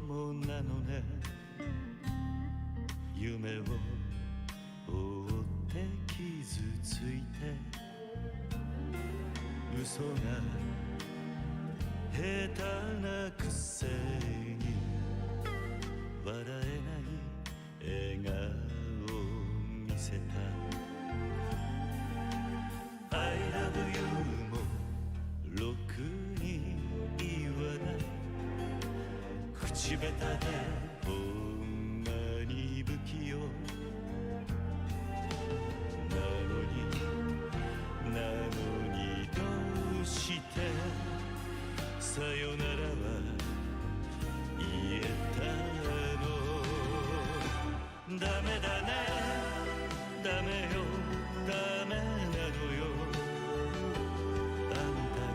もなのね夢を追って傷ついて嘘が下手なくせに笑えない笑顔を見せた I love you もろくに言わない口下手でほんまに不器用なのにどうしてさよならは言えたのダメだねダメよダメなのよあんた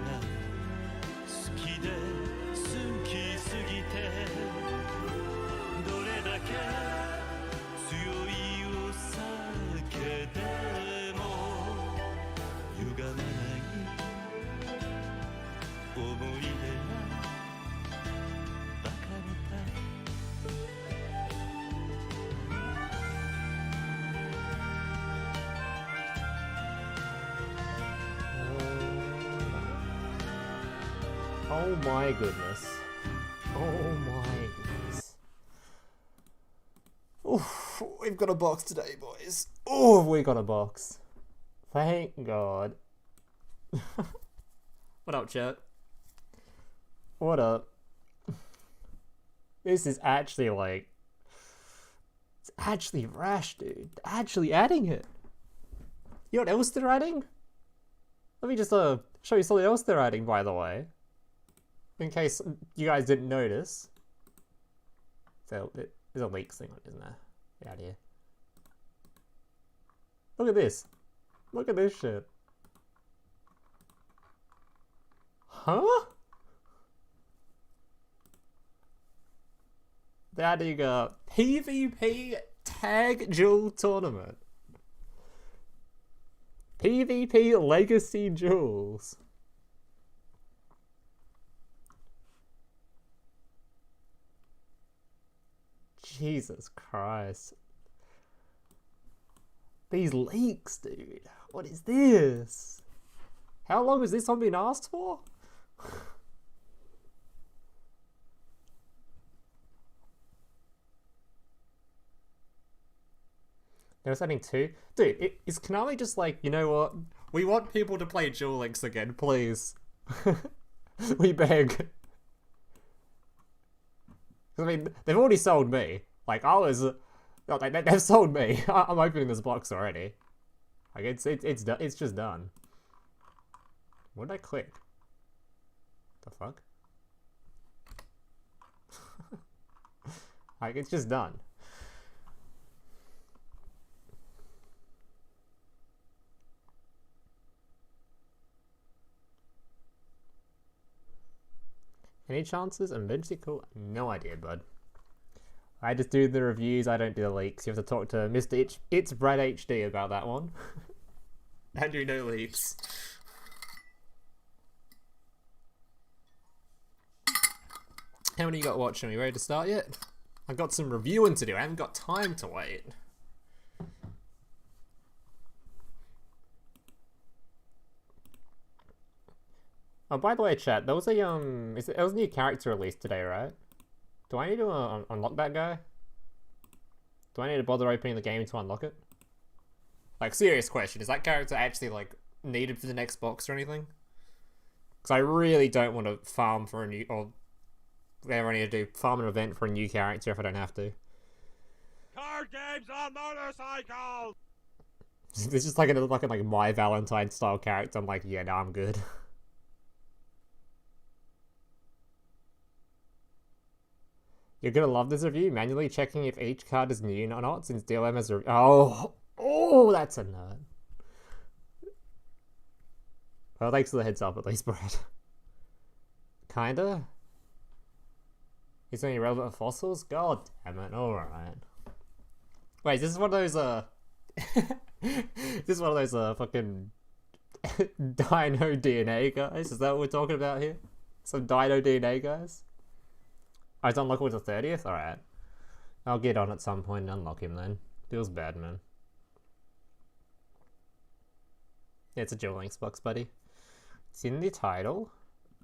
が好きで好きすぎてどれだけ強いお酒でも歪まない思い出がバカみたい Oh my goodness. Oh my goodness. Oof, we've got a box today, boys. Oh, we got a box. Thank God. What up, chat? What up? This is actually like... It's actually rash, dude. Actually adding it. You know what else they're adding? Let me just show you something else they're adding, by the way. In case you guys didn't notice. So, there's a leaks thing on it, isn't there? Get out of here. Look at this. Look at this shit. Huh? They're adding a PvP Tag Duel Tournament. PvP Legacy Duels. Jesus Christ. These leaks, dude. What is this? How long has this one been asked for? They were sending two? Dude, is Konami just like, you know what? We want people to play Duel Links again, please. We beg. I mean, they've already sold me. Like, I was... No, they've sold me. I'm opening this box already. Like, it's just done. What did I click? The fuck? Like, it's just done. Any chances? Emergency call? No idea, bud. I just do the reviews, I don't do the leaks. You have to talk to Mr. It's Brad HD about that one. I do no leaks. How many you got watching? Are you ready to start yet? I've got some reviewing to do. I haven't got time to wait. Oh, by the way, chat, there was a there was a new character released today, right? Do I need to unlock that guy? Do I need to bother opening the game to unlock it? Like, serious question, is that character actually, like, needed for the next box or anything? Because I really don't want to farm for a new, or whatever I need to do, farm an event for a new character if I don't have to. Card games on motorcycles! This is like a My Valentine style character. I'm like, yeah, no, I'm good. You're gonna love this review. Manually checking if each card is new or not, since DLM has oh, that's a nerd. Well, thanks for the heads up at least, Brad. Kinda? Is there any relevant fossils? God damn it, alright. Wait, this is one of those, this is one of those, fucking Dino DNA guys? Is that what we're talking about here? Some Dino DNA guys? Oh, it's unlockable to the 30th? Alright. I'll get on at some point and unlock him then. Feels bad, man. Yeah, it's a Duel Links box, buddy. It's in the title.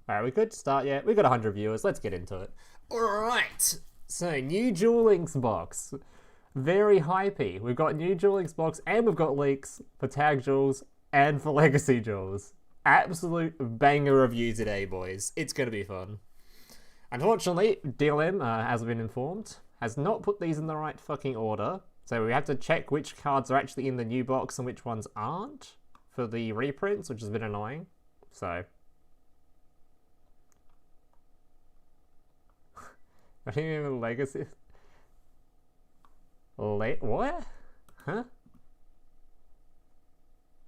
Alright, we could start, yeah. We got 100 viewers. Let's get into it. Alright. So, new Duel Links box. Very hypey. We've got new Duel Links box and we've got leaks for tag jewels and for legacy jewels. Absolute banger review today, boys. It's going to be fun. Unfortunately, DLM, as we've been informed, has not put these in the right fucking order. So we have to check which cards are actually in the new box and which ones aren't for the reprints, which has been annoying. So... I think even legacy... What? Huh?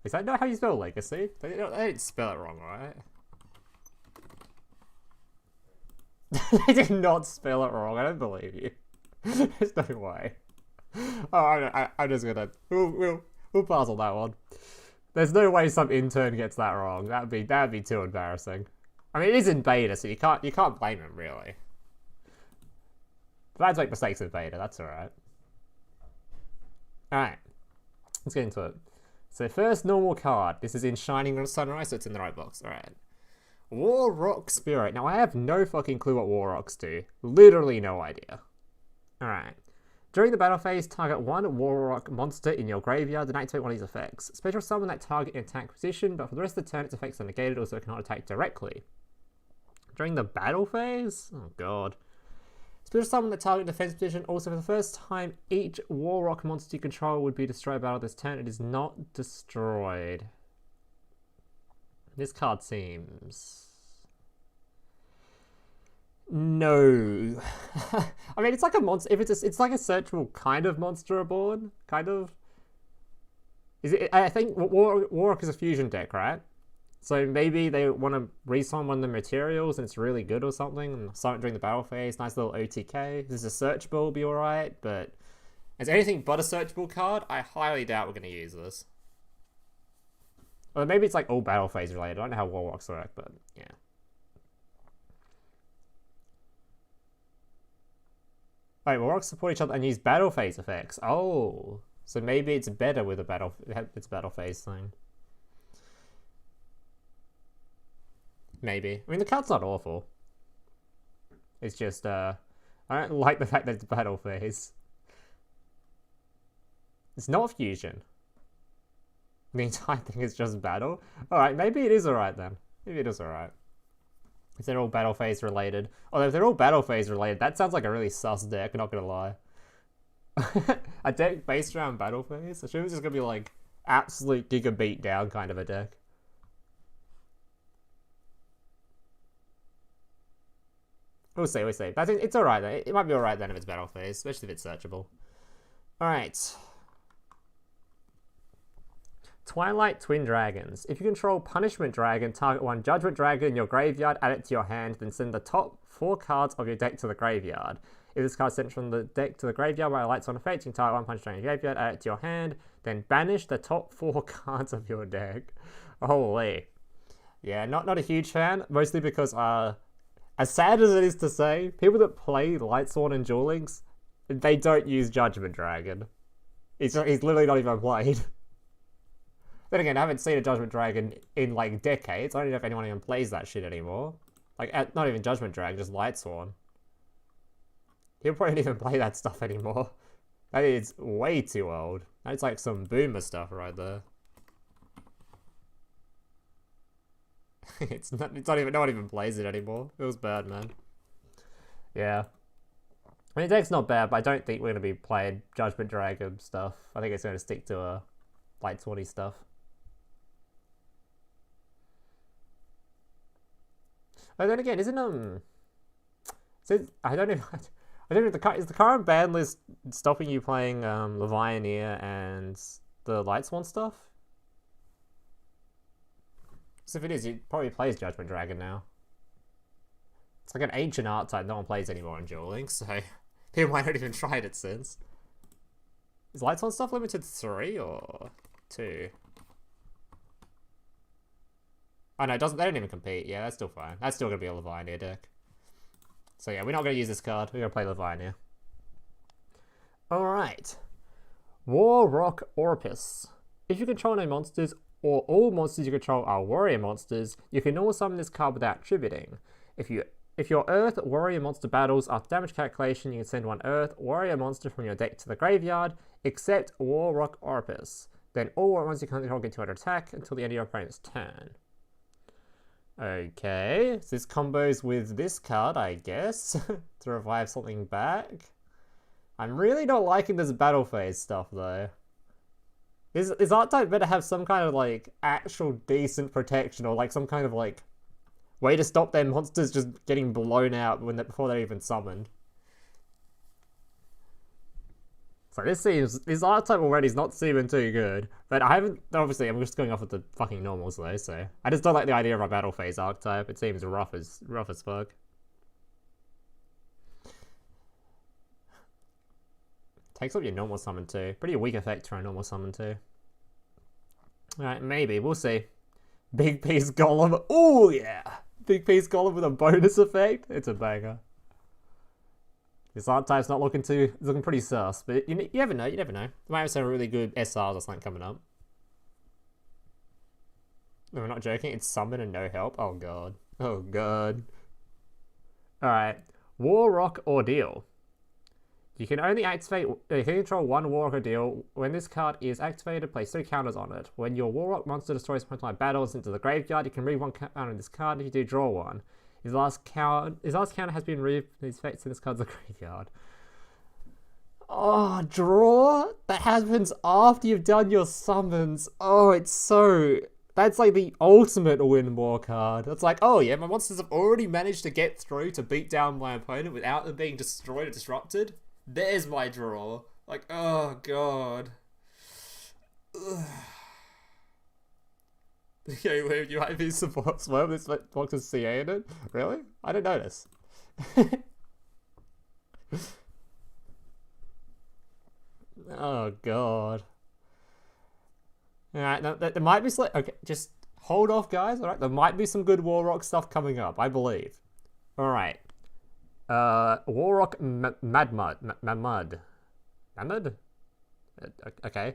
Is that not how you spell legacy? They didn't spell it wrong, right? They did not spell it wrong. I don't believe you. There's no way. Oh, I'm just gonna... We'll pass on that one. There's no way some intern gets that wrong. That'd be too embarrassing. I mean, it is in beta, so you can't blame him really. Fans make mistakes in beta. That's alright. Alright. Let's get into it. So first normal card. This is in Shining Sunrise, so it's in the right box. Alright. War Rock Spirit. Now I have no fucking clue what War Rocks do. Literally no idea. Alright. During the battle phase, target one War Rock monster in your graveyard and activate one of these effects. Special summon that target in attack position, but for the rest of the turn its effects are negated, also it cannot attack directly. During the battle phase? Oh god. Special summon the target defense position. Also, for the first time, each War Rock monster you control would be destroyed by battle this turn. It is not destroyed. This card seems... No. I mean, it's like a monster. If it's like a searchable kind of monster reborn, kind of. Is it? I think War Rock is a fusion deck, right? So maybe they want to resummon one of the materials and it's really good or something, and summon it during the battle phase. Nice little OTK. This is a searchable, be alright, but as anything but a searchable card, I highly doubt we're going to use this. Or maybe it's like all battle phase related. I don't know how War Rocks work, but yeah. Wait, War Rocks support each other and use battle phase effects. Oh, so maybe it's better with a battle phase thing. Maybe. I mean, the card's not awful. It's just, I don't like the fact that it's battle phase. It's not fusion. The entire thing is just battle. Alright, maybe it is alright then. Maybe it is alright. If they're all battle phase related. Although if they're all battle phase related, that sounds like a really sus deck, not gonna lie. A deck based around battle phase? I assume it's just gonna be like absolute giga beat down kind of a deck. We'll see, we'll see. I think it's alright then. It might be alright then if it's battle phase, especially if it's searchable. Alright. Twilight Twin Dragons. If you control Punishment Dragon, target one Judgment Dragon in your graveyard, add it to your hand, then send the top 4 cards of your deck to the graveyard. If this card is sent from the deck to the graveyard by a lights on effect, you can target one Punishment Dragon in your graveyard, add it to your hand, then banish the top 4 cards of your deck. Holy. Yeah, not a huge fan, mostly because, as sad as it is to say, people that play Lightsworn and Duel Links, they don't use Judgment Dragon. He's literally not even played. Then again, I haven't seen a Judgment Dragon in like decades. I don't know if anyone even plays that shit anymore. Like, not even Judgment Dragon, just Lightsworn. He'll probably not even play that stuff anymore. That is way too old. That's like some boomer stuff right there. It's not even, no one even plays it anymore. It was bad, man. Yeah. I mean, the deck's not bad, but I don't think we're going to be playing Judgment Dragon stuff. I think it's going to stick to Lightsworny stuff. But then again, isn't I don't know. I don't know. Is the current ban list stopping you playing Levianeer and the Lightsworn stuff? So if it is, it probably plays Judgment Dragon now. It's like an ancient archetype no one plays anymore in Duel Links, so people might not even tried it since. Is Lightsworn stuff limited to 3 or 2? Oh no, they don't even compete. Yeah, that's still fine. That's still gonna be a Levianeer deck. So yeah, we're not going to use this card. We're going to play Levine here. Alright. War Rock Orpus. If you control no monsters, or all monsters you control are warrior monsters, you can normal summon this card without attributing. If your Earth warrior monster battles after damage calculation, you can send one Earth warrior monster from your deck to the graveyard, except War Rock Orpus. Then all warrior monsters you control get 200 attack until the end of your opponent's turn. Okay, so this combos with this card, I guess, to revive something back. I'm really not liking this battle phase stuff, though. This archetype better have some kind of, like, actual decent protection, or, like, some kind of, like, way to stop their monsters just getting blown out before they're even summoned. So this archetype already is not seeming too good, but obviously I'm just going off with the fucking normals though, so. I just don't like the idea of a battle phase archetype, it seems rough as fuck. Takes up your normal summon too. Pretty weak effect for a normal summon too. Alright, maybe, we'll see. Big piece golem, oh yeah! Big piece golem with a bonus effect, it's a banger. This archetype's not looking pretty sus, but you never know, you never know. We might have some really good SRs or something coming up. No, we're not joking, it's summon and no help. Oh god. Oh god. Alright. War Rock Ordeal. You can only activate, you can control one War Rock Ordeal. When this card is activated, place 3 counters on it. When your War Rock monster destroys opponent's battles into the graveyard, you can remove 1 counter on this card. If you do, draw 1. His last counter has been removed from his effects in this card's a graveyard. Oh, draw? That happens after you've done your summons. Oh, it's so... That's like the ultimate win war card. It's like, oh yeah, my monsters have already managed to get through to beat down my opponent without them being destroyed or disrupted. There's my draw. Like, oh god. Ugh. Okay, you might be support swerve this box is CA in it? Really? I didn't notice. Oh god. Alright, now there might be okay, just hold off guys, alright? There might be some good War Rock stuff coming up, I believe. Alright. War Rock Mamud. Okay.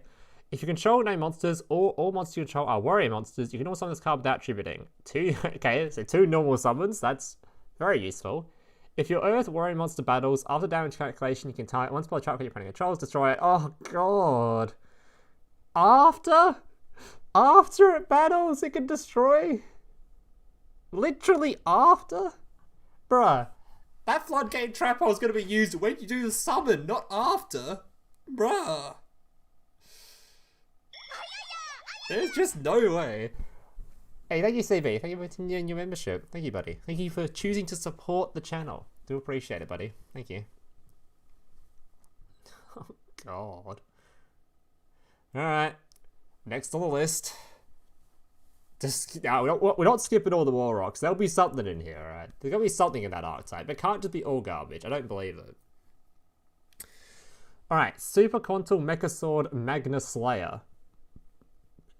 If you control no monsters, or all monsters you control are warrior monsters, you can also summon this card without attributing. Okay, so 2 normal summons, that's very useful. If your Earth warrior monster battles, after damage calculation, you can target one spell track your opponent controls, destroy it. Oh god. After it battles, it can destroy? Literally after? Bruh, that floodgate trap hole is going to be used when you do the summon, not after. Bruh. There's just no way. Hey, thank you, CB. Thank you for continuing your membership. Thank you, buddy. Thank you for choosing to support the channel. Do appreciate it, buddy. Thank you. Oh, God. Alright. Next on the list. Just, no, we're not skipping all the War Rocks. There'll be something in here, alright? There's gonna be something in that archetype. It can't just be all garbage. I don't believe it. Alright. Super Quantal Mecha Sword Magna Slayer.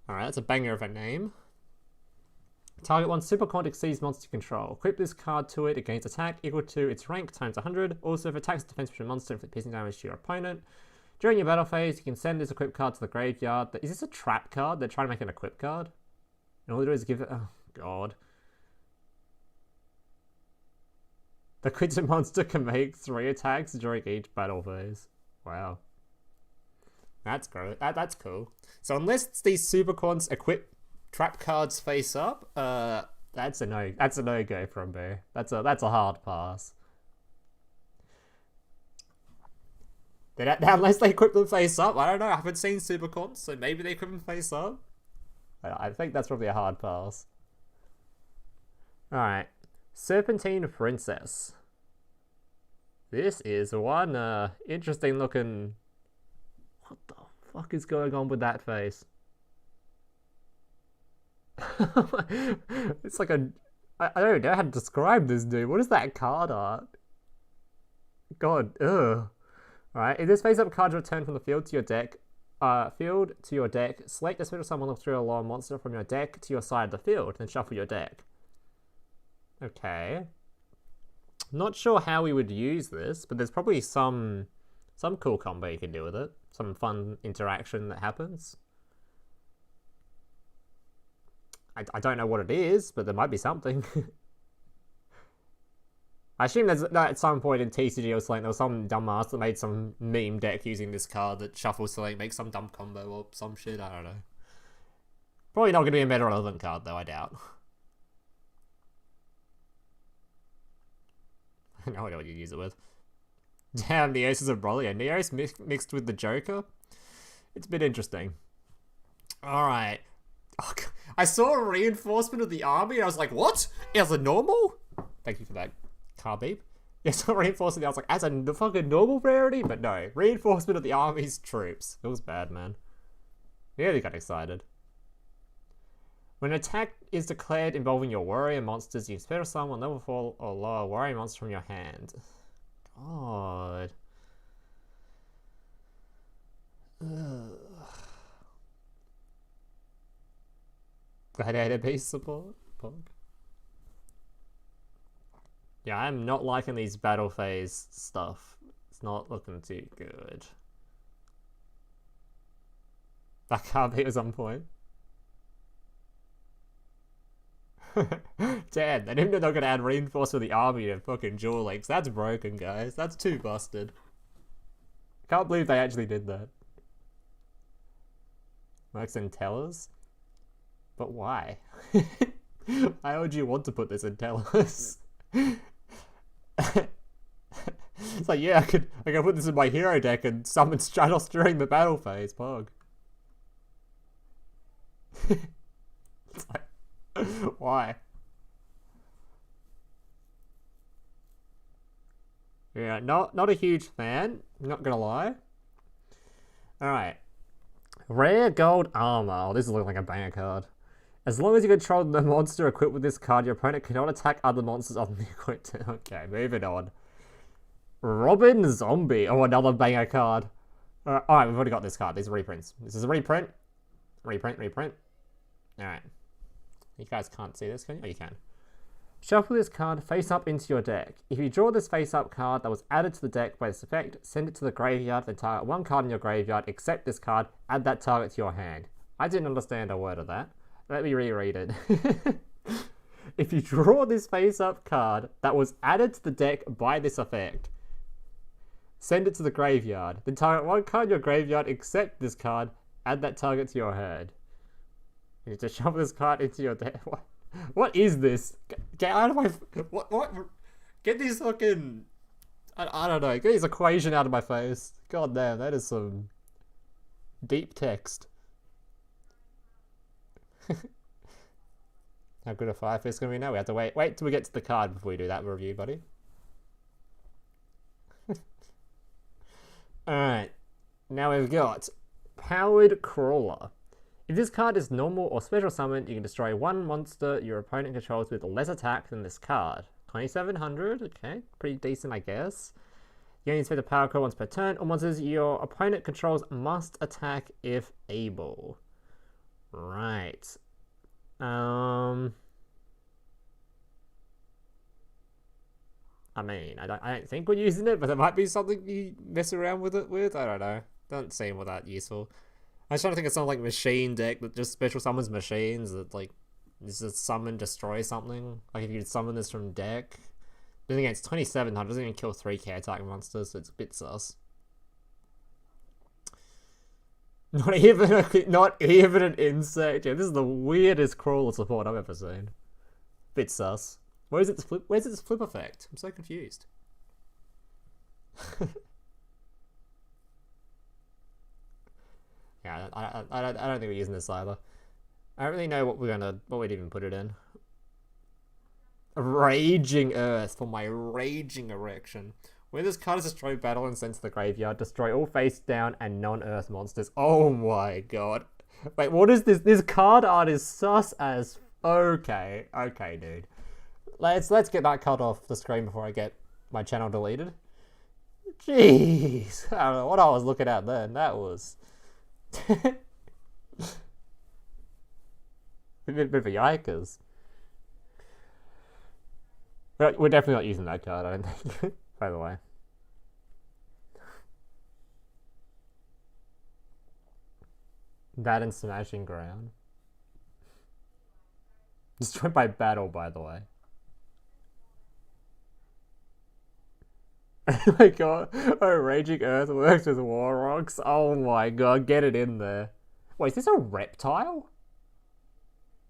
Alright, that's a banger of a name. Target 1 Super Quant exceeds monster control. Equip this card to it, it gains attack equal to its rank times 100. Also, if it attacks defense with a monster, inflict piercing damage to your opponent. During your battle phase, you can send this equip card to the graveyard. Is this a trap card? They're trying to make an equip card? And all they do is give it... Oh, God. The crit monster can make 3 attacks during each battle phase. Wow. That's great. That's cool. So unless these super quants equip trap cards face up, that's a no-go from me. That's a hard pass. Unless they equip them face up, I don't know. I haven't seen super quants, so maybe they equip them face up. I think that's probably a hard pass. All right, Serpentine Princess. This is one interesting looking. What the fuck is going on with that face? It's like a... I don't know how to describe this dude. What is that card art? God, ugh. Alright, if this face-up card is returned from the field to your deck, select a special summon of 3 or lower monster from your deck to your side of the field, then shuffle your deck. Okay. Not sure how we would use this, but there's probably some cool combo you can do with it. Some fun interaction that happens. I don't know what it is, but there might be something. I assume there's at some point in TCG or something, there was some dumbass that made some meme deck using this card that shuffles to like make some dumb combo or some shit, I don't know. Probably not going to be a meta relevant card though, I doubt. I know what you use it with. Damn, Neos of Broly. Yeah, Neos mixed with the Joker. It's a bit interesting. Alright. Oh, I saw a reinforcement of the army and I was like, what? As a normal? Thank you for that car beep. Yeah, I saw reinforcement. I was like, as a fucking normal rarity? But no, reinforcement of the army's troops. It was bad, man. Nearly got excited. When an attack is declared involving your warrior monsters, you special summon level 4 or lower warrior monster from your hand. God. Ugh. Gladiator beast support? Pog. Yeah, I'm not liking these battle phase stuff. It's not looking too good. That card beat was on point. Damn, they didn't know they were going to add reinforce for the army to fucking Duel Links. That's broken, guys. That's too busted. Can't believe they actually did that. Works in Tellers? But why? Why would you want to put this in Tellers? It's like, yeah, I could put this in my hero deck and summon Stratos during the battle phase, Pog. It's like, why? Yeah, not a huge fan, not gonna lie. Alright. Rare gold armor. Oh, this is looking like a banger card. As long as you control the monster equipped with this card, your opponent cannot attack other monsters on the equipped. Okay, moving on. Robin Zombie. Oh, another banger card. Alright, we've already got this card. These are reprints. This is a reprint. Reprint. Alright. You guys can't see this, can you? Oh, you can. Shuffle this card face up into your deck. If you draw this face up card that was added to the deck by this effect, send it to the graveyard, then target one card in your graveyard, except this card, add that target to your hand. I didn't understand a word of that. Let me reread it. If you draw this face up card that was added to the deck by this effect, send it to the graveyard, then target one card in your graveyard, except this card, add that target to your hand. You need to shuffle this card into your deck. What is this? Get out of my... What? Get these fucking... I don't know. Get this equation out of my face. God damn, that is some... deep text. How good a Fire Fist gonna be now? We have to wait till we get to the card before we do that review, buddy. Alright. Now we've got... Powered Crawler. If this card is normal or special summoned, you can destroy one monster your opponent controls with less attack than this card. 2700, okay, pretty decent, I guess. You only spend a power card once per turn. All monsters your opponent controls must attack if able. Right. I mean, I don't think we're using it, but there might be something you mess around with it with. I don't know. Doesn't seem all that useful. I was trying to think of some like machine deck that just special summons machines that like just summon destroy something. Like if you could summon this from deck. Then again, it's 2700, doesn't even kill 3k attack monsters, so it's a bit sus. Not even an insect. Yeah, this is the weirdest crawler support I've ever seen. Bit sus. Where's its flip effect? I'm so confused. Yeah, I don't think we're using this either. I don't really know what we'd even put it in. Raging Earth for my raging erection. When this card is destroyed battle and sent to the graveyard, destroy all face down and non-earth monsters. Oh my god. Wait, what is this? This card art is sus as... Okay, dude. Let's get that card off the screen before I get my channel deleted. Jeez. I don't know what I was looking at then. That was... a bit of a yikers. We're definitely not using that card, I don't think. By the way. That and Smashing Ground. Destroyed by battle, by the way. Oh my god. Oh, Raging Earthworks with War Rocks. Oh my god, get it in there. Wait, is this a reptile?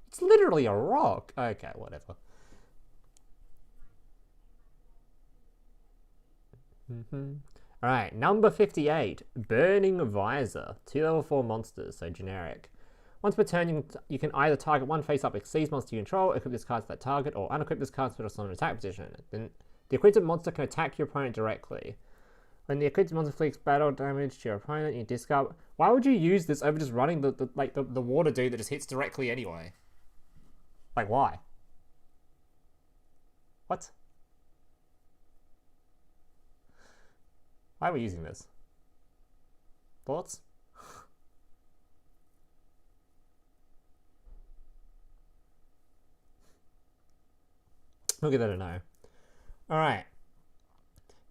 It's literally a rock. Okay, whatever. Alright, number 58. Burning Visor. 2 level 4 monsters, so generic. Once per turn, you can either target one face-up Xyz monster you control, equip this card to that target, or unequip this card to put it on an attack position. Then the equipped monster can attack your opponent directly. When the equipped monster inflicts battle damage to your opponent, you discard. Why would you use this over just running the water dude that just hits directly anyway? Like, why? What? Why are we using this? Thoughts? We'll give that a no. Alright.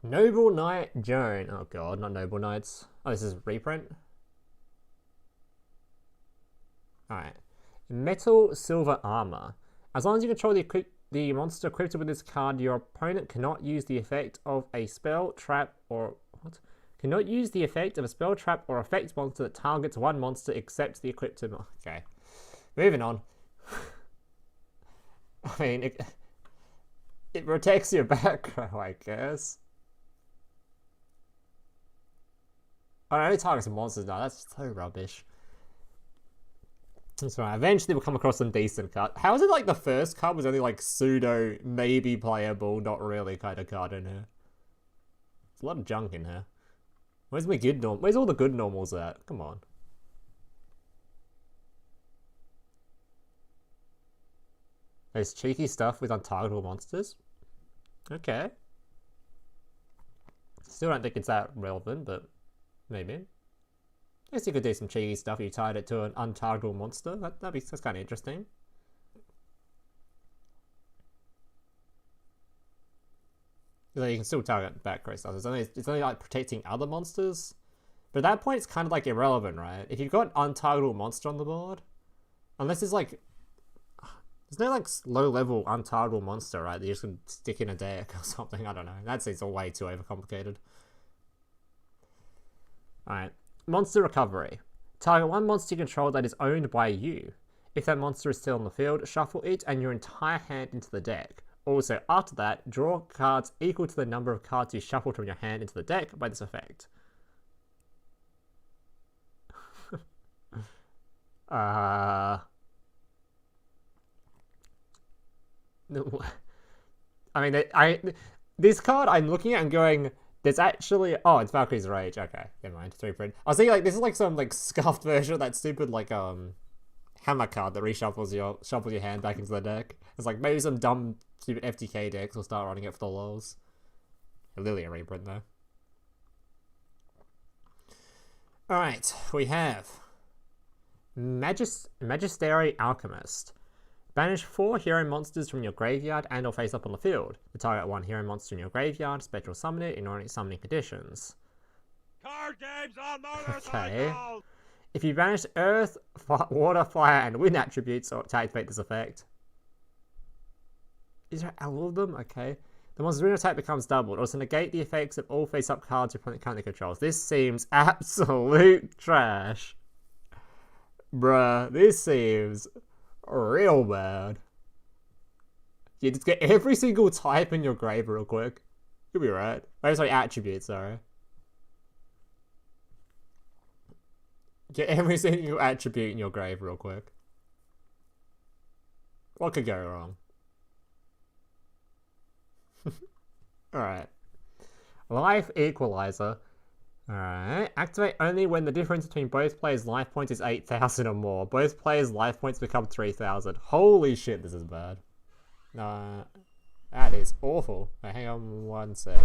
Noble Knight Joan. Oh god, not Noble Knights. Oh, this is reprint? Alright. Metal Silver Armor. As long as you control the monster equipped with this card, your opponent cannot use the effect of a spell, trap, or... What? Cannot use the effect of a spell, trap, or effect monster that targets one monster except the equipped... Okay. Moving on. I mean, it protects your back row, I guess. Oh, it only targets monsters now. That's so rubbish. That's right. Eventually we'll come across some decent cards. How is it like the first card was only like pseudo, maybe playable, not really kind of card in here? There's a lot of junk in here. Where's my good norm? Where's all the good normals at? Come on. There's cheeky stuff with untargetable monsters. Okay. Still don't think it's that relevant, but maybe. I guess you could do some cheeky stuff if you tied it to an untargetable monster. That's kind of interesting. So you can still target background stuff. It's only like protecting other monsters. But at that point, it's kind of like irrelevant, right? If you've got untargetable monster on the board, unless it's like... There's no like low-level untargetable monster, right? That you just can stick in a deck or something. I don't know. That seems way too overcomplicated. Alright. Monster Recovery. Target one monster you control that is owned by you. If that monster is still on the field, shuffle it and your entire hand into the deck. Also, after that, draw cards equal to the number of cards you shuffled from your hand into the deck by this effect. I mean, this card I'm looking at and going, there's actually... Oh, it's Valkyrie's Rage. Okay, never mind. 3 print. I was thinking, like, this is like some, like, scuffed version of that stupid, like, hammer card that reshuffles shuffles your hand back into the deck. It's like, maybe some dumb, stupid FTK decks will start running it for the lols. Literally a reprint, though. Alright, we have... Magisteri Alchemist. Banish 4 hero monsters from your graveyard and or face up on the field. To target one hero monster in your graveyard, special summon it in ordinary summoning conditions. Card games on motorcycles! If you banish earth, water, fire, and wind attributes to activate this effect. Is there all of them? Okay. The monster's rune attack becomes doubled. Also negate the effects of all face-up cards your opponent currently controls. This seems absolute trash. Bruh, this seems... real bad. Yeah, just get every single type in your grave real quick. You'll be right. Oh, sorry, attributes, sorry. Get every single attribute in your grave real quick. What could go wrong? Alright. Life Equalizer. Alright. Activate only when the difference between both players' life points is 8,000 or more. Both players' life points become 3,000. Holy shit, this is bad. That is awful. Wait, hang on one sec.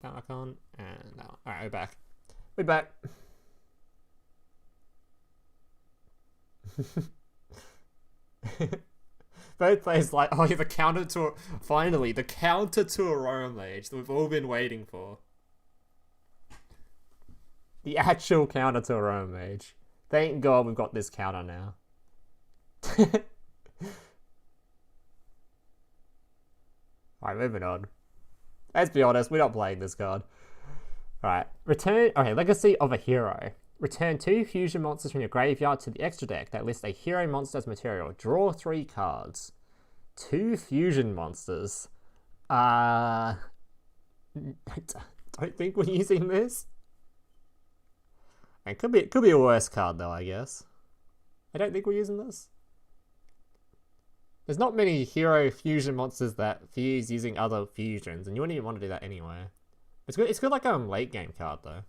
that icon, and that one. Alright, we're back. We're back. Both players like, oh yeah, the counter to, finally, the counter to Aurora Mage that we've all been waiting for. The actual counter to Aurora Mage. Thank God we've got this counter now. Alright, moving on. Let's be honest, we're not playing this card. Alright, Legacy of a Hero. Return 2 fusion monsters from your graveyard to the extra deck that lists a hero monster as material. Draw 3 cards. 2 fusion monsters. I don't think we're using this. It could be a worse card though, I guess. I don't think we're using this. There's not many hero fusion monsters that fuse using other fusions, and you wouldn't even want to do that anyway. It's good like a late game card though.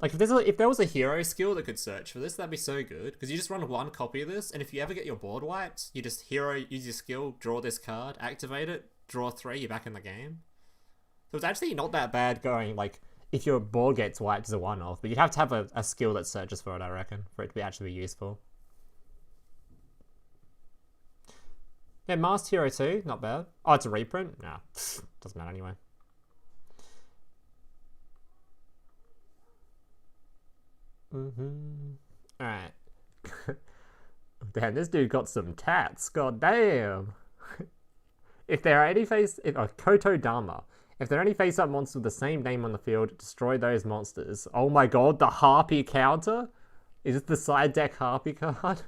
Like if there was a hero skill that could search for this, that'd be so good. Because you just run 1 copy of this, and if you ever get your board wiped, you just use your skill, draw this card, activate it, draw 3, you're back in the game. So it's actually not that bad going like if your board gets wiped as a one-off, but you'd have to have a skill that searches for it, I reckon, for it to actually be useful. Yeah, Masked Hero 2, not bad. Oh, it's a reprint? Nah, doesn't matter anyway. Alright. Damn, this dude got some tats. God damn. If there are any Koto Dama. If there are any face-up monsters with the same name on the field, destroy those monsters. Oh my god, the Harpy counter? Is it the side deck Harpy card?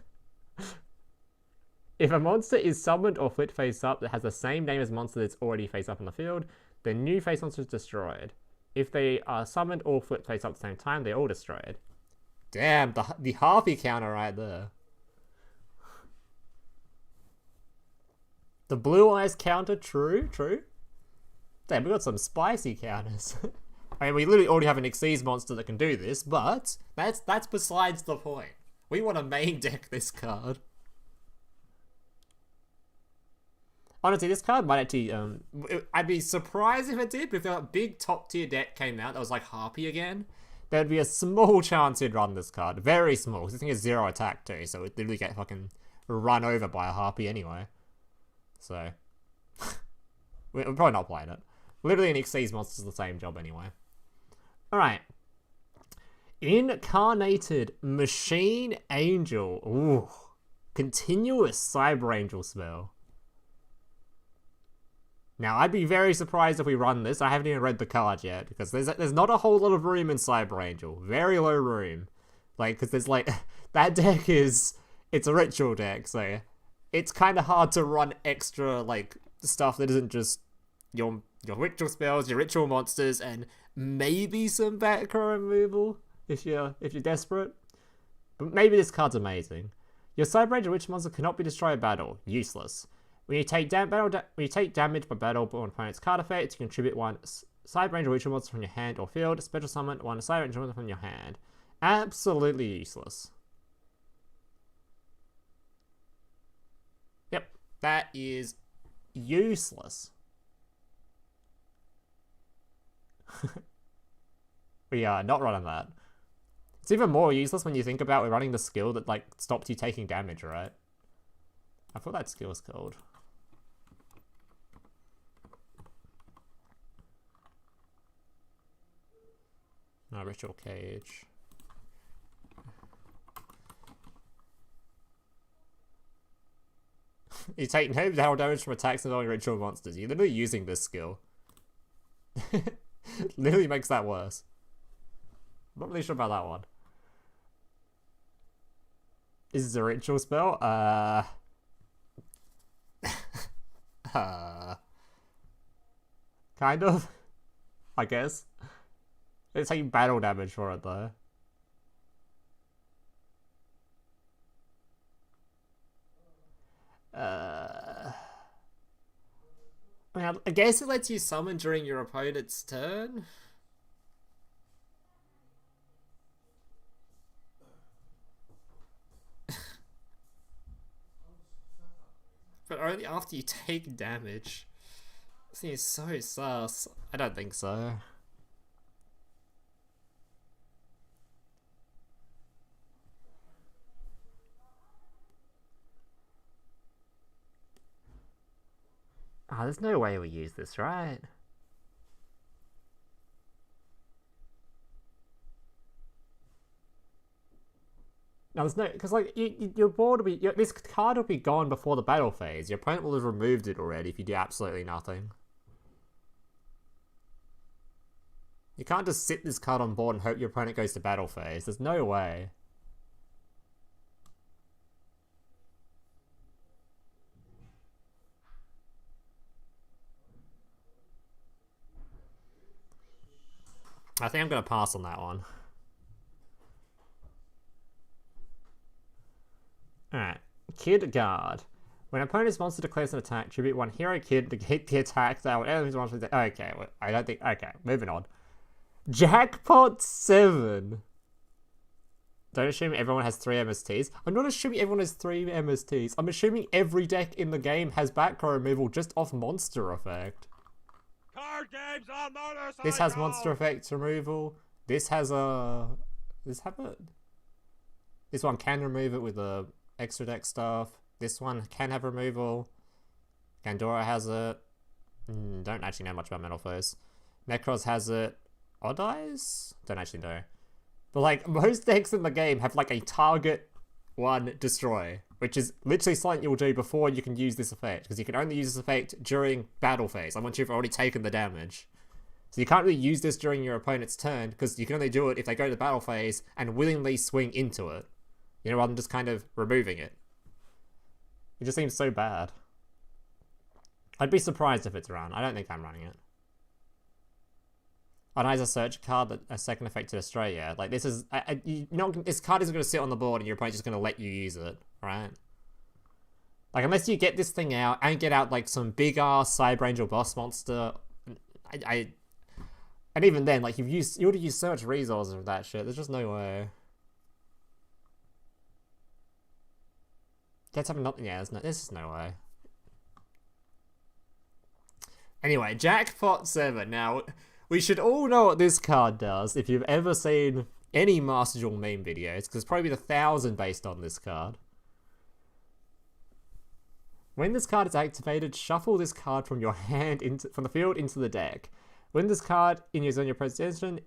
If a monster is summoned or flipped face-up that has the same name as monster that's already face-up on the field, the new face monster is destroyed. If they are summoned or flipped face-up at the same time, they're all destroyed. Damn, the Harpy counter right there. The Blue Eyes counter, true. Damn, we got some spicy counters. I mean, we literally already have an Xyz monster that can do this, but that's besides the point. We want to main deck this card. Honestly, this card might actually, I'd be surprised if it did, but if a big top tier deck came out that was like Harpy again, there'd be a small chance you'd run this card. Very small, because this thing has 0 attack too, so it'd literally get fucking run over by a Harpy anyway. So, we're probably not playing it. Literally an Xyz monster's the same job anyway. Alright. Incarnated Machine Angel. Ooh. Continuous Cyber Angel spell. Now, I'd be very surprised if we run this. I haven't even read the card yet, because there's not a whole lot of room in Cyber Angel. Very low room. Like, because there's like, that deck it's a ritual deck, so it's kind of hard to run extra, like, stuff that isn't just your ritual spells, your ritual monsters, and maybe some backrow removal, if you're desperate. But maybe this card's amazing. Your Cyber Angel Witch monster cannot be destroyed by battle. Useless. When you take damage by battle on opponent's card effect, you contribute 1 Cyber Angel Witch monster from your hand or field. Special summon 1 Cyber Angel monster from your hand. Absolutely useless. Yep, that is useless. We are not running that. It's even more useless when you think about we're running the skill that like stops you taking damage, right? I thought that skill was called. No, Ritual Cage. You take no damage from attacks involving ritual monsters. You're literally using this skill. Literally makes that worse. I'm not really sure about that one. Is this a ritual spell? Kind of, I guess. It's taking battle damage for it though. I guess it lets you summon during your opponent's turn. But only after you take damage. This is so sus. I don't think so. Ah, there's no way we use this, right? No, there's no, because like your board will be, this card will be gone before the battle phase. Your opponent will have removed it already if you do absolutely nothing. You can't just sit this card on board and hope your opponent goes to battle phase. There's no way. I think I'm going to pass on that one. Alright. Kid Guard. When an opponent's monster declares an attack, tribute one hero kid to hit the attack that would enemies monster. Okay, well, I don't think. Okay, moving on. Jackpot 7. Don't assume everyone has 3 MSTs. I'm not assuming everyone has 3 MSTs. I'm assuming every deck in the game has backrow removal just off monster effect. Card games on motorcycles! This has monster effect removal. This has a... Does this have it? This one can remove it with the extra deck stuff. This one can have removal. Gandora has it. Don't actually know much about Metal Foes. Necros has it. Odd Eyes? Don't actually know. But like, most decks in the game have like a target 1 destroy, which is literally something you'll do before you can use this effect, because you can only use this effect during battle phase, like once you've already taken the damage. So you can't really use this during your opponent's turn, because you can only do it if they go to the battle phase and willingly swing into it. You know, rather than just kind of removing it. It just seems so bad. I'd be surprised if it's around. I don't think I'm running it. Oh, nice, a search card that a second effect to destroy. Yeah, like this is, this card isn't going to sit on the board and your opponent's just going to let you use it, right? Like unless you get this thing out and get out like some big ass Cyber Angel boss monster, and even then, like you would have used so much resources of that shit. There's just no way. That's having nothing. Yeah, there's just no way. Anyway, Jackpot 7. Now, we should all know what this card does if you've ever seen any Master Duel meme videos, because there's probably 1,000 based on this card. When this card is activated, shuffle this card from your hand from the field into the deck. When this card in your possession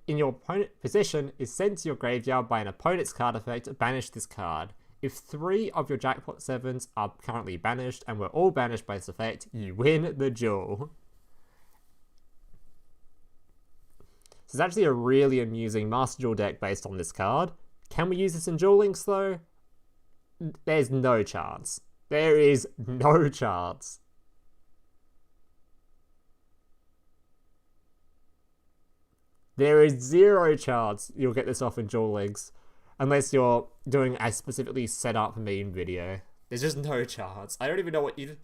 is sent to your graveyard by an opponent's card effect, banish this card. If 3 of your Jackpot 7s are currently banished and were all banished by this effect, you win the duel. This is actually a really amusing Master Duel deck based on this card. Can we use this in Duel Links though? There's no chance. There is no chance. There is 0 chance you'll get this off in Duel Links. Unless you're doing a specifically set up meme video. There's just no chance. I don't even know what you'd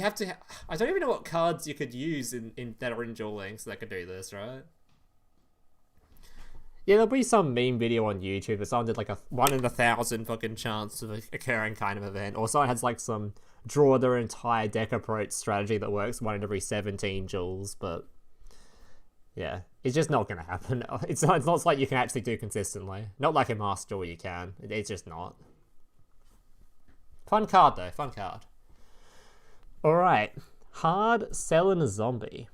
have to... I don't even know what cards you could use that are in Duel Links that could do this, right? Yeah, there'll be some meme video on YouTube that someone did like a 1 in 1,000 fucking chance of occurring kind of event. Or someone has like some draw their entire deck approach strategy that works 1 in every 17 duels, but... yeah, it's just not going to happen. It's not like you can actually do consistently. Not like a Master Duel you can. It's just not. Fun card though, fun card. Alright, Hard Selling Zombie.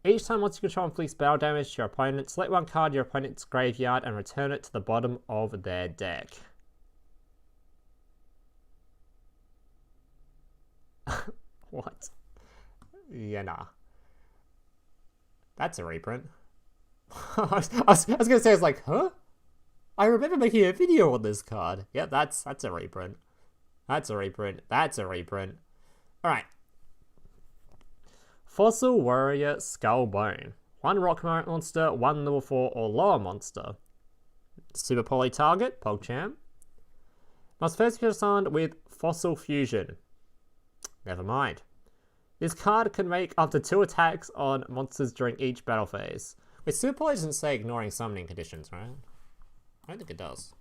Each time once you control inflicts battle damage to your opponent, select one card in your opponent's graveyard and return it to the bottom of their deck. What? Yeah, nah. That's a reprint. I was gonna say, I was like, huh? I remember making a video on this card. Yeah, that's a reprint. That's a reprint. That's a reprint. Alright. Fossil Warrior Skullbone. 1 rock monster, 1 level 4 or lower monster. Super poly target, PogChamp. Must first be assigned with Fossil Fusion. Never mind. This card can make up to 2 attacks on monsters during each battle phase. Wait, Super Poly doesn't say ignoring summoning conditions, right? I don't think it does.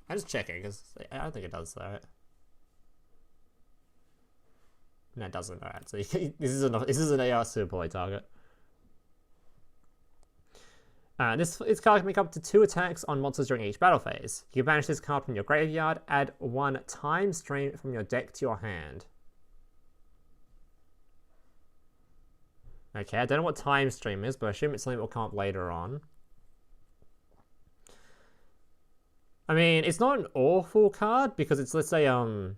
I'm just checking, because I don't think it does, though. No, it doesn't. Alright, so this isn't a super boy target. This card can make up to 2 attacks on monsters during each battle phase. You can banish this card from your graveyard, add 1 time stream from your deck to your hand. Okay, I don't know what time stream is, but I assume it's something that will come up later on. I mean, it's not an awful card because it's, let's say, you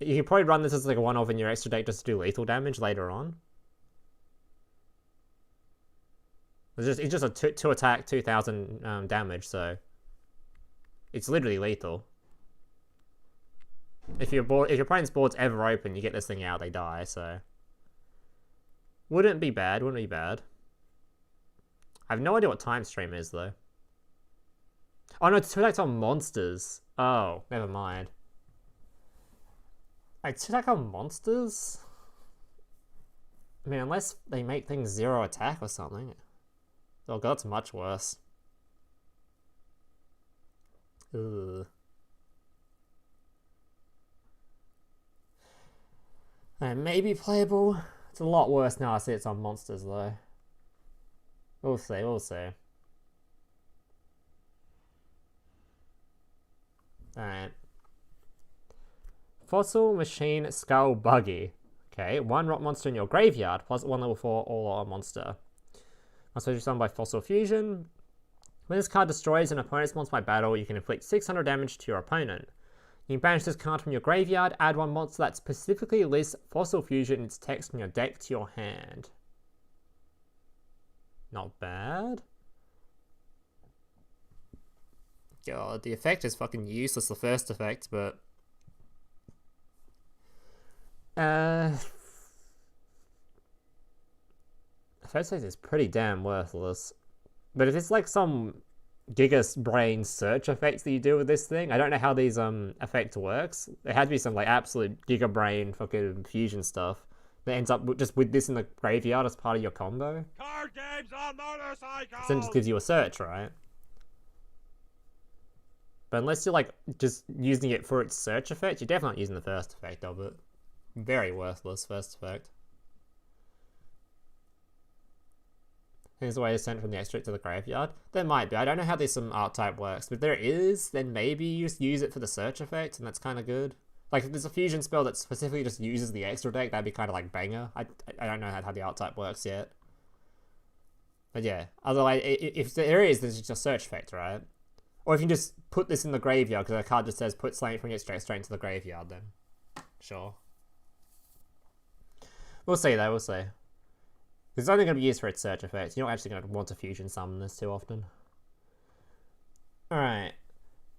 can probably run this as like a one-off in your extra deck just to do lethal damage later on. It's just a 2 attack, 2000 damage, so it's literally lethal. If your opponent's board's ever open, you get this thing out, they die, so wouldn't be bad. I have no idea what time stream is though. Oh no, it's 2 attacks on monsters. Oh, never mind. Like 2 attack on monsters? I mean, unless they make things 0 attack or something. Oh god, that's much worse. Ugh. And maybe playable. It's a lot worse now I see it's on monsters though. We'll see, we'll see. Alright. Fossil Machine Skull Buggy. Okay, 1 rock monster in your graveyard, plus 1 level 4 all-out monster. Must be summoned by Fossil Fusion. When this card destroys an opponent's monster by battle, you can inflict 600 damage to your opponent. You can banish this card from your graveyard, add 1 monster that specifically lists Fossil Fusion in its text from your deck to your hand. Not bad. God, the effect is fucking useless, the first effect, but first phase is pretty damn worthless. But if it's like some Giga Brain search effects that you do with this thing, I don't know how these effect works. There had to be some like absolute Giga Brain fucking fusion stuff that ends up just with this in the graveyard as part of your combo. Card games on motorcycles! Then it just gives you a search, right? But unless you're like just using it for its search effect, you're definitely not using the first effect of it. Very worthless first effect. Here's a way to send it from the extract to the graveyard. There might be. I don't know how this archetype works, but if there is, then maybe you just use it for the search effect, and that's kind of good. Like, if there's a fusion spell that specifically just uses the extra deck, that'd be kind of like banger. I don't know how the archetype works yet. But yeah, otherwise, if there is, there's just a search effect, right? Or if you just put this in the graveyard, because the card just says put something from your extract straight into the graveyard, then sure. We'll see though, we'll see. It's only going to be used for its search effect. You're not actually going to want to fusion summon this too often. Alright.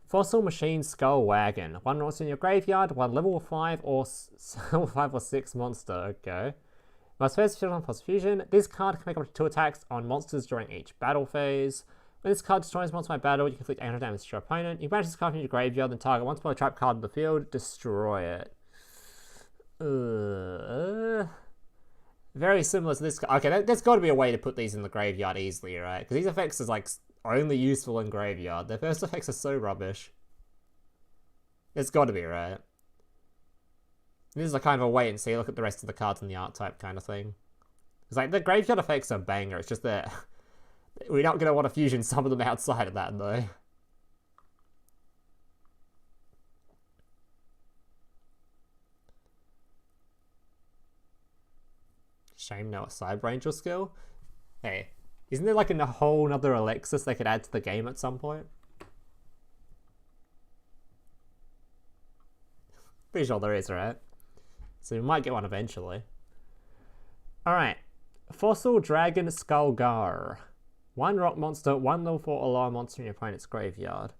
Fossil Machine Skull Wagon. 1 monster in your graveyard, 1 level 5 or 6 monster. Okay. Must first fusion on Fossil Fusion. This card can make up to 2 attacks on monsters during each battle phase. When this card destroys a monster by battle, you can inflict 800 damage to your opponent. You banish this card from your graveyard, then target one spell trap card in the field, destroy it. Very similar to this. Okay, there's got to be a way to put these in the graveyard easily, right? Because these effects is like only useful in graveyard. Their first effects are so rubbish. It's got to be, right? This is a kind of a wait and see. Look at the rest of the cards in the archetype kind of thing. It's like the graveyard effects are banger. It's just that we're not gonna want to fusion some of them outside of that though. Shame no Cyber Angel skill. Hey, isn't there like a whole nother Alexis they could add to the game at some point? Pretty sure there is, right? So we might get one eventually. Alright. Fossil Dragon Skull Gar. 1 rock monster, 1 level 4 alarm monster in your opponent's graveyard.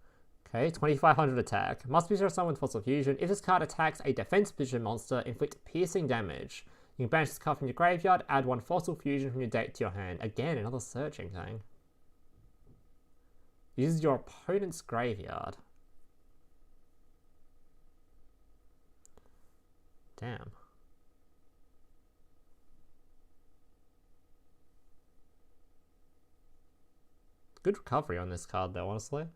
Okay, 2500 attack. Must be someone with Fossil Fusion. If this card attacks a defense position monster, inflict piercing damage. You can banish this card from your graveyard, add 1 Fossil Fusion from your deck to your hand. Again, another searching thing. Uses your opponent's graveyard. Damn. Good recovery on this card though, honestly. I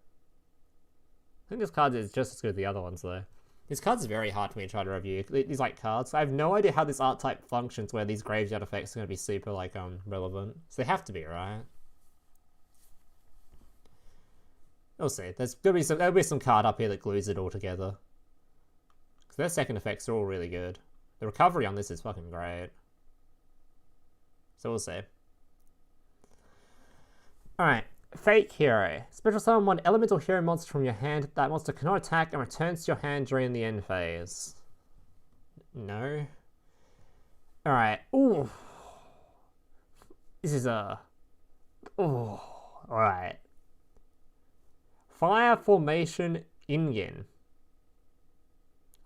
think this card is just as good as the other ones though. This card's very hard for me to try to review. These like cards, I have no idea how this archetype functions where these graveyard effects are going to be super like relevant. So they have to be, right? We'll see. There'll be some card up here that glues it all together. Because their second effects are all really good. The recovery on this is fucking great. So we'll see. Alright. Fake Hero. Special summon one elemental hero monster from your hand. That monster cannot attack and returns to your hand during the end phase. No. Alright. Ooh. This is a... Ooh. Alright. Fire Formation Ingen.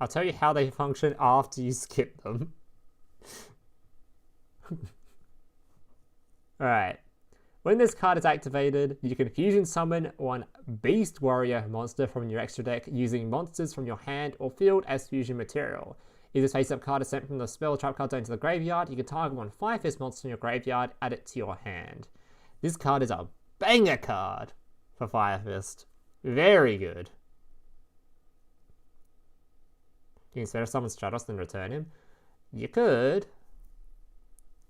I'll tell you how they function after you skip them. Alright. When this card is activated, you can fusion summon one Beast Warrior monster from your extra deck using monsters from your hand or field as fusion material. If this face-up card is sent from the spell trap card zone to the graveyard, you can target one Fire Fist monster in your graveyard, add it to your hand. This card is a banger card for Fire Fist. Very good. You can instead of summon Stratos then return him. You could.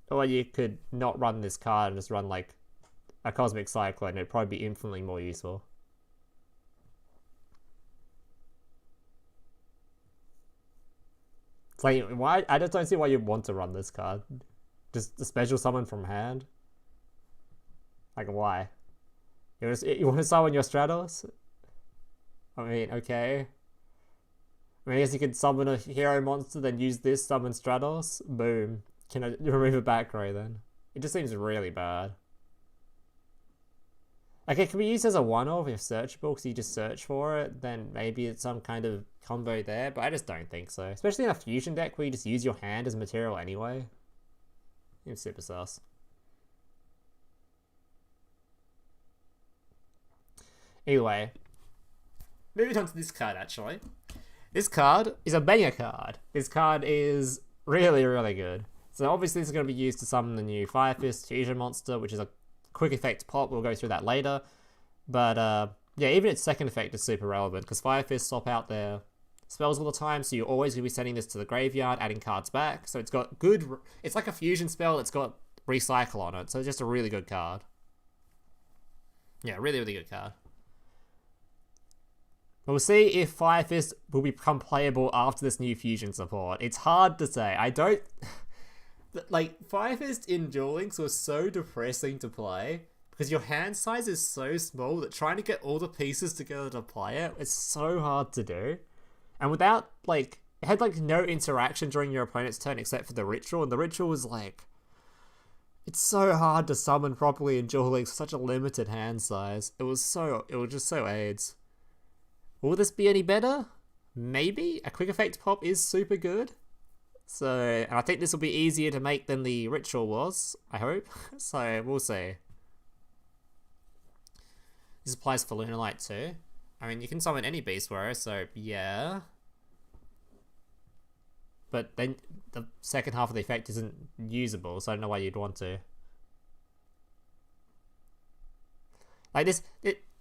Or you could not run this card and just run like a Cosmic Cyclone. It'd probably be infinitely more useful. It's like, why? I just don't see why you'd want to run this card. Just a special summon from hand. Like, why? You want to summon your Stratos? I mean, okay. I mean, I guess you could summon a hero monster, then use this, summon Stratos. Boom. Can I remove a back row then? It just seems really bad. Okay, it can be used as a one-off if searchable, because you just search for it, then maybe it's some kind of combo there, but I just don't think so. Especially in a fusion deck where you just use your hand as material anyway. It's super sus. Anyway, moving on to this card actually. This card is a banger card. This card is really, really good. So obviously this is going to be used to summon the new Fire Fist fusion monster, which is a quick effect pop. We'll go through that later. But yeah, even its second effect is super relevant because Fire Fist swap out their spells all the time, so you're always going to be sending this to the graveyard, adding cards back. So it's got good... It's like a fusion spell that's got recycle on it, so it's just a really good card. Yeah, really, really good card. We'll see if Fire Fist will become playable after this new fusion support. It's hard to say. I don't... Like, Fire Fist in Duel Links was so depressing to play because your hand size is so small that trying to get all the pieces together to play it is so hard to do. And without, like... It had, like, no interaction during your opponent's turn except for the ritual, and the ritual was, like... It's so hard to summon properly in Duel Links with such a limited hand size. It was just so AIDS. Will this be any better? Maybe. A quick effect pop is super good. So, and I think this will be easier to make than the ritual was, I hope. So, we'll see. This applies for Lunalight too. I mean, you can summon any Beast Warrior, so yeah. But then the second half of the effect isn't usable, so I don't know why you'd want to. Like this,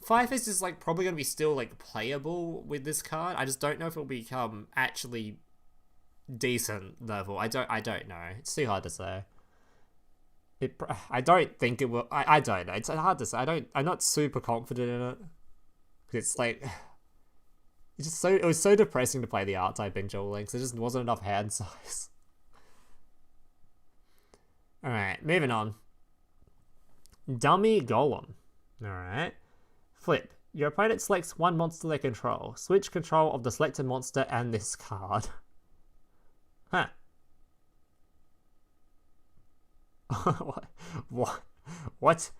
Fire Fist is like probably going to be still like playable with this card. I just don't know if it'll become actually decent level. I don't know. It's too hard to say. I don't think it will. I don't know. It's hard to say. I'm not super confident in it. It's like, it's just it was so depressing to play the archetype in Duel Links. There just wasn't enough hand size. Alright, moving on. Dummy Golem. Alright. Flip. Your opponent selects one monster they control. Switch control of the selected monster and this card. Huh. What? What?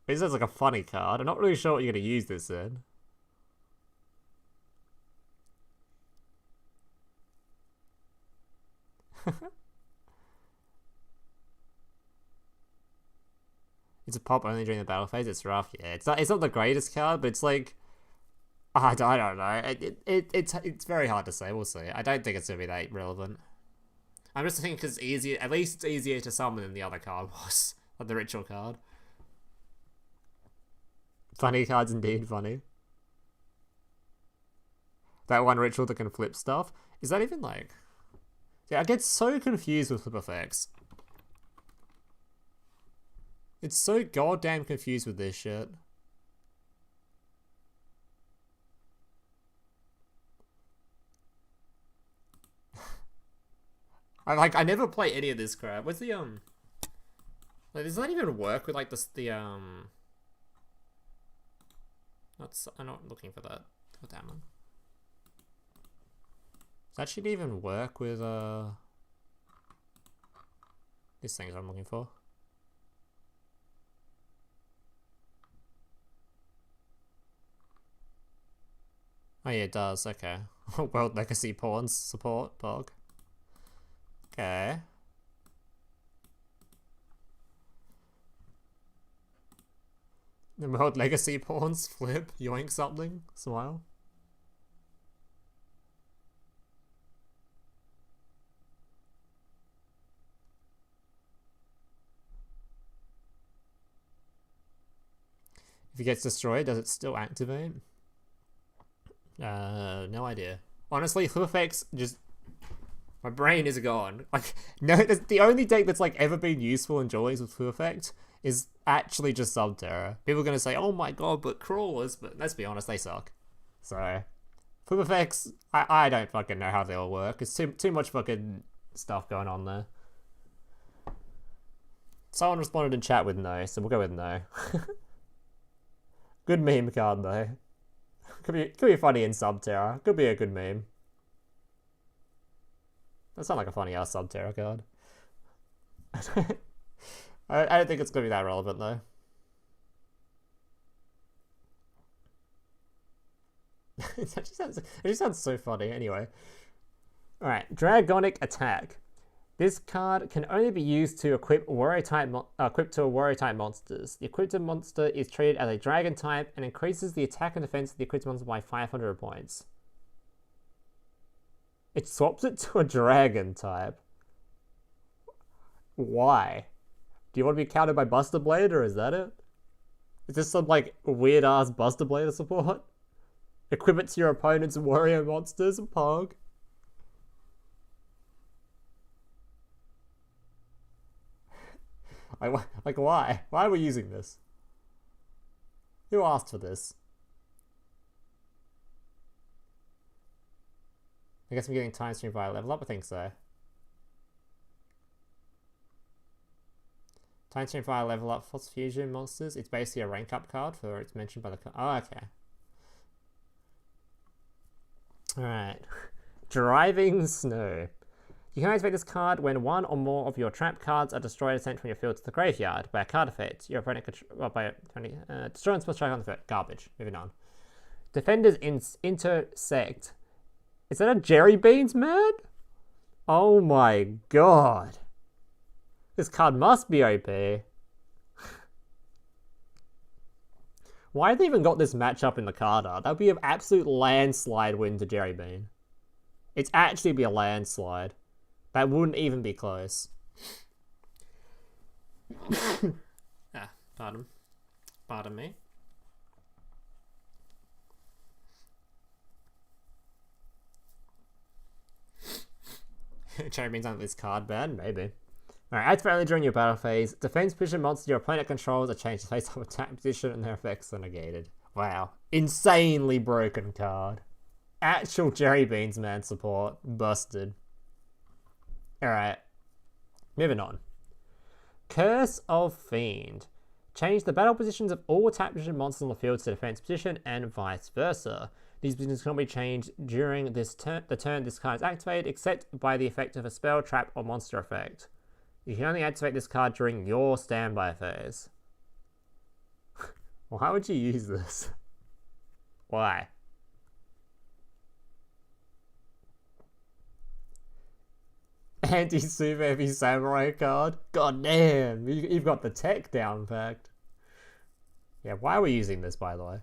This sounds like a funny card. I'm not really sure what you're going to use this in. It's a pop only during the battle phase. It's rough. Yeah, it's not the greatest card, but it's like, I don't know. It's very hard to say. We'll see. I don't think it's gonna be that relevant. I'm just thinking because it's easier. At least it's easier to summon than the other card was, like the ritual card. Funny cards indeed. Funny. That one ritual that can flip stuff. Is that even like... Yeah, I get so confused with flip effects. It's so goddamn confused with this shit. I never play any of this crap. What's the like, does that even work with like I'm not looking for that. God damn it. Does that shit even work with these things I'm looking for? Oh yeah, it does, okay. World Legacy Pawns support bug. Okay. The World Legacy Pawns flip, yoink something, smile. If it gets destroyed, does it still activate? No idea. Honestly, flip effects just... My brain is gone. Like, no, the only deck that's like ever been useful in Jollies with flip effect is actually just Subterra. People are gonna say, "Oh my god, but crawlers," but let's be honest, they suck. So, flip effects, I don't fucking know how they all work. It's too much fucking stuff going on there. Someone responded in chat with no, so we'll go with no. Good meme card though. Could be funny in Subterra. Could be a good meme. That sounds like a funny ass Subterra card. I don't think it's gonna be that relevant though. It just sounds so funny. Anyway, all right. Dragonic Attack. This card can only be used to equip warrior type monsters. The equipped monster is treated as a dragon type and increases the attack and defense of the equipped monster by 500 points. It swaps it to a dragon type. Why? Do you want to be countered by Buster Blade, or is that it? Is this some like weird ass Buster Blade support? Equip it to your opponent's warrior monsters, Pog. Like why? Why are we using this? Who asked for this? I guess I'm getting time stream via level up, I think so. Time stream via level up Force Fusion monsters. It's basically a rank up card for it's mentioned by the card. Oh, okay. Alright. Driving Snow. You can activate this card when one or more of your trap cards are destroyed and sent from your field to the graveyard by a card effect. Your opponent destroy and spell strike on the field. Garbage. Moving on. Defenders intersect. Is that a Jerry Beans man? Oh my god. This card must be OP. Why have they even got this matchup in the card art? That would be an absolute landslide win to Jerry Bean. It's actually be a landslide. That wouldn't even be close. Pardon me. Jerry Bean's on this card bad? Maybe. Alright, activate only during your battle phase. Defense position monsters your opponent controls are changed to face-up attack position and their effects are negated. Wow. Insanely broken card. Actual Jerry Beans man support. Busted. Alright. Moving on. Curse of Fiend. Change the battle positions of all attack position monsters on the field to defense position and vice versa. These positions cannot be changed during the turn this card is activated, except by the effect of a spell, trap, or monster effect. You can only activate this card during your standby phase. Why would you use this? Why? Anti-super heavy samurai card? God damn, you've got the tech down packed. Yeah, why are we using this, by the way?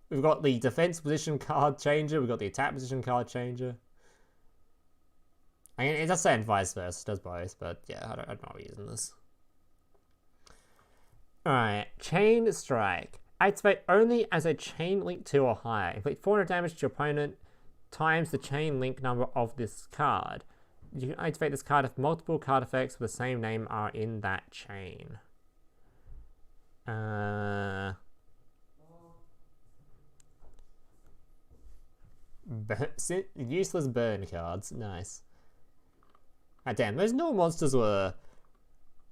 We've got the defense position card changer, we've got the attack position card changer. I mean, it does say vice versa, it does both, but yeah, I don't know why we're using this. Alright, Chain Strike. Activate only as a chain link 2 or higher. Inflict 400 damage to your opponent times the chain link number of this card. You can activate this card if multiple card effects with the same name are in that chain. Useless burn cards. Nice. Ah, damn, those normal monsters were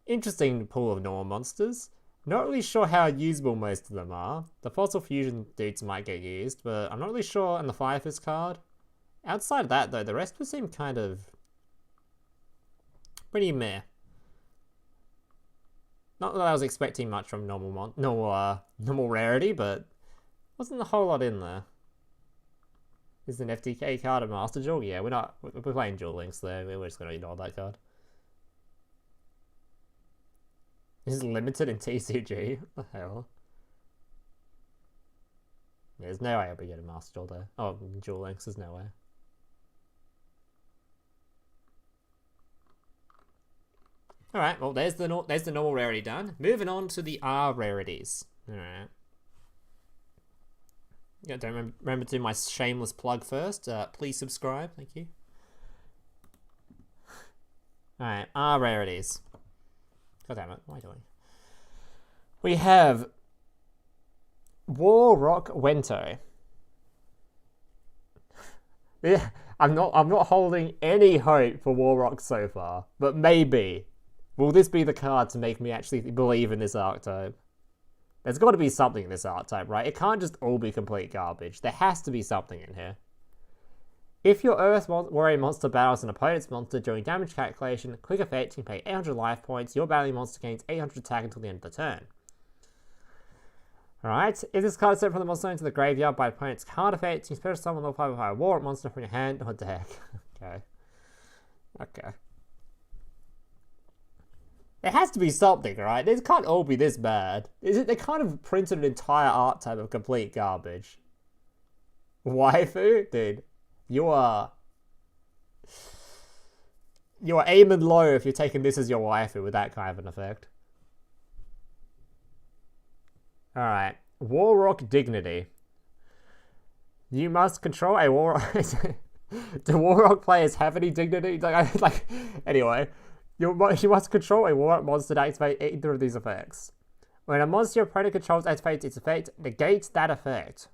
interesting pool of normal monsters. Not really sure how usable most of them are. The fossil fusion dudes might get used, but I'm not really sure on the Fire Fist card. Outside of that, though, the rest would seem kind of pretty meh. Not that I was expecting much from normal rarity, but wasn't a whole lot in there. Is an FTK card a Master Duel? Yeah, we're playing Duel Links there. We're just gonna ignore that card. This is limited in TCG. What the hell? Yeah, there's no way I'll be getting Master Duel there. Oh, Duel Links, there's no way. Alright, well, there's the normal rarity done. Moving on to the R rarities. Alright. Yeah, don't remember to do my shameless plug first. Please subscribe, thank you. Alright, R rarities. God damn it, what am I doing? We have Warrock Wento. Yeah, I'm not holding any hope for Warrock so far, but maybe. Will this be the card to make me actually believe in this archetype? There's got to be something in this archetype, right? It can't just all be complete garbage. There has to be something in here. If your Earth Warrior monster battles an opponent's monster during damage calculation, quick effect, you can pay 800 life points. Your battling monster gains 800 attack until the end of the turn. Alright, if this card is sent from the monster into the graveyard by opponent's card effect, you special summon level 5 or higher Warrock monster from your hand or deck. Okay. Okay. There has to be something, right? This can't all be this bad. They kind of printed an entire archetype of complete garbage. Waifu? Dude, you are aiming low if you're taking this as your waifu with that kind of an effect. Alright. Warrock Dignity. You must control a Warrock... Do Warrock players have any dignity? Anyway... You must control a Warrock monster to activate either of these effects. When a monster your opponent controls activates its effect, negates that effect.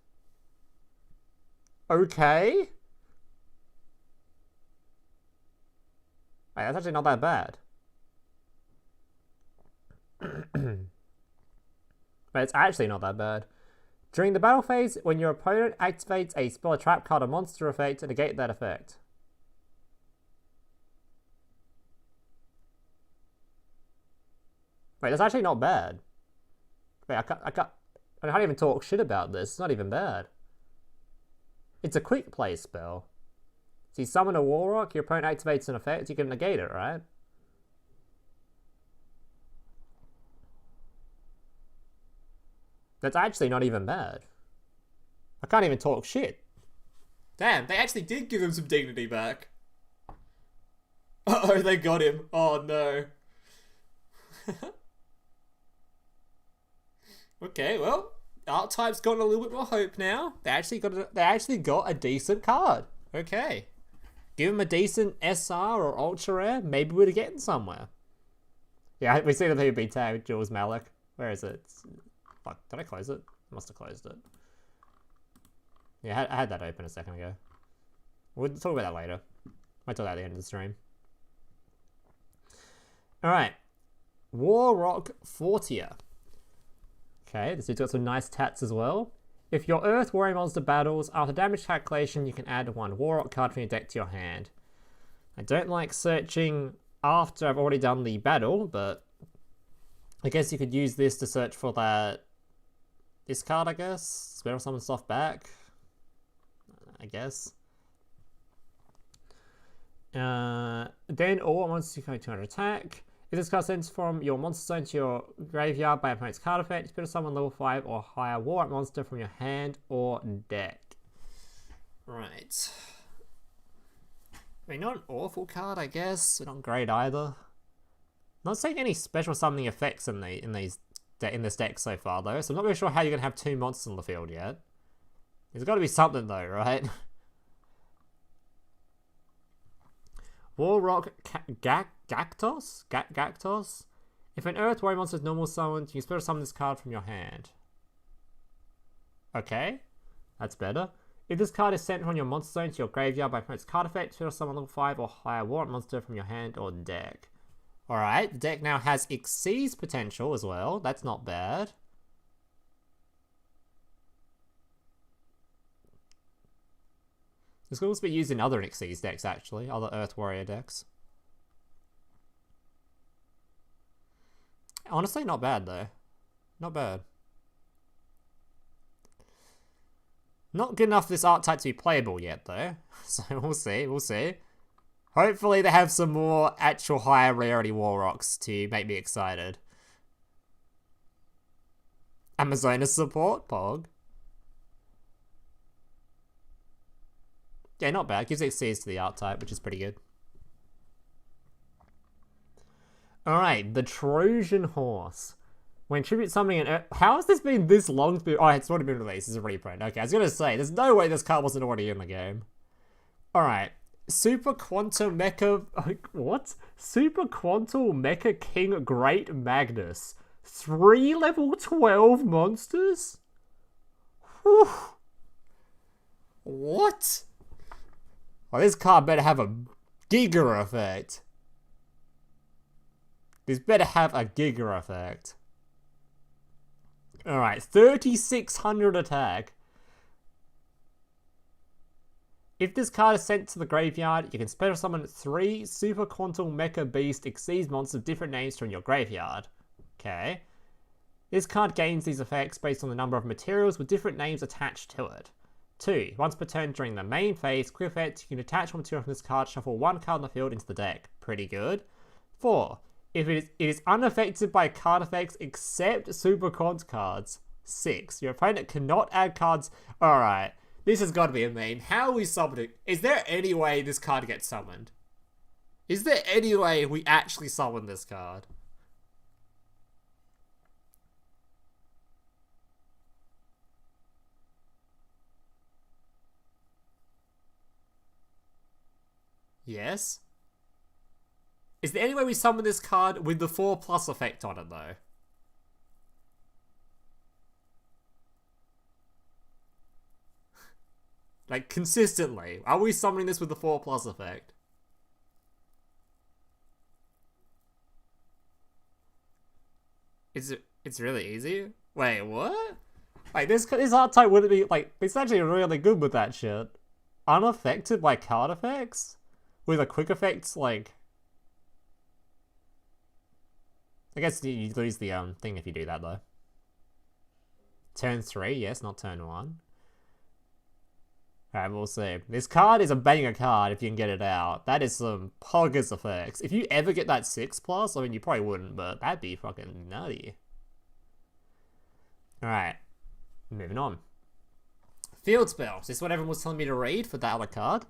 Okay. Wait, that's actually not that bad. Wait, it's actually not that bad. During the battle phase, when your opponent activates a spell, trap card, or monster effect to negate that effect. Wait, that's actually not bad. Wait, I can't even talk shit about this. It's not even bad. It's a quick play spell. So you summon a Warrock, your opponent activates an effect, you can negate it, right? That's actually not even bad. I can't even talk shit. Damn, they actually did give him some dignity back. Uh-oh, they got him. Oh no. Okay, well, archetype's gotten a little bit more hope now. They actually got a decent card. Okay. Give him a decent SR or ultra rare, maybe we're getting somewhere. Yeah, we see the PvP tag, Jules Malik. Where is it? Fuck, did I close it? I must have closed it. Yeah, I had that open a second ago. We'll talk about that later. I'll talk about at the end of the stream. Alright. Warrock Fortier. Okay, this dude's got some nice tats as well. If your Earth Warrior monster battles, after damage calculation, you can add one Warrock card from your deck to your hand. I don't like searching after I've already done the battle, but I guess you could use this to search for this card, I guess. Spell some stuff back, I guess. Then all monsters you can 200 attack. If this card sends from your monster zone to your graveyard by opponent's card effect, spell summon level 5 or higher Warrock monster from your hand or deck. Right. I mean, not an awful card, I guess. Not great either. Not seeing any special summoning effects in these in this deck so far, though. So I'm not really sure how you're going to have 2 monsters on the field yet. There's got to be something, though, right? Warrock Gactos? Gactos? If an Earth Warrior monster is normal summoned, you can special summon this card from your hand. Okay, that's better. If this card is sent from your monster zone to your graveyard by its card effect, special summon level 5 or higher Warrock monster from your hand or deck. Alright, the deck now has Xyz potential as well. That's not bad. This could also be used in other Xyz decks, actually. Other Earth Warrior decks. Honestly, not bad, though. Not bad. Not good enough for this archetype to be playable yet, though. So we'll see, we'll see. Hopefully they have some more actual higher rarity Warrocks to make me excited. Amazonas support, Pog. Yeah, not bad. Gives Xyz to the archetype, which is pretty good. Alright, the Trojan Horse. When tribute summoning an... How has this been this long? Oh, it's already been released. It's a reprint. Okay, I was going to say, there's no way this card wasn't already in the game. Alright. Super Quantum Mecha... What? Super Quantum Mecha King Great Magnus. 3 level 12 monsters? Whew. What? Well, this card better have a Giga effect. This better have a Giga effect. Alright, 3600 attack. If this card is sent to the graveyard, you can special summon 3 Super Quantum Mecha Beast Xyz monsters of different names from your graveyard. Okay. This card gains these effects based on the number of materials with different names attached to it. 2. Once per turn during the main phase, quick effect, you can attach one material from this card, shuffle 1 card on the field into the deck. Pretty good. 4. If it is unaffected by card effects except Super Quant cards. 6. Your opponent cannot add cards. Alright, this has got to be a meme. How are we summoning? Is there any way this card gets summoned? Is there any way we actually summon this card? Yes? Is there any way we summon this card with the 4+ effect on it, though? Like, consistently. Are we summoning this with the 4+ effect? It's really easy? Wait, what? Like, this archetype wouldn't be, like, it's actually really good with that shit. Unaffected by card effects? With a quick effect, like... I guess you lose the thing if you do that, though. Turn 3, yes, not turn 1. Alright, we'll see. This card is a banger card if you can get it out. That is some poggers effects. If you ever get that 6+, I mean, you probably wouldn't, but that'd be fucking nutty. Alright, moving on. Field spells. This is what everyone was telling me to read for that other card.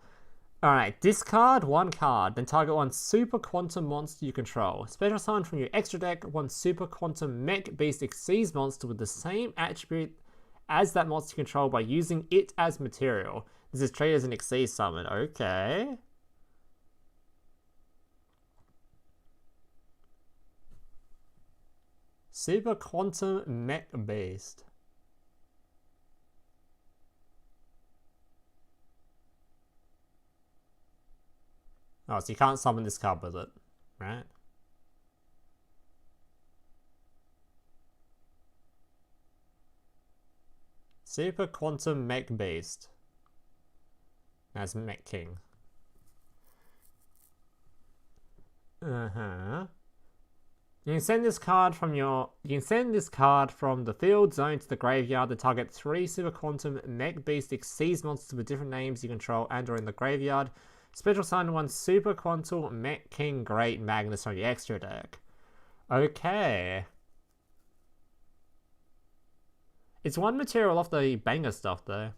Alright, discard 1 card, then target 1 Super Quantum monster you control. Special summon from your extra deck 1 Super Quantum Mech Beast Xyz monster with the same attribute as that monster you control by using it as material. This is treated as an Xyz summon. Okay. Super Quantum Mech Beast. Oh, so you can't summon this card with it, right? Super Quantum Mech Beast. That's Mech King. You can send this card from the field zone to the graveyard to target 3 Super Quantum Mech Beast Xyz monsters with different names you control and or in the graveyard. Special summon 1 Super Quantum Mech King Great Magnus from your extra deck. Okay. It's 1 material off the banger stuff though.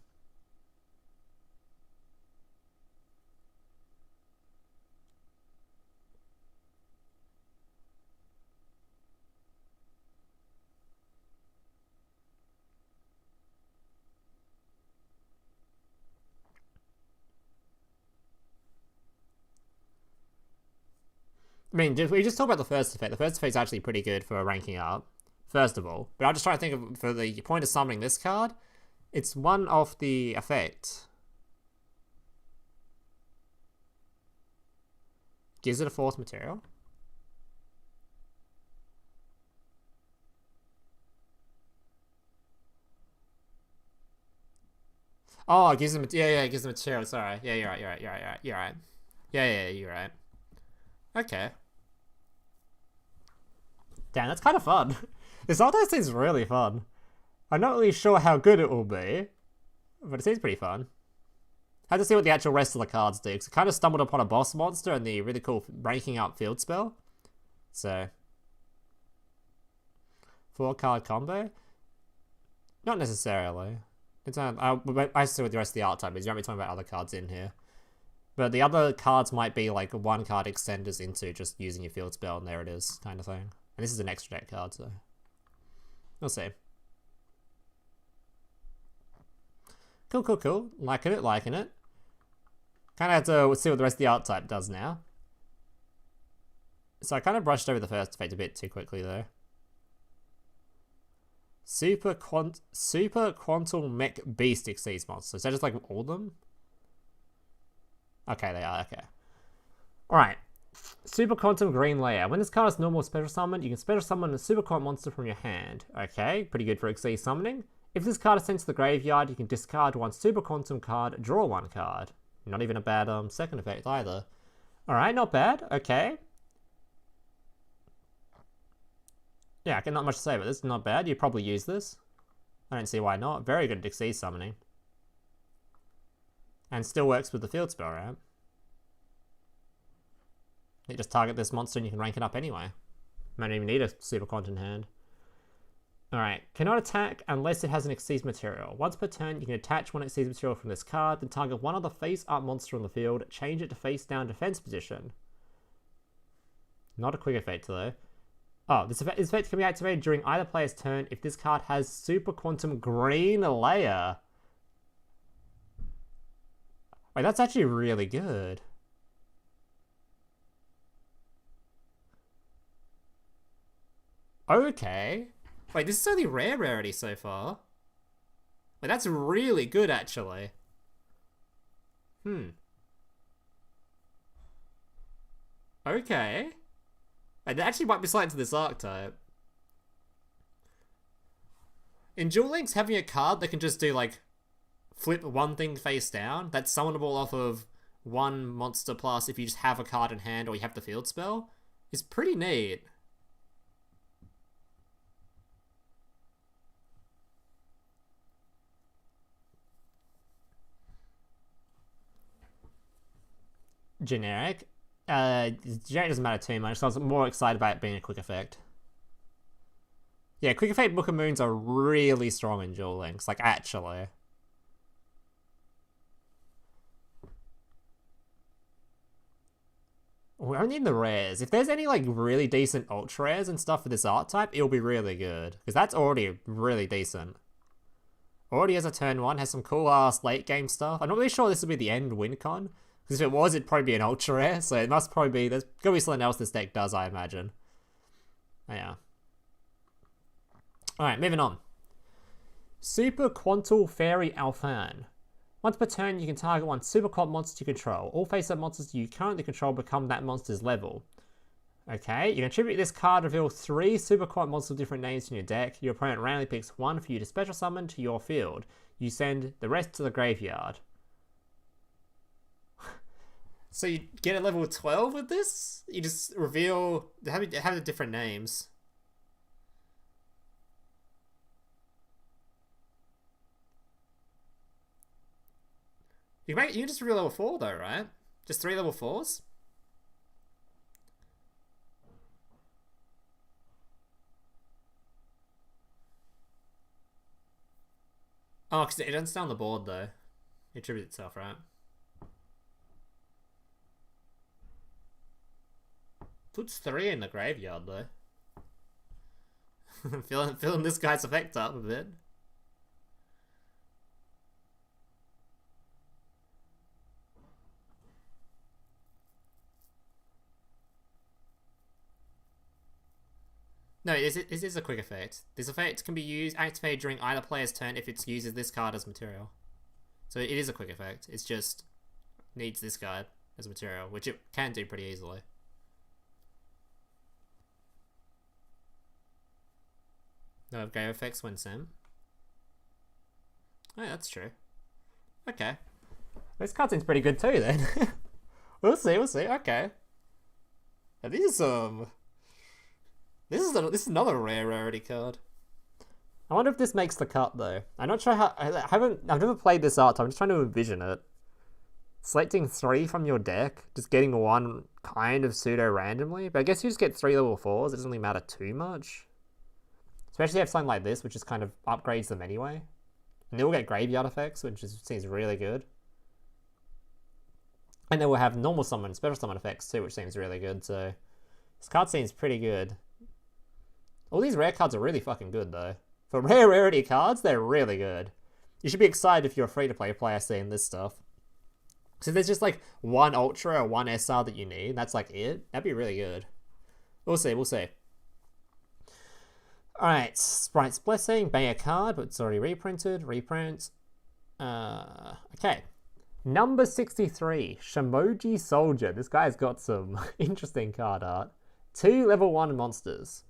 I mean, we just talked about the first effect. The first effect's actually pretty good for ranking up, first of all. But I'm just trying to think of, for the point of summoning this card, it's one of the effect. Gives it a fourth material. Oh, it gives them, it gives them material. Sorry. Yeah, you're right. You're right. Yeah, you're right. Okay. Damn, that's kind of fun. This auto seems really fun. I'm not really sure how good it will be, but it seems pretty fun. Had to see what the actual rest of the cards do, because I kind of stumbled upon a boss monster and the really cool ranking up field spell. So, 4-card combo? Not necessarily. It's I see what the rest of the archetype is. You won't be talking about other cards in here. But the other cards might be like 1-card extenders into just using your field spell, and there it is, kind of thing. And this is an extra deck card, so we'll see. Cool. Liking it. Kind of have to see what the rest of the archetype does now. So I kind of brushed over the first effect a bit too quickly, though. Super Quantum Mech Beast Exceeds Monsters. Is that just like all of them? Okay, they are, okay. Alright. Super Quantum Green Layer. When this card is normal special summon, you can special summon a Super Quantum monster from your hand. Okay, pretty good for Exceed summoning. If this card is sent to the graveyard, you can discard 1 Super Quantum card, draw 1 card. Not even a bad second effect either. Alright, not bad. Okay. Yeah, not much to say about this. Not bad. You'd probably use this. I don't see why not. Very good at Exceed summoning. And still works with the field spell, right? You just target this monster and you can rank it up anyway. Might even need a Super Quantum hand. Alright, cannot attack unless it has an Exceed material. Once per turn, you can attach 1 Exceed material from this card, then target 1 other face-up monster on the field, change it to face-down defense position. Not a quick effect, though. Oh, this effect can be activated during either player's turn if this card has Super Quantum Green Layer. Wait, that's actually really good. Okay. Wait, this is only rare rarity so far. Wait, that's really good, actually. Okay. It actually might be slight to this archetype. In Duel Links, having a card that can just do, like, flip 1 thing face down, that's summonable off of 1 monster plus if you just have a card in hand or you have the field spell, is pretty neat. Generic. Generic doesn't matter too much, so I was more excited about it being a quick effect. Yeah, quick effect Book of Moons are really strong in Duel Links, like actually. We're only in the rares. If there's any like really decent ultra rares and stuff for this archetype, it'll be really good. Because that's already really decent. Already has a turn 1, has some cool ass late game stuff. I'm not really sure this will be the end win con. Because if it was, it'd probably be an ultra rare, so it must probably be, there's gonna be something else this deck does, I imagine. Oh, yeah. Alright, moving on. Super Quantal Fairy Alphan. Once per turn, you can target 1 Super Quant monster you control. All face-up monsters you currently control become that monster's level. Okay, you can attribute this card, reveal 3 Super Quant monsters with different names in your deck. Your opponent randomly picks 1 for you to special summon to your field. You send the rest to the graveyard. So you get a level 12 with this? You just reveal, have the different names. You can just reveal level 4 though, right? Just 3 level 4s? Oh, because it doesn't stay on the board though. It attributes itself, right? Puts 3 in the graveyard though. filling this guy's effect up a bit. No, this is a quick effect. This effect can be used, activated during either player's turn if it uses this card as material. So it is a quick effect. It's just needs this card as material, which it can do pretty easily. No game effects when Sim. Oh, yeah, that's true. Okay. This card seems pretty good too then. We'll see, okay. Now, these This is another rare rarity card. I wonder if this makes the cut though. I'm not sure how. I've never played this art, so I'm just trying to envision it. Selecting 3 from your deck, just getting 1 kind of pseudo randomly, but I guess you just get 3 level 4s. It doesn't really matter too much. Especially if you have something like this, which just kind of upgrades them anyway. And they will get graveyard effects, which seems really good. And then we'll have normal summon, special summon effects too, which seems really good. So this card seems pretty good. All these rare cards are really fucking good though. For rare rarity cards, they're really good. You should be excited if you're a free-to-play player seeing this stuff. So there's just like 1 Ultra or 1 SR that you need. That's like it. That'd be really good. We'll see. Alright, Sprite's Blessing, banger card, but it's already reprinted. Reprint. Okay. Number 63, Shimoji Soldier. This guy's got some interesting card art. 2 level 1 monsters.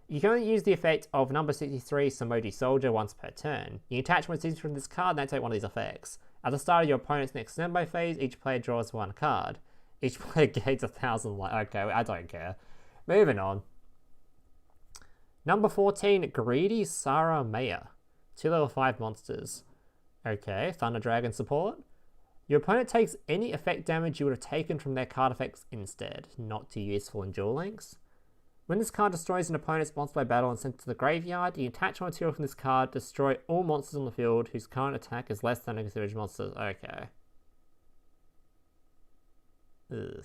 You can only use the effect of number 63 Shimoji Soldier once per turn. You attach one season from this card and activate one of these effects. At the start of your opponent's next turn phase, each player draws 1 card. Each player gains 1,000 life. Okay, I don't care. Moving on. Number 14, Greedy Sara Maya. 2 level 5 monsters. Okay, Thunder Dragon support. Your opponent takes any effect damage you would have taken from their card effects instead. Not too useful in Duel Links. When this card destroys an opponent's monster by battle and sent to the graveyard, you attach one material from this card, destroy all monsters on the field whose current attack is less than considered monsters. Okay. Ugh.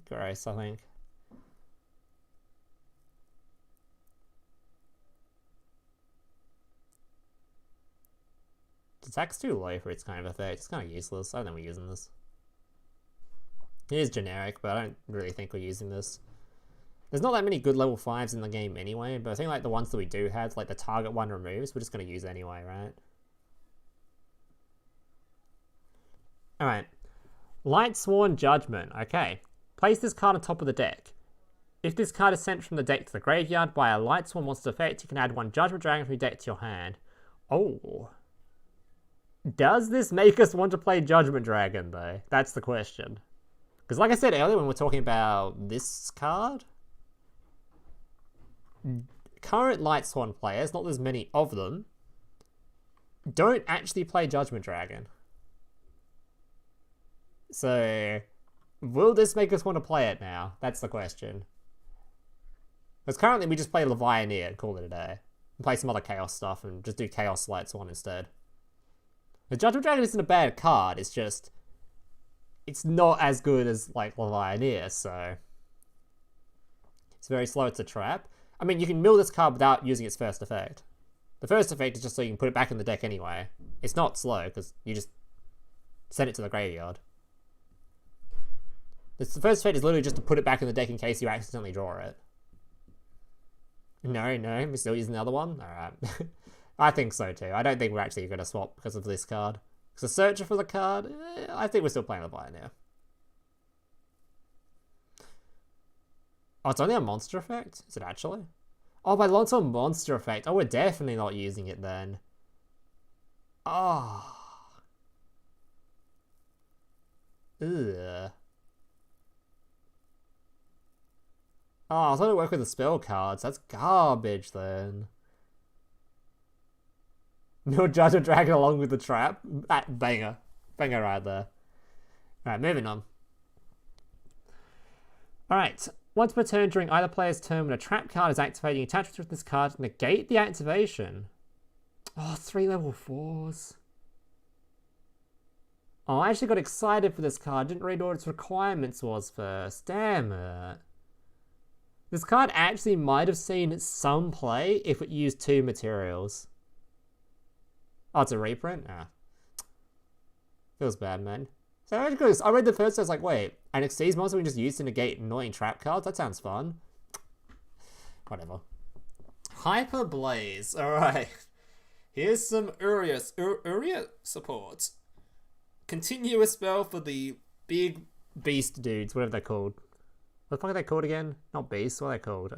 Gross, I think. The attack's too low for its kind of effect. It's kind of useless. I don't think we're using this. It is generic, but I don't really think we're using this. There's not that many good level 5s in the game anyway, but I think like the ones that we do have, like the target one removes, we're just going to use anyway, right? Alright. Lightsworn Judgment. Okay. Place this card on top of the deck. If this card is sent from the deck to the graveyard by a Lightsworn monster effect, you can add 1 Judgment Dragon from your deck to your hand. Oh. Does this make us want to play Judgment Dragon, though? That's the question. Because like I said earlier when we're talking about this card, current Lightsworn players, not as many of them, don't actually play Judgment Dragon. So, will this make us want to play it now? That's the question. Because currently we just play Levianeer and call it a day. And play some other Chaos stuff and just do Chaos Lightsworn instead. The Judgment Dragon isn't a bad card, it's just... it's not as good as, like, Levianeer, so... it's very slow to trap. I mean, you can mill this card without using its first effect. The first effect is just so you can put it back in the deck anyway. It's not slow, because you just send it to the graveyard. The first effect is literally just to put it back in the deck in case you accidentally draw it. No, we're still using the other one? Alright. I think so too. I don't think we're actually going to swap because of this card. Because the searcher for the card, I think we're still playing the buyer now. Oh, it's only a monster effect? Is it actually? Oh, by lots of monster effect. Oh, we're definitely not using it then. Oh. Ugh. Oh, I thought it worked with the spell cards. That's garbage then. No Judgment Dragon along with the trap. Banger. Banger right there. Alright, moving on. Alright. Once per turn during either player's turn when a trap card is activating, attach with this card to negate the activation. Oh, 3 level 4s. Oh, I actually got excited for this card. Didn't read what its requirements was first. Damn it. This card actually might have seen some play if it used 2 materials. Oh, it's a reprint? Ah. Feels bad, man. So I read the first, I was like, wait, an Xyz monster we can just use to negate annoying trap cards? That sounds fun. Whatever. Hyper Blaze. Alright. Here's some Uria support. Continuous spell for the big beast dudes, whatever they're called. What the fuck are they called again? Not beasts, what are they called? What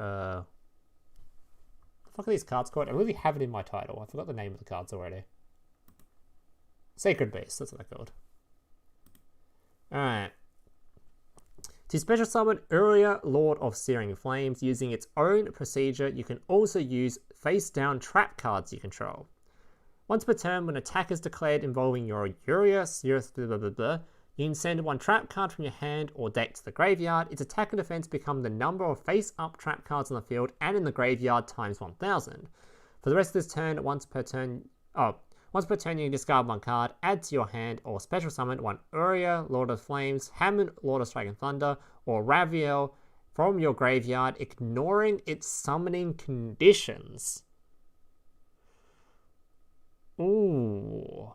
the fuck are these cards called? I really have it in my title. I forgot the name of the cards already. Sacred Beasts, that's what they're called. Alright. To special summon Uria, Lord of Searing Flames, using its own procedure, you can also use face-down trap cards you control. Once per turn, when an attack is declared involving your Uria, blah, blah, blah, you can send one trap card from your hand or deck to the graveyard. Its attack and defense become the number of face-up trap cards on the field and in the graveyard times 1000. For the rest of this turn, once per turn you can discard one card, add to your hand, or special summon one Uria, Lord of Flames, Hammond, Lord of Strike and Thunder, or Raviel from your graveyard, ignoring its summoning conditions. Ooh.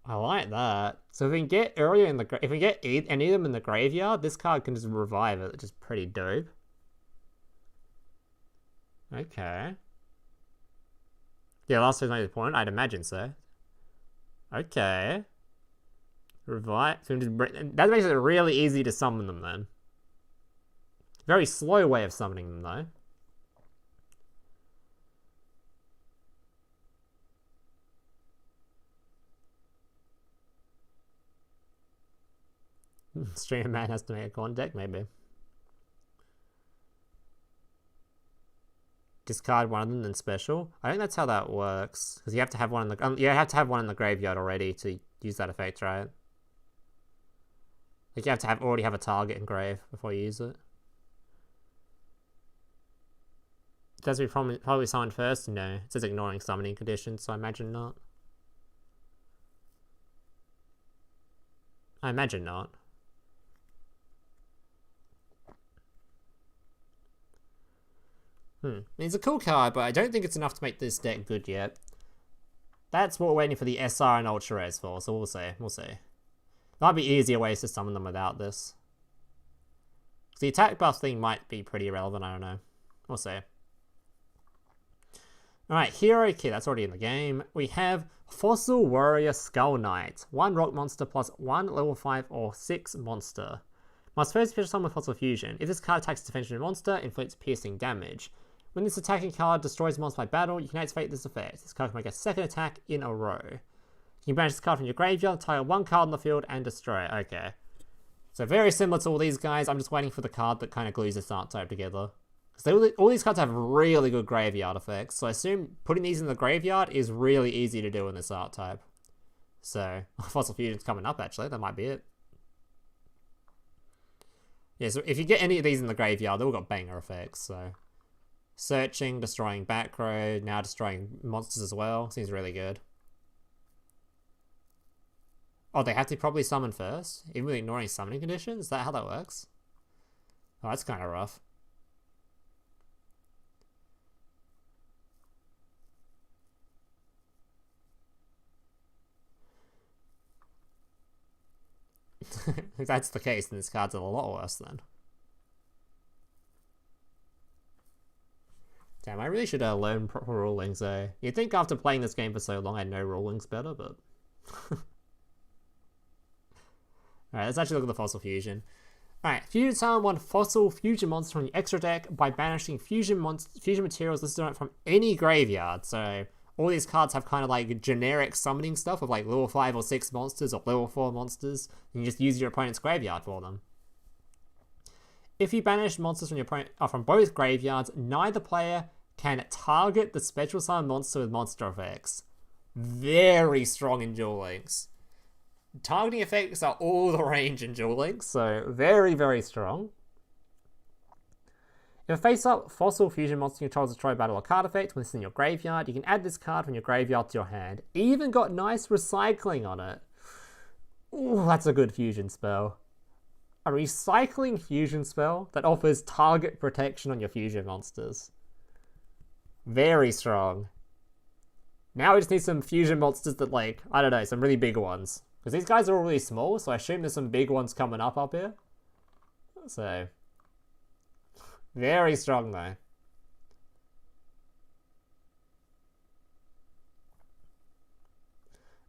I like that. So if we can get Uria in the if we get any of them in the graveyard, this card can just revive it, which is pretty dope. Okay. Yeah, last turn made the point. I'd imagine so. Okay. Revive. So that makes it really easy to summon them then. Very slow way of summoning them though. Streamer man has to make a con deck, maybe. Discard one of them, then special. I think that's how that works, because you have to have one in the you have to have one in the graveyard already to use that effect, right? Like you have to already have a target engraved before you use it. Does it probably summoned first? No, it says ignoring summoning conditions, so I imagine not. I imagine not. It's a cool card, but I don't think it's enough to make this deck good yet. That's what we're waiting for the SR and Ultra Rares for, so we'll see. We'll see. There might be easier ways to summon them without this. The attack buff thing might be pretty irrelevant, I don't know. We'll see. Alright, Hero Kid, that's already in the game. We have Fossil Warrior Skull Knight. 1 rock monster plus 1 level 5 or 6 monster. Must first special summon with Fossil Fusion. If this card attacks a defensive monster, inflicts piercing damage. When this attacking card destroys a monster by battle, you can activate this effect. This card can make a second attack in a row. You can banish this card from your graveyard, target one card on the field, and destroy it. Okay. So very similar to all these guys, I'm just waiting for the card that kind of glues this archetype together. Because all these cards have really good graveyard effects, so I assume putting these in the graveyard is really easy to do in this archetype. So, Fossil Fusion's coming up actually, that might be it. Yeah, so if you get any of these in the graveyard, they've all got banger effects, so... Searching, destroying back row, now destroying monsters as well. Seems really good. Oh, they have to probably summon first? Even with ignoring summoning conditions? Is that how that works? Oh, that's kind of rough. If that's the case, then this card's a lot worse then. Damn, I really should learn proper rulings though. You'd think after playing this game for so long I'd know rulings better, but... Alright, let's actually look at the Fossil Fusion. Alright, fusion summon one Fossil Fusion monster from your extra deck by banishing fusion materials listed on it from any graveyard. So, all these cards have kind of like generic summoning stuff of like level 5 or 6 monsters or level 4 monsters, and you just use your opponent's graveyard for them. If you banish monsters from your opponent from both graveyards, neither player can target the special summon monster with monster effects. Very strong in Duel Links. Targeting effects are all the range in Duel Links, so very, very strong. If a face-up Fossil Fusion monster controls a destroy battle or card effect when it's in your graveyard, you can add this card from your graveyard to your hand. Even got nice recycling on it. Ooh, that's a good fusion spell. A recycling fusion spell that offers target protection on your fusion monsters. Very strong. Now we just need some fusion monsters that, like, I don't know, some really big ones. Because these guys are all really small, so I assume there's some big ones coming up here. So, Very strong, though.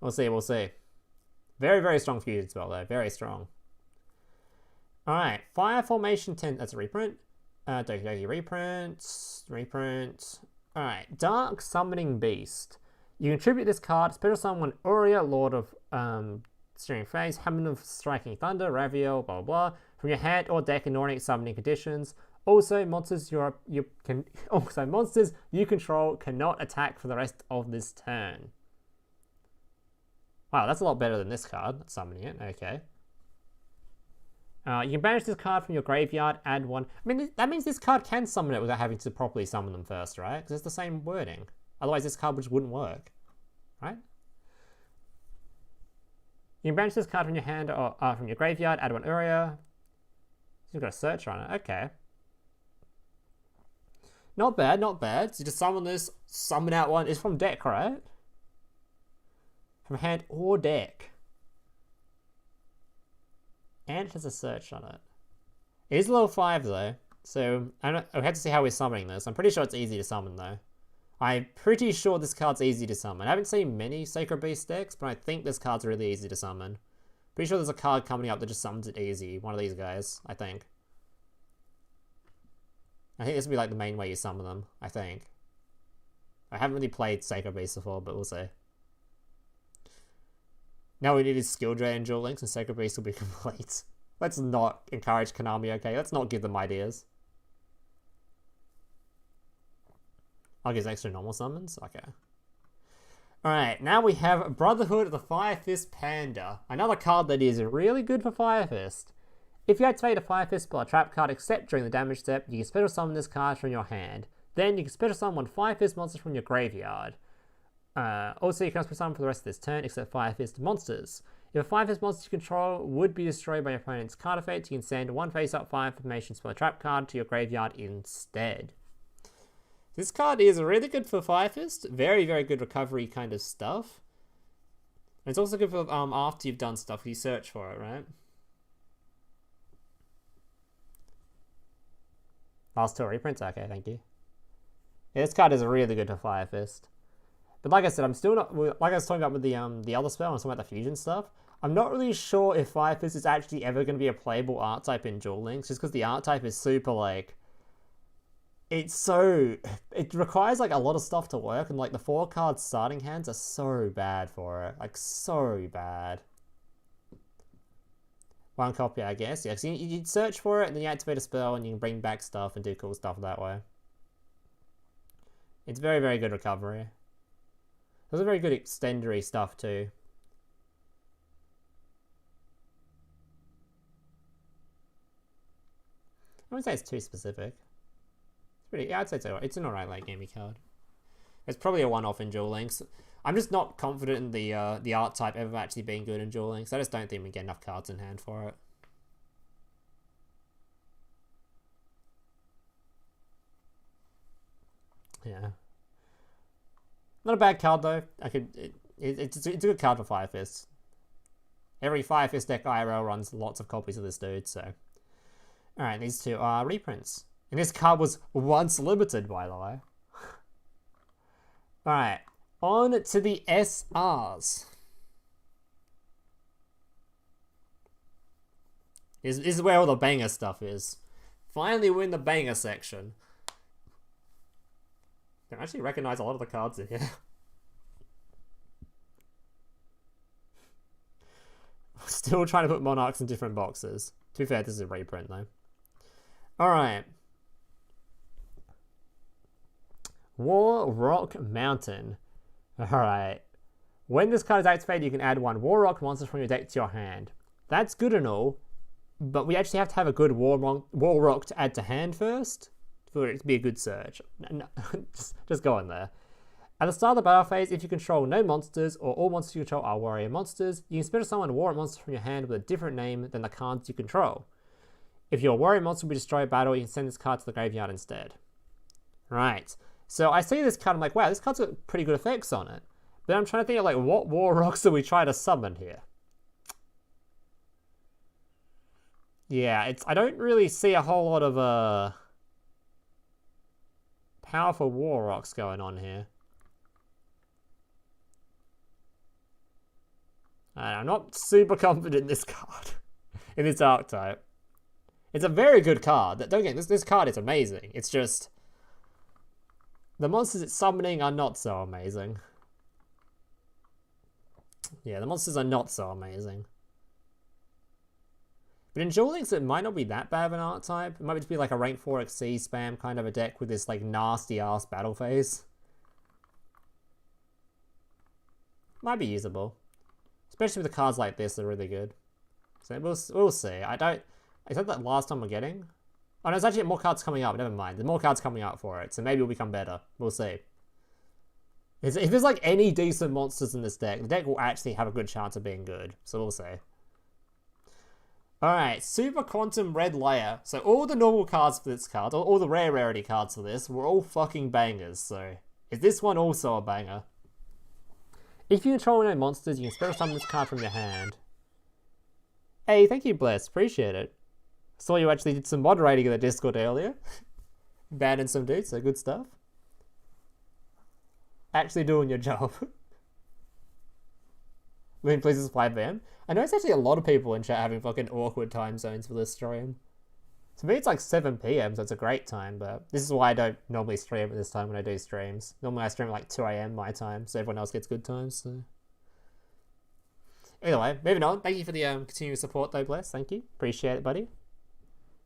We'll see, we'll see. Very, very strong fusion spell, though. Very strong. Alright, Fire Formation 10. That's a reprint. Doki Doki reprint. Alright, Dark Summoning Beast. You contribute this card, special summon Uria, Lord of Steering Phase, Hammer of Striking Thunder, Raviel, blah blah, from your hand or deck in ordinary summoning conditions. Also, monsters monsters you control cannot attack for the rest of this turn. Wow, that's a lot better than this card. Summoning it, okay. You can banish this card from your graveyard, add one. I mean, that means this card can summon it without having to properly summon them first, right? Because it's the same wording. Otherwise, this card just wouldn't work, right? You can banish this card from your hand or from your graveyard, add one Uria. You've got a search on it, okay. Not bad, not bad. So you just summon this, summon out one. It's from deck, right? From hand or deck. And it has a search on it. It is level 5 though, so I have to see how we're summoning this. I'm pretty sure it's easy to summon though. I'm pretty sure this card's easy to summon. I haven't seen many Sacred Beast decks, but I think this card's really easy to summon. Pretty sure there's a card coming up that just summons it easy. One of these guys, I think. I think this will be like the main way you summon them, I think. I haven't really played Sacred Beast before, but we'll see. Now we need is skill drain and Duel Links and Sacred Beast will be complete. Let's not encourage Konami, okay? Let's not give them ideas. I'll give extra normal summons? Okay. Alright, now we have Brotherhood of the Fire Fist Panda. Another card that is really good for Fire Fist. If you activate a Fire Fist spell or trap card except during the damage step, you can special summon this card from your hand. Then you can special summon one Fire Fist monster from your graveyard. Also, you can special summon for the rest of this turn except Fire Fist monsters. If a Fire Fist monster you control would be destroyed by your opponent's card effect, you can send one face-up Fire Formation spell or trap card to your graveyard instead. This card is really good for Fire Fist. Very, very good recovery kind of stuff. And it's also good for after you've done stuff, you search for it, right? Last two reprints? Okay, thank you. Yeah, this card is really good for Fire Fist. But like I said, I'm still not... Like I was talking about with the other spell, I was talking about the fusion stuff. I'm not really sure if Fire Fist is actually ever going to be a playable archetype in Duel Links, just because the archetype is super, like... It's so... It requires, like, a lot of stuff to work, and, like, the 4-card starting hands are so bad for it. Like, so bad. One copy, I guess. Yeah, so you'd search for it, and then you activate a spell, and you can bring back stuff and do cool stuff that way. It's very, very good recovery. There's a very good extendery stuff, too. I wouldn't say it's too specific. Yeah, I'd say it's an alright late gamey card. It's probably a one-off in Duel Links. I'm just not confident in the archetype ever actually being good in Duel Links. I just don't think we get enough cards in hand for it. Yeah. Not a bad card though. It's a good card for Fire Fist. Every Fire Fist deck IRL runs lots of copies of this dude, so. Alright, these two are reprints. And this card was once limited, by the way. Alright, on to the SRs. This is where all the banger stuff is. Finally we're in the banger section. I can actually recognize a lot of the cards in here. Still trying to put Monarchs in different boxes. To be fair, this is a reprint though. Alright. War Rock Mountain. Alright. When this card is activated, you can add one War Rock monster from your deck to your hand. That's good and all, but we actually have to have a good War Rock to add to hand first for it to be a good search. No, just go in there. At the start of the battle phase, if you control no monsters or all monsters you control are warrior monsters, you can special summon a warrior monster from your hand with a different name than the cards you control. If your warrior monster will be destroyed by battle, you can send this card to the graveyard instead. Right. So I see this card, I'm like, wow, this card's got pretty good effects on it. But I'm trying to think of like, what War Rocks are we trying to summon here? Yeah, I don't really see a whole lot of powerful War Rocks going on here. And I'm not super confident in this card. In this archetype. It's a very good card. Don't get this card is amazing. It's just the monsters it's summoning are not so amazing. Yeah, the monsters are not so amazing. But in Duel Links, it might not be that bad of an archetype. It might just be like a rank 4 XC spam kind of a deck with this like nasty ass battle phase. Might be usable. Especially with the cards like this, they're really good. So we'll see. Is that last time we're getting? Oh no, there's actually more cards coming up. Never mind. There's more cards coming up for it. So maybe it'll become better. We'll see. If there's like any decent monsters in this deck, the deck will actually have a good chance of being good. So we'll see. Alright, Super Quantum Red Layer. So all the normal cards for this card, all the rare rarity cards for this, were all fucking bangers. So is this one also a banger? If you control no monsters, you can special summon this card from your hand. Hey, thank you, Bless. Appreciate it. Saw you actually did some moderating in the Discord earlier. Banning some dudes, so good stuff. Actually doing your job. Moon please is 5 PM. I know it's actually a lot of people in chat having fucking awkward time zones for this stream. To me it's like 7 PM, so it's a great time, but this is why I don't normally stream at this time when I do streams. Normally I stream at like 2 AM my time, so everyone else gets good times, so... Anyway, moving on. Thank you for the continued support though, Bless. Thank you. Appreciate it, buddy.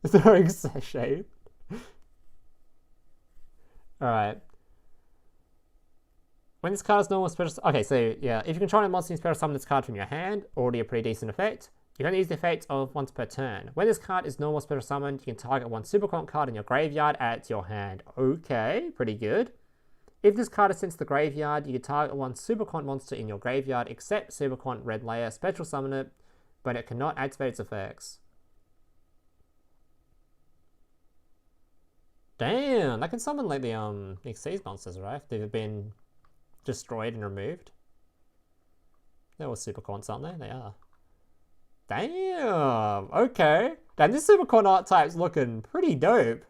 Throwing shade. Alright. When this card is normal special... Okay, so yeah, if you control a monster, you special summon this card from your hand. Already a pretty decent effect. You can only use the effect of once per turn. When this card is normal special summoned, you can target one Super Quant card in your graveyard, add it to your hand. Okay, pretty good. If this card is sent to the graveyard, you can target one Super Quant monster in your graveyard, except Super Quant Red Layer, special summon it, but it cannot activate its effects. Damn, that can summon like the Xyz monsters, right? If they've been destroyed and removed. They're all Super Quants, aren't they? They are. Damn, okay. Damn, this Super Quant archetype's looking pretty dope.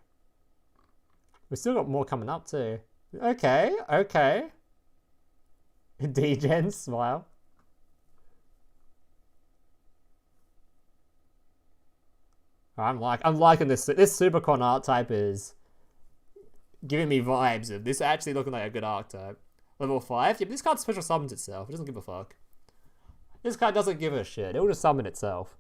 We've still got more coming up too. Okay, okay. D-Gen, smile. I'm liking this. This Super Quant archetype is giving me vibes of this actually looking like a good archetype. Level 5? Yeah, but this card special summons itself. It doesn't give a fuck. This card doesn't give a shit. It will just summon itself.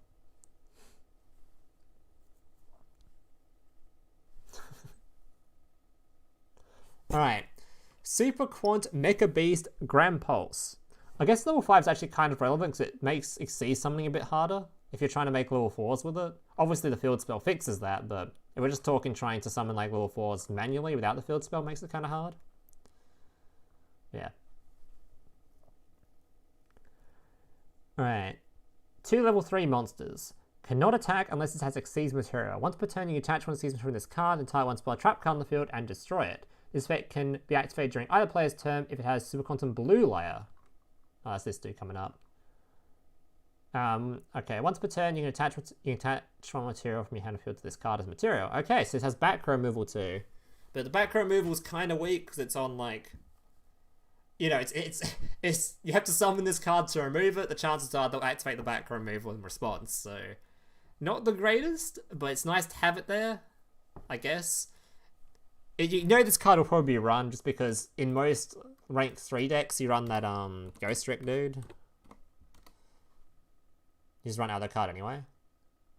Alright. Super Quant Mecha Beast Grand Pulse. I guess level 5 is actually kind of relevant because it makes Xyz summoning a bit harder if you're trying to make level 4s with it. Obviously the field spell fixes that, but if we're just talking trying to summon like level 4s manually without the field spell makes it kind of hard. Yeah. Alright. 2 level 3 monsters. Cannot attack unless it has Xyz material. Once per turn, you attach one Xyz material from this card and tie one spell trap card on the field and destroy it. This effect can be activated during either player's turn if it has Super Quantum Blue Layer. Oh, that's this dude coming up. Okay, once per turn, you can attach one material from your hand and field to this card as material. Okay, so it has back row removal too. But the back row removal is kind of weak because it's on like... You know, it's you have to summon this card to remove it. The chances are they'll activate the back row removal in response. So, not the greatest, but it's nice to have it there, I guess. You know this card will probably be run just because in most rank 3 decks you run that Ghost Trick dude. You just run out of the card anyway.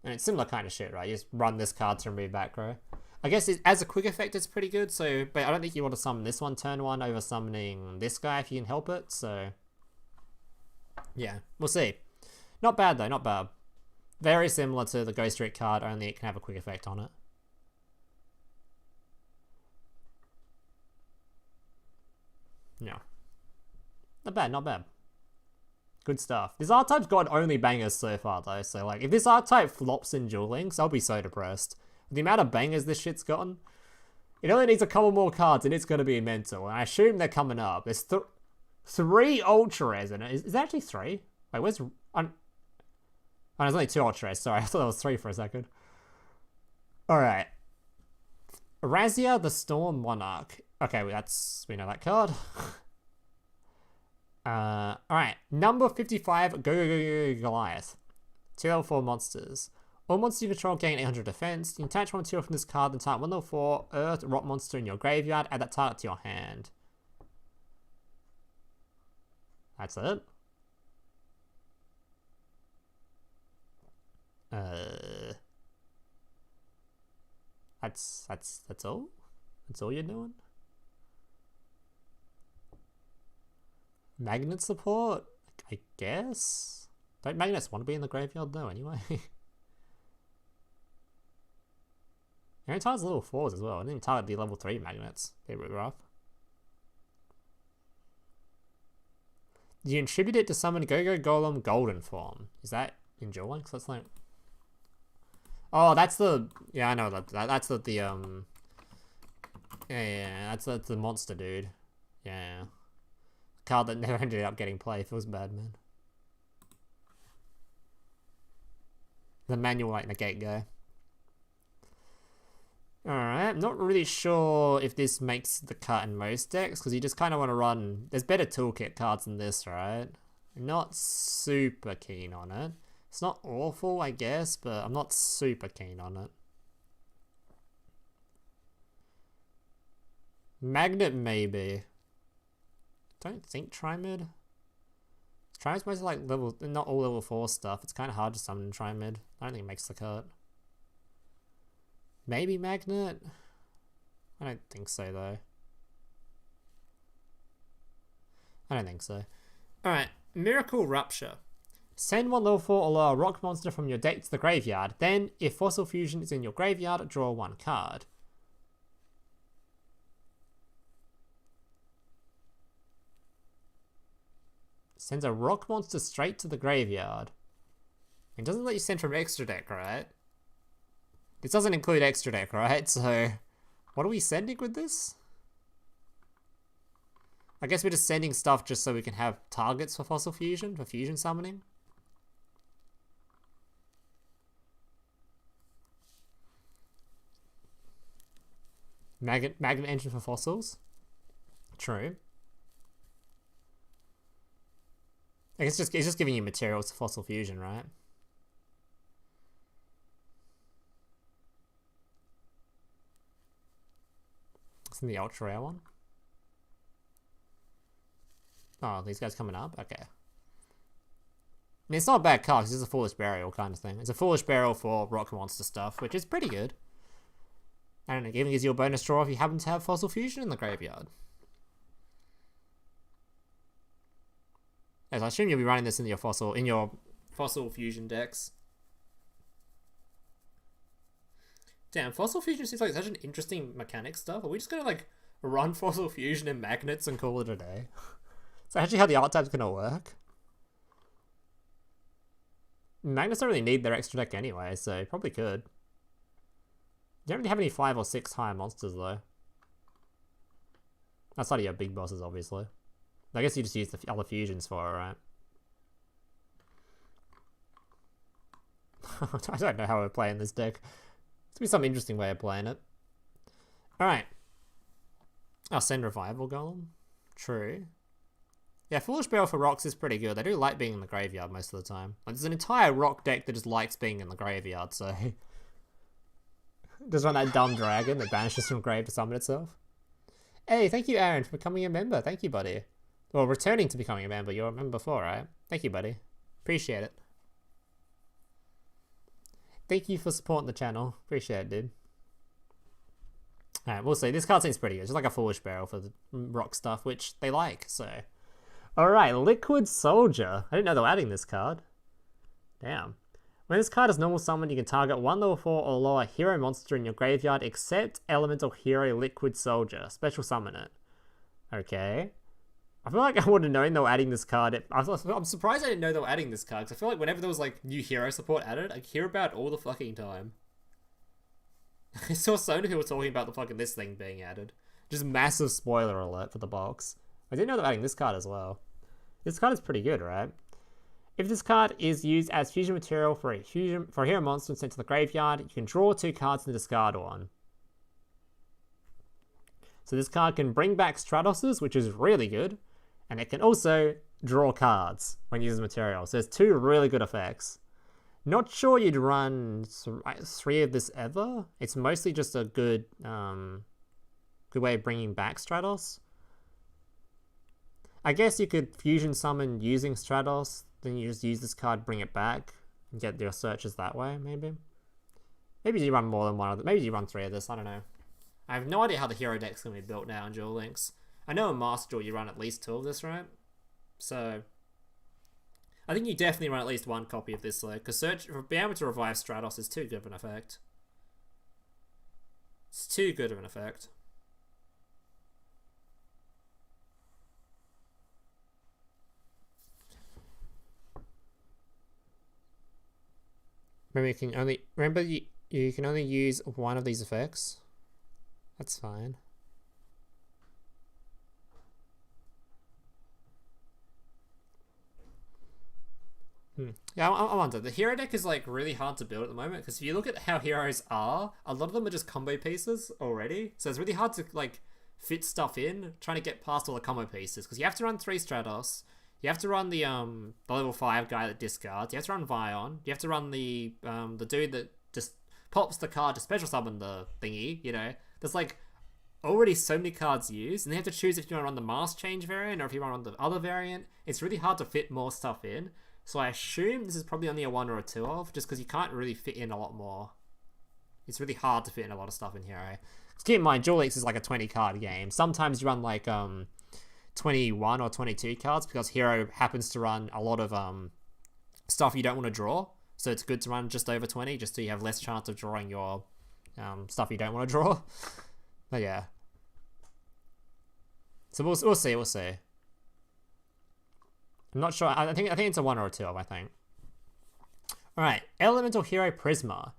And it's similar kind of shit, right? You just run this card to remove back row. I guess as a quick effect it's pretty good, so but I don't think you want to summon this one turn 1 over summoning this guy if you can help it, so yeah, we'll see. Not bad though, not bad. Very similar to the Ghost Trick card, only it can have a quick effect on it. No. Not bad, not bad. Good stuff. This archetype's got only bangers so far though, so like if this archetype flops in Duel Links, I'll be so depressed. The amount of bangers this shit's gotten, it only needs a couple more cards and it's going to be mental. And I assume they're coming up. There's 3 ultra rares in it. Is there actually 3? Wait, where's... Oh, there's only 2 ultra rares. Sorry, I thought there was 3 for a second. Alright. Razia the Storm Monarch. Okay, well, we know that card. Alright. Number 55, Go Goliath. 2 level 4 monsters. All monsters you control gain 800 defense. You can attach one material from this card, then target 1 level 4 Earth Rock monster in your graveyard. Add that target to your hand. That's it. That's all? That's all you're doing? Magnet support? I guess? Don't magnets want to be in the graveyard though anyway? Your target's level 4s as well. I didn't even target the level 3 magnets. They're really rough. You contribute it to summon Go-Go Golem Golden form. Is that in Duel? Because that's like... Oh, that's the... Yeah, I know that. That's the Yeah, that's the monster dude. Yeah. Card that never ended up getting played. Feels bad, man. The manual like negate guy. Alright, I'm not really sure if this makes the cut in most decks, because you just kind of want to run... There's better toolkit cards than this, right? I'm not super keen on it. It's not awful, I guess, but I'm not super keen on it. Magnet, maybe. Don't think Tri-Mid. Tri-Mid's mostly like level... Not all level 4 stuff. It's kind of hard to summon in Tri-Mid. I don't think it makes the cut. Maybe Magnet? I don't think so, though. I don't think so. Alright, Miracle Rupture. Send 1 level 4 or lower rock monster from your deck to the graveyard. Then, if Fossil Fusion is in your graveyard, draw 1 card. Sends a rock monster straight to the graveyard. It doesn't let you send from extra deck, right? This doesn't include extra deck, right? So, what are we sending with this? I guess we're just sending stuff just so we can have targets for Fossil Fusion, for fusion summoning. Magnet engine for fossils. True. I guess it's just giving you materials for Fossil Fusion, right? It's in the ultra rare one. Oh, these guys coming up? Okay. I mean, it's not a bad card, because it's a Foolish Burial kind of thing. It's a Foolish Burial for rock monster stuff, which is pretty good. I don't know, even gives you a bonus draw if you happen to have Fossil Fusion in the graveyard. As I assume you'll be running this in your Fossil Fusion decks. Damn, Fossil Fusion seems like such an interesting mechanic stuff. Are we just gonna like run Fossil Fusion and magnets and call it a day? Is that actually how the archetype's gonna work? Magnets don't really need their extra deck anyway, so probably could. You don't really have any 5 or 6 higher monsters though. Outside of your big bosses, obviously. I guess you just use the other fusions for it, right? I don't know how we're playing this deck. It's gonna be some interesting way of playing it. Alright. I'll send Revival Golem. True. Yeah, Foolish Burial for rocks is pretty good. They do like being in the graveyard most of the time. Like, there's an entire rock deck that just likes being in the graveyard, so... Just run that dumb dragon that banishes from grave to summon itself. Hey, thank you, Aaron, for becoming a member. Thank you, buddy. Well, returning to becoming a member. You were a member before, right? Thank you, buddy. Appreciate it. Thank you for supporting the channel. Appreciate it, dude. Alright, we'll see. This card seems pretty good. It's just like a Foolish Barrel for the rock stuff, which they like, so... Alright, Liquid Soldier. I didn't know they were adding this card. Damn. When this card is normal summon, you can target 1 level 4 or lower hero monster in your graveyard except Elemental Hero Liquid Soldier. Special summon it. Okay. I feel like I would have known they were adding this card. I'm surprised I didn't know they were adding this card, because I feel like whenever there was like new hero support added, I hear about it all the fucking time. I saw so many people talking about the fucking this thing being added. Just massive spoiler alert for the box. I didn't know they were adding this card as well. This card is pretty good, right? If this card is used as fusion material for a hero monster sent to the graveyard, you can draw 2 cards and discard 1. So this card can bring back Stratoses, which is really good, and it can also draw cards when using material. So there's two really good effects. Not sure you'd run 3 of this ever. It's mostly just a good way of bringing back Stratos. I guess you could fusion summon using Stratos, then you just use this card, bring it back, and get your searches that way, maybe. Maybe you run more than one of them. Maybe you run 3 of this, I don't know. I have no idea how the hero deck's going to be built now in Duel Links. I know in Master Duel you run at least 2 of this, right? So I think you definitely run at least 1 copy of this, though, because being able to revive Stratos is too good of an effect. It's too good of an effect. Remember you can only use 1 of these effects. That's fine. Yeah, I wonder. The hero deck is like really hard to build at the moment because if you look at how heroes are, a lot of them are just combo pieces already. So it's really hard to like fit stuff in, trying to get past all the combo pieces because you have to run 3 Stratos. You have to run the level 5 guy that discards. You have to run Vion. You have to run the dude that just pops the card to special summon the thingy. You know, there's like already so many cards used, and they have to choose if you want to run the mask change variant or if you want to run the other variant. It's really hard to fit more stuff in. So I assume this is probably only a 1 or a 2 of, just because you can't really fit in a lot more. It's really hard to fit in a lot of stuff in here. Eh? Keep in mind, Duel Links is like a 20 card game. Sometimes you run like 21 or 22 cards because Hero happens to run a lot of stuff you don't want to draw. So it's good to run just over 20, just so you have less chance of drawing your stuff you don't want to draw. But yeah. So we'll see. I'm not sure. I think it's a 1 or a 2 of, I think. Alright, Elemental Hero Prisma.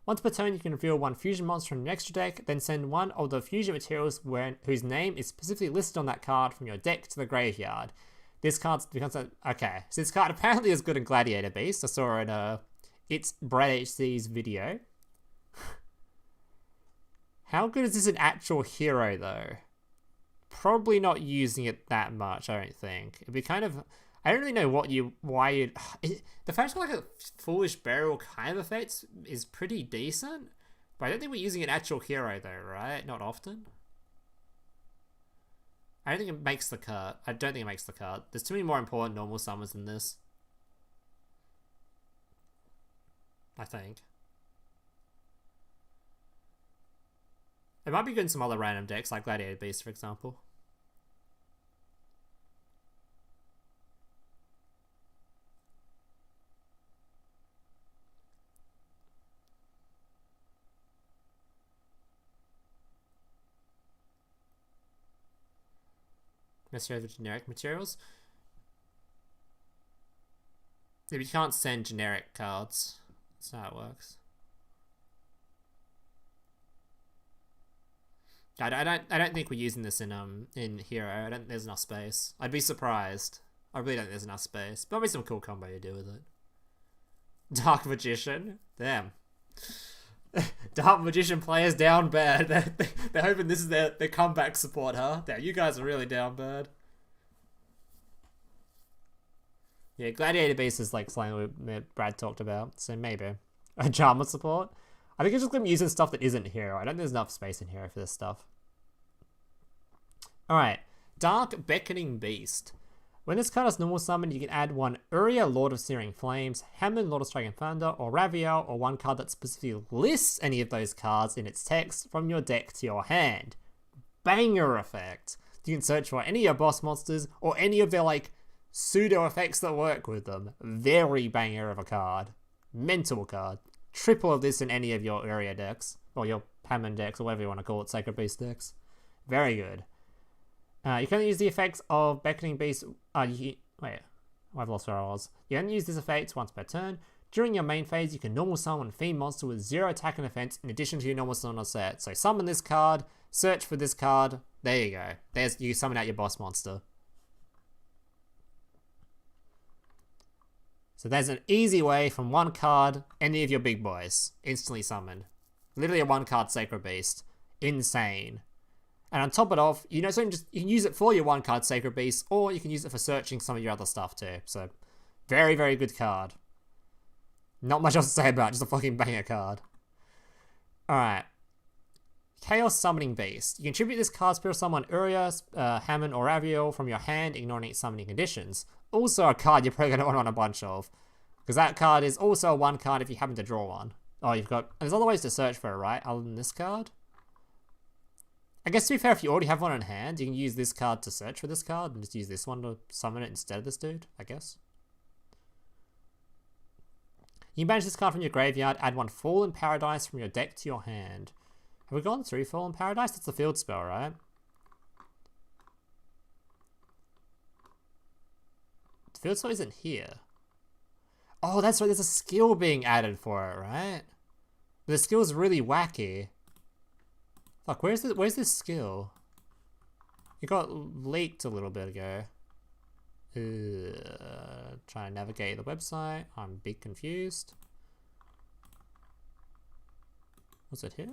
Once per turn, you can reveal 1 fusion monster from your extra deck, then send 1 of the fusion materials whose name is specifically listed on that card from your deck to the graveyard. This card becomes okay. So this card apparently is good in Gladiator Beast. I saw it in it's Brad HC's video. How good is this an actual hero though? Probably not using it that much, I don't think. It'd be kind of... I don't really know why you'd... The fact that like a Foolish Burial kind of effect is pretty decent, but I don't think we're using an actual hero though, right? Not often. I don't think it makes the cut. I don't think it makes the cut. There's too many more important normal summons than this. I think. It might be good in some other random decks, like Gladiator Beast, for example. Necessarily the generic materials. If you can't send generic cards, that's how it works. I don't think we're using this in Hero. There's enough space. I'd be surprised. I really don't think there's enough space. Probably some cool combo to do with it. Dark Magician. Damn. Dark Magician players down bad. They're hoping this is their comeback support, huh? Damn, you guys are really down bad. Yeah, Gladiator Beast is like something that Brad talked about, so maybe. A Drama support? I think it's just going to be using stuff that isn't Hero. I don't think there's enough space in Hero for this stuff. Alright, Dark Beckoning Beast. When this card is normal summon, you can add 1 Uria, Lord of Searing Flames, Hammond, Lord of Striking Thunder, or Raviel, or 1 card that specifically lists any of those cards in its text from your deck to your hand. Banger effect. You can search for any of your boss monsters, or any of their, like, pseudo effects that work with them. Very banger of a card. Mental card. Triple of this in any of your Uria decks, or your Hammond decks, or whatever you want to call it, Sacred Beast decks. Very good. You can only use the effects of Beckoning Beast. Wait, I've lost where I was. You only use this effect once per turn. During your main phase, you can normal summon a Fiend monster with 0 attack and defense in addition to your normal summon set. So summon this card, search for this card. There you go. You summon out your boss monster. So there's an easy way from 1 card, any of your big boys, instantly summon. Literally a 1 card Sacred Beast. Insane. And on top of it off, you know, so you can use it for your 1-card Sacred Beast, or you can use it for searching some of your other stuff too. So, very, very good card. Not much else to say about it, just a fucking banger card. Alright. Chaos Summoning Beast. You can tribute this card Spirit Summon Urias, Hammond, or Aviel from your hand, ignoring its summoning conditions. Also a card you're probably going to want to run a bunch of. Because that card is also a 1 card if you happen to draw one. Oh, you've got... And there's other ways to search for it, right? Other than this card? I guess to be fair, if you already have one in hand, you can use this card to search for this card, and just use this one to summon it instead of this dude, I guess. You can banish this card from your graveyard, add 1 Fallen Paradise from your deck to your hand. Have we gone through Fallen Paradise? That's the field spell, right? The field spell isn't here. Oh, that's right, there's a skill being added for it, right? The skill is really wacky. Fuck, where's this skill? It got leaked a little bit ago. Trying to navigate the website. I'm a bit confused. Was it here?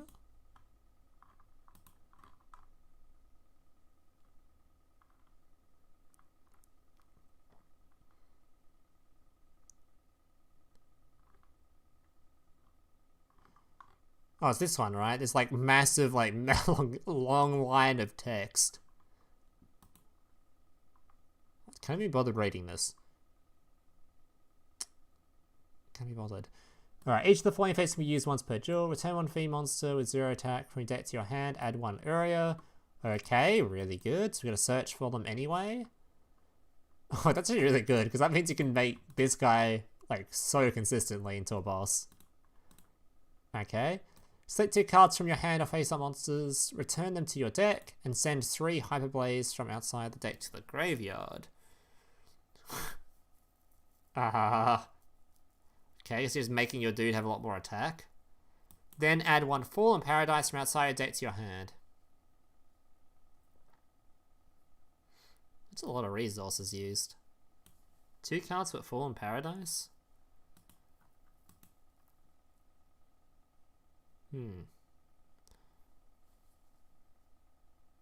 Oh, it's this one, right? This like massive, like long line of text. Can I be bothered reading this? Can't be bothered. Alright, each of the following effects can be used once per duel. Return 1 fiend monster with 0 attack from your deck to your hand. Add 1 area. Okay, really good. So we're going to search for them anyway. Oh, that's actually really good, because that means you can make this guy, like, so consistently into a boss. Okay. Select 2 cards from your hand or face-up monsters, return them to your deck, and send 3 Hyperblaze from outside the deck to the graveyard. Okay, so just making your dude have a lot more attack. Then add 1 Fallen Paradise from outside your deck to your hand. That's a lot of resources used. 2 cards for Fallen Paradise?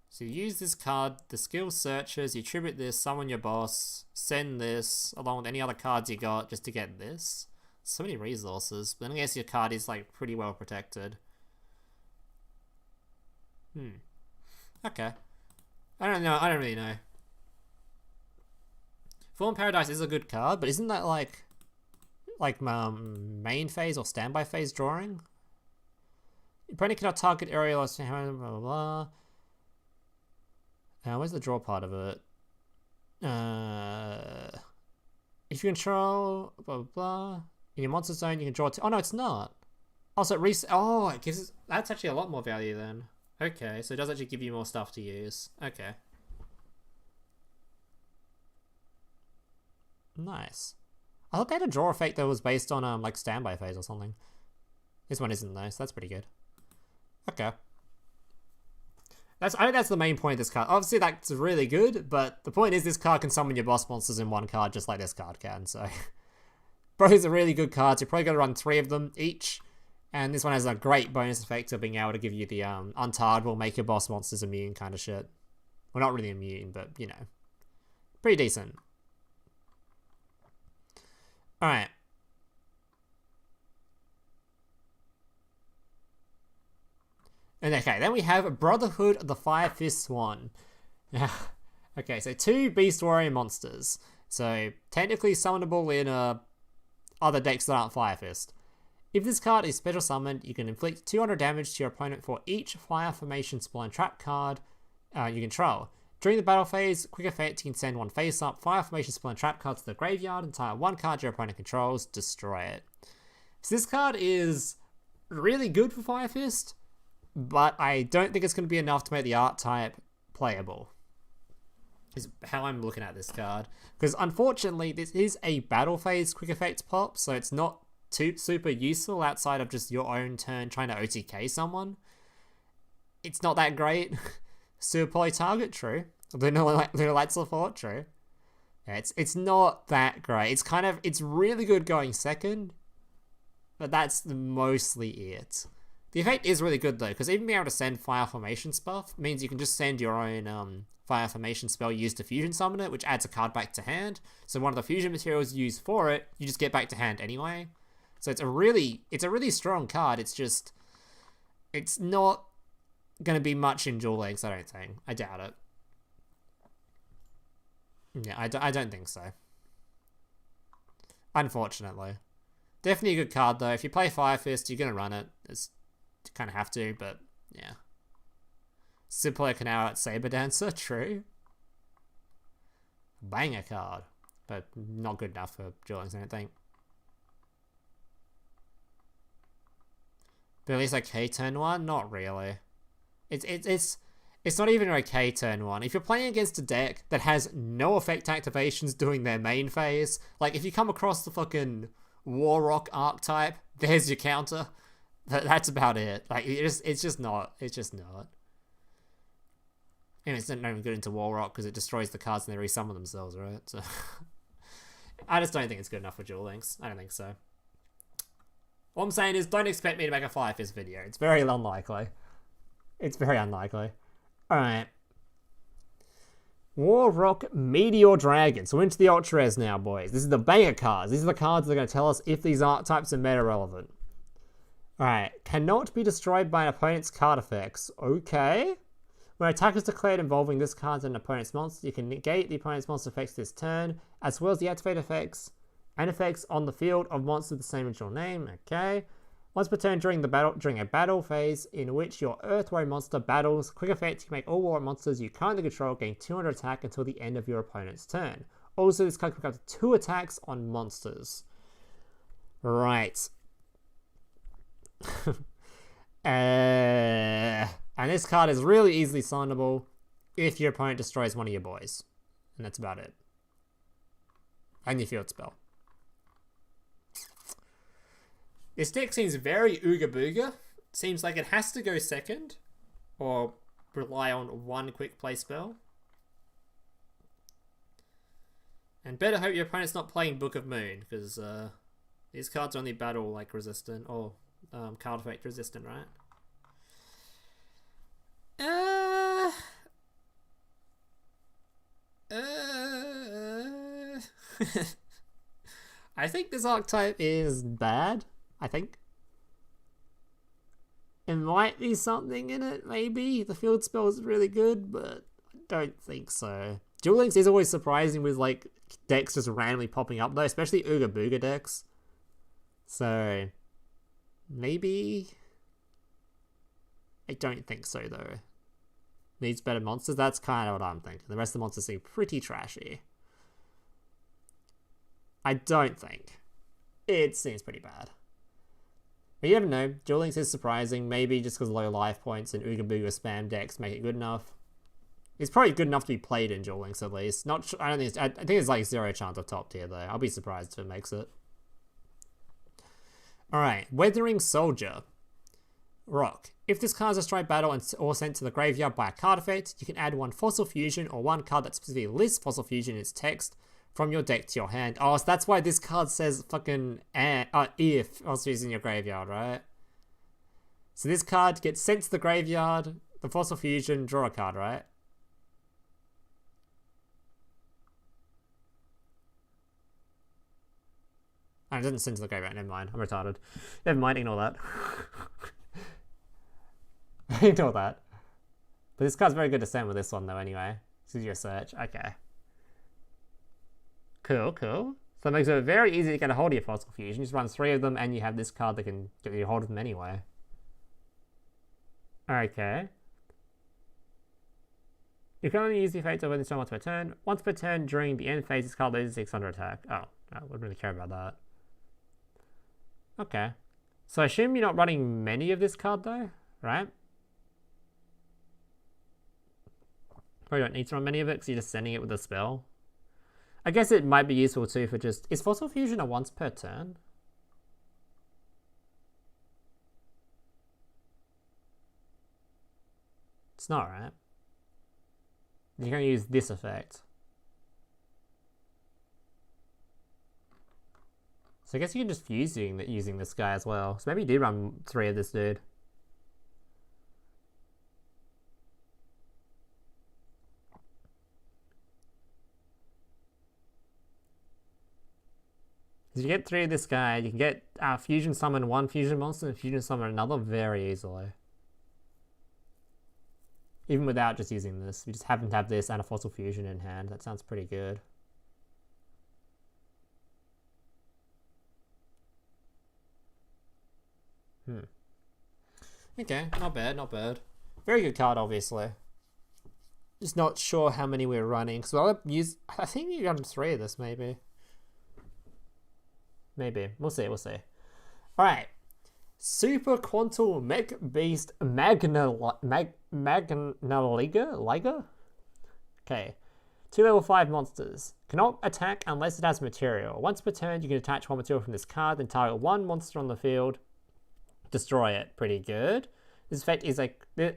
So you use this card, the skill searches, you tribute this, summon your boss, send this, along with any other cards you got, just to get this. So many resources, but then I guess your card is like pretty well protected. Okay. I don't know, I don't really know. Fallen Paradise is a good card, but isn't that like main phase or standby phase drawing? Your opponent cannot target area or blah blah blah. Where's the draw part of it? If you control blah blah blah in your monster zone, you can draw. Oh no, it's not. Also, oh, it gives. That's actually a lot more value then. Okay, so it does actually give you more stuff to use. Okay. Nice. I thought they had a draw effect that was based on like standby phase or something. This one isn't though, so that's pretty good. Okay. I think that's the main point of this card. Obviously that's really good, but the point is this card can summon your boss monsters in 1 card just like this card can, so. Both are really good cards. You're probably going to run 3 of them each. And this one has a great bonus effect of being able to give you the untargetable, make your boss monsters immune kind of shit. Well, not really immune, but, you know. Pretty decent. Alright. And okay, then we have Brotherhood of the Fire Fist Swan. Okay, so 2 Beast Warrior monsters. So, technically summonable in other decks that aren't Fire Fist. If this card is special summoned, you can inflict 200 damage to your opponent for each Fire Formation Spell and Trap card you control. During the battle phase, quick effect, you can send 1 face-up Fire Formation Spell and Trap card to the graveyard and tile 1 card your opponent controls, destroy it. So this card is really good for Fire Fist, but I don't think it's going to be enough to make the archetype playable. Is how I'm looking at this card. Because unfortunately, this is a battle phase quick effects pop, so it's not super useful outside of just your own turn trying to OTK someone. It's not that great. Super Poly target, true. Lunar Lights of Thought, true. Yeah, it's not that great. It's really good going second, but that's mostly it. The effect is really good though, because even being able to send fire formation buff means you can just send your own fire formation spell used to fusion summon it, which adds a card back to hand. So one of the fusion materials used for it, you just get back to hand anyway. So it's a really strong card. It's just, it's not gonna be much in Duel Links, I don't think. I doubt it. Yeah, I don't think so. Unfortunately. Definitely a good card though. If you play Fire Fist, you're gonna run it. You kind of have to, but yeah. Simpler can out Saber Dancer, true. Banger card, but not good enough for Duel Links, I don't think. But at least okay turn 1? Not really. It's not even okay turn 1. If you're playing against a deck that has no effect activations during their main phase, like if you come across the fucking War Rock archetype, there's your counter. That's about it. Like it's just not. And it's not even good into War Rock because it destroys the cards and they resummon themselves, right? So I just don't think it's good enough for Duel Links. I don't think so. What I'm saying is, don't expect me to make a Fire Fist video. It's very unlikely. It's very unlikely. Alright. War Rock Meteor Dragon. So into the Ultra-Res now, boys. This is the banger cards. These are the cards that are going to tell us if these archetypes are meta relevant. Alright. Cannot be destroyed by an opponent's card effects. Okay. When an attack is declared involving this card and an opponent's monster, you can negate the opponent's monster effects this turn, as well as the activate effects and effects on the field of monsters of the same original name. Okay. Once per turn during a battle phase in which your Earthworm monster battles, quick effect, you can make all war monsters you currently control gain 200 attack until the end of your opponent's turn. Also, this card can pick up to 2 attacks on monsters. Right. And this card is really easily signable if your opponent destroys one of your boys. And that's about it. And your field spell. This deck seems very ooga booga. Seems like it has to go second or rely on one quick play spell. And better hope your opponent's not playing Book of Moon, because these cards are only battle like resistant or card effect resistant, right? I think this archetype is bad. I think. There might be something in it, maybe. The field spell is really good, but I don't think so. Duel Links is always surprising with like decks just randomly popping up though, especially Ooga Booga decks. So maybe. I don't think so though. Needs better monsters? That's kind of what I'm thinking. The rest of the monsters seem pretty trashy. I don't think. It seems pretty bad. But you never know. Duel Links is surprising. Maybe just because low life points and Ooga Booga spam decks make it good enough. It's probably good enough to be played in Duel Links at least. Not. I don't think. I think it's like 0 chance of top tier though. I'll be surprised if it makes it. All right, Weathering Soldier. Rock. If this card is a strike battle or sent to the graveyard by a card effect, you can add 1 Fossil Fusion or 1 card that specifically lists Fossil Fusion in its text from your deck to your hand. Oh, so that's why this card says fucking if Fossil Fusion in your graveyard, right? So this card gets sent to the graveyard, the Fossil Fusion, draw a card, right? Oh, it doesn't send to the graveyard, never mind. I'm retarded. Never mind, ignore that. Ignore that. But this card's very good to send with this one though anyway. This is your search. Okay. Cool, cool. So it makes it very easy to get a hold of your Fossil Fusion. You just run 3 of them and you have this card that can get you a hold of them anyway. Okay. You can only use the effect of when this once per turn. Once per turn during the end phase, this card loses 600 attack. Oh, I wouldn't really care about that. Okay. So I assume you're not running many of this card though, right? Probably don't need to run many of it because you're just sending it with a spell. I guess it might be useful too for just... Is Fossil Fusion a once per turn? It's not, right? You're going to use this effect. So I guess you can just fuse using this guy as well. So maybe you did run 3 of this dude. If you get 3 of this guy, you can get fusion summon 1 fusion monster and fusion summon another very easily. Even without just using this. You just happen to have this and a fossil fusion in hand. That sounds pretty good. Okay, not bad, not bad. Very good card, obviously. Just not sure how many we're running. So I'll use. I think you run 3 of this, maybe. Maybe. We'll see, we'll see. Alright. Super Quantal Mech Beast Magnaliga? Okay. 2 level 5 monsters. Cannot attack unless it has material. Once per turn, you can attach 1 material from this card, then target 1 monster on the field. Destroy it. Pretty good. This effect is like this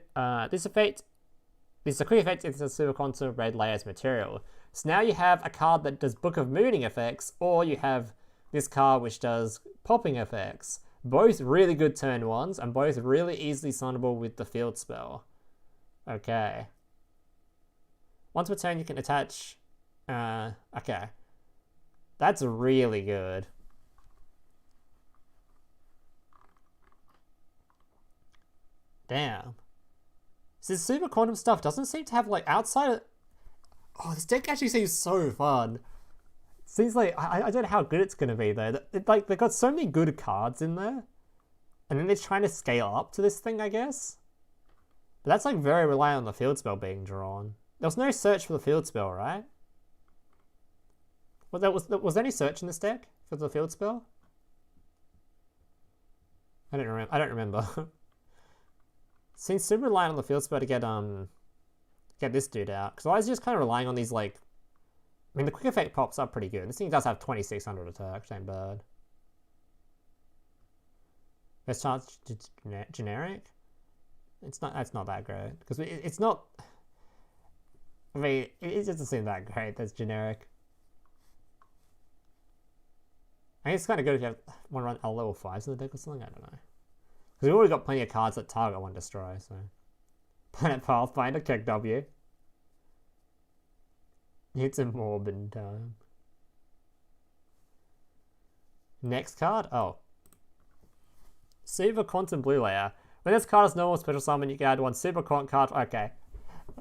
is a quick effect. It's a Super Quantum red layers material. So now you have a card that does Book of Mooning effects, or you have this card which does popping effects. Both really good turn 1s, and both really easily summonable with the field spell. Okay. Once per turn, you can attach. Okay. That's really good. Damn. So this Super Quantum stuff doesn't seem to have, like, outside of... Oh, this deck actually seems so fun. Seems like... I don't know how good it's going to be, though. Like, they've got so many good cards in there. And then they're trying to scale up to this thing, I guess. But that's, like, very reliant on the field spell being drawn. There was no search for the field spell, right? Was there any search in this deck for the field spell? I don't remember. Seems super reliant on the field spell to get this dude out. Because I was just kind of relying on these, like... I mean, the quick effect pops up pretty good. This thing does have 2600 attack, which ain't bad. Best chance generic? That's not that great. Because it's not... I mean, it doesn't seem that great. That's generic. I guess it's kind of good if you want to run a level 5s in the deck or something. I don't know. Because we've already got plenty of cards that target 1 destroy, so... Planet Pathfinder, check W. It's a Morbin time. Next card? Oh. Super Quantum Blue Layer. When this card is normal special summon, you can add 1 Super Quant card. Okay.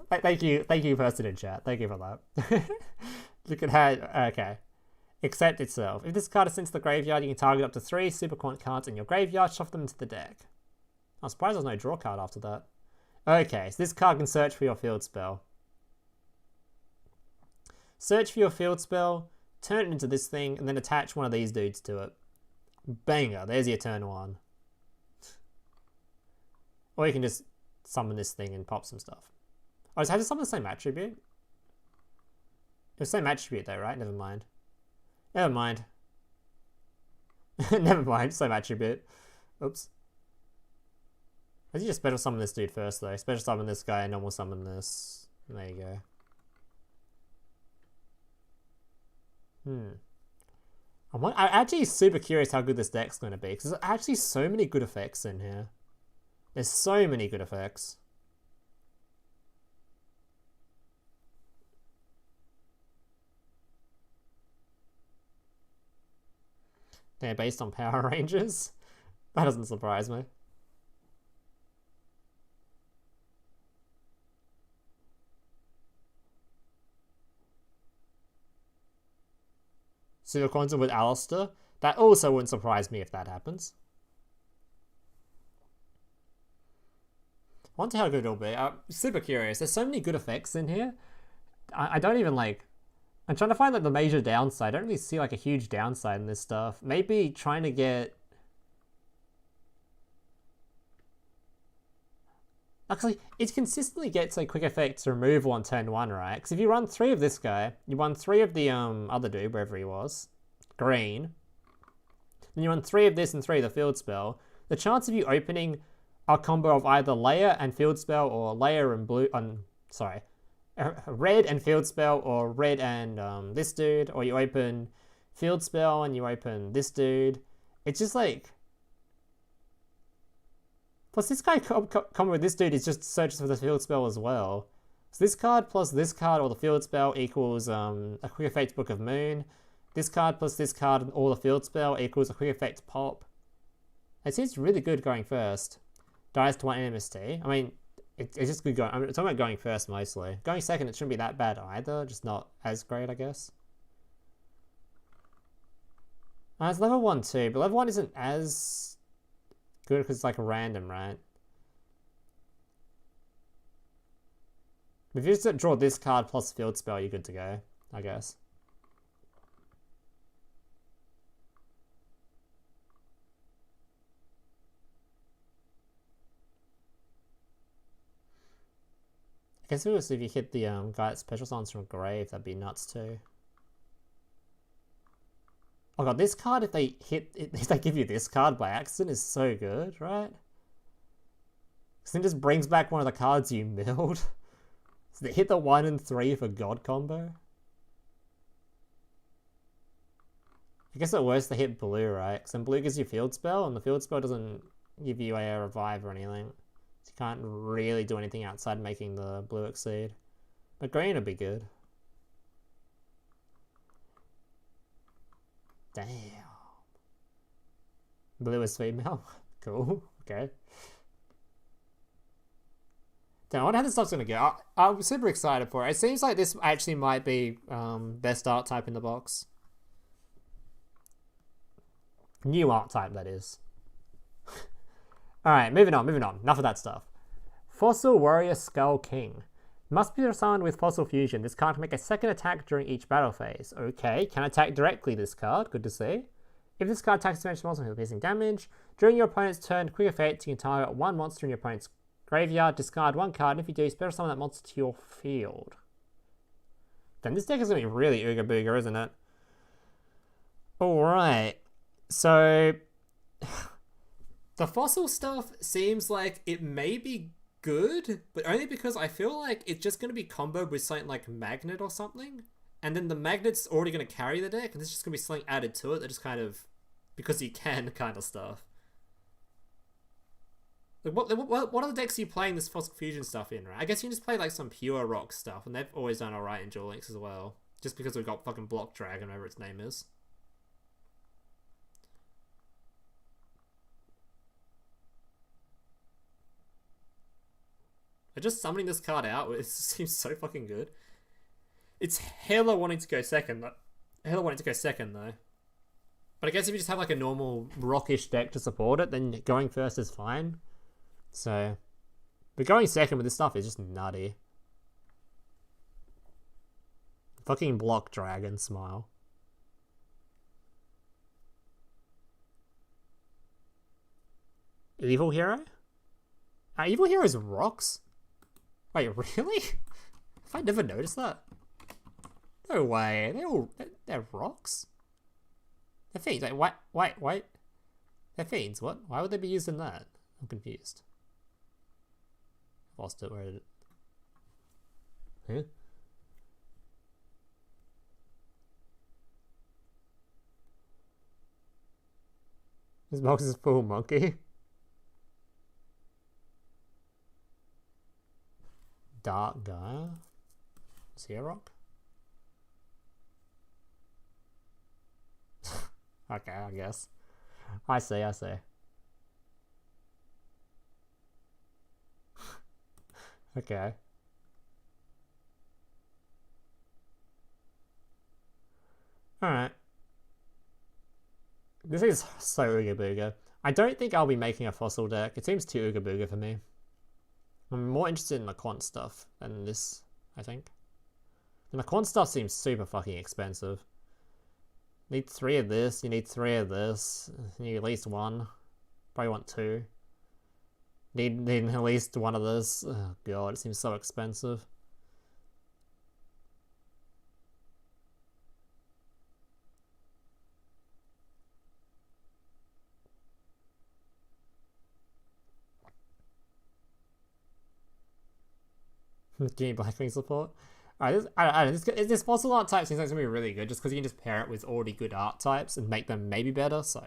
Thank you, person in chat. Thank you for that. Look at how... Okay. Accept itself. If this card is sent to the graveyard, you can target up to 3 Super Quant cards in your graveyard, shuffle them into the deck. I'm surprised there's no draw card after that. Okay, so this card can search for your field spell. Search for your field spell, turn it into this thing, and then attach 1 of these dudes to it. Banger, there's your turn 1. Or you can just summon this thing and pop some stuff. Oh, does it have to summon the same attribute? It's the same attribute though, right? Never mind. Never mind. Never mind, same attribute. Oops. I think you just special summon this dude first though. Special summon this guy and normal summon this. There you go. I'm actually super curious how good this deck's going to be, because there's actually so many good effects in here. There's so many good effects. They're based on Power Rangers? That doesn't surprise me. Super Quantum with Alistair? That also wouldn't surprise me if that happens. I wonder how good it'll be. I'm super curious. There's so many good effects in here. I don't even like... I'm trying to find like the major downside. I don't really see like a huge downside in this stuff. Maybe trying to get... Actually, it consistently gets a quick effect to remove on turn 1, right? Because if you run 3 of this guy, you run 3 of the other dude, wherever he was, green, then you run 3 of this and 3 of the field spell, the chance of you opening a combo of either layer and field spell, or layer and blue, red and field spell, or red and this dude, or you open field spell and you open this dude, it's just like... Plus this guy combo with this dude is just searches for the field spell as well. So this card plus this card or the field spell equals a quick effect Book of Moon. This card plus this card and all the field spell equals a quick effect pop. It seems really good going first. Dies to 1 NMST. I mean, it's just good going. I mean, it's talking about going first mostly. Going second, it shouldn't be that bad either. Just not as great, I guess. It's level 1 too, but level 1 isn't as good because it's like random, right? If you just draw this card plus field spell, you're good to go, I guess. I guess if you hit the guy that special summons from grave, that'd be nuts too. Oh god, this card if they give you this card by accident is so good, right? Because it just brings back one of the cards you milled. So they hit the 1 and 3 for God combo. I guess at worst they hit blue, right? Because then blue gives you field spell, and the field spell doesn't give you a revive or anything. So you can't really do anything outside making the blue exceed. But green would be good. Damn. Blue is female. Cool. Okay. Damn, I wonder how this stuff's gonna go. I'm super excited for it. It seems like this actually might be best art type in the box. New art type, that is. Alright, moving on. Enough of that stuff. Fossil Warrior Skull King. Must be summoned with Fossil Fusion. This card can make a second attack during each battle phase. Okay, can attack directly this card. Good to see. If this card attacks dimension monster with piercing damage, during your opponent's turn, quick effect, you can target one monster in your opponent's graveyard, discard one card, and if you do, special summon that monster to your field. Then this deck is going to be really Ooga Booga, isn't it? Alright, so the fossil stuff seems like it may be good, but only because I feel like it's just going to be comboed with something like Magnet or something, and then the Magnet's already going to carry the deck, and there's just going to be something added to it that just kind of, because you can kind of stuff. Like what other decks are you playing this Fossil Fusion stuff in, right? I guess you can just play like some pure rock stuff, and they've always done alright in Duel Links as well. Just because we've got fucking Block Dragon, whatever its name is. But just summoning this card out, it seems so fucking good. It's hella wanting to go second, though. But I guess if you just have like a normal rockish deck to support it, then going first is fine. So, but going second with this stuff is just nutty. Fucking Block Dragon smile. Evil Hero? Evil Hero's rocks? Wait, really? Have I never noticed that? No way. They're rocks? They're fiends. Wait. They're fiends. What? Why would they be used in that? I'm confused. Lost it. Where did it? Huh? This box is full monkey. Dark Gaia? Is he a rock? Okay, I guess. I see. Okay. Alright. This is so Ooga Booga. I don't think I'll be making a fossil deck. It seems too Ooga Booga for me. I'm more interested in the quant stuff than this, I think. And the quant stuff seems super fucking expensive. Need 3 of this, you need 3 of this. You need at least 1. Probably want 2. Need at least 1 of this. Oh god, it seems so expensive. Do you need Blackwing support? Alright, I don't know, this fossil art type seems like it's gonna be really good just because you can just pair it with already good art types and make them maybe better, so.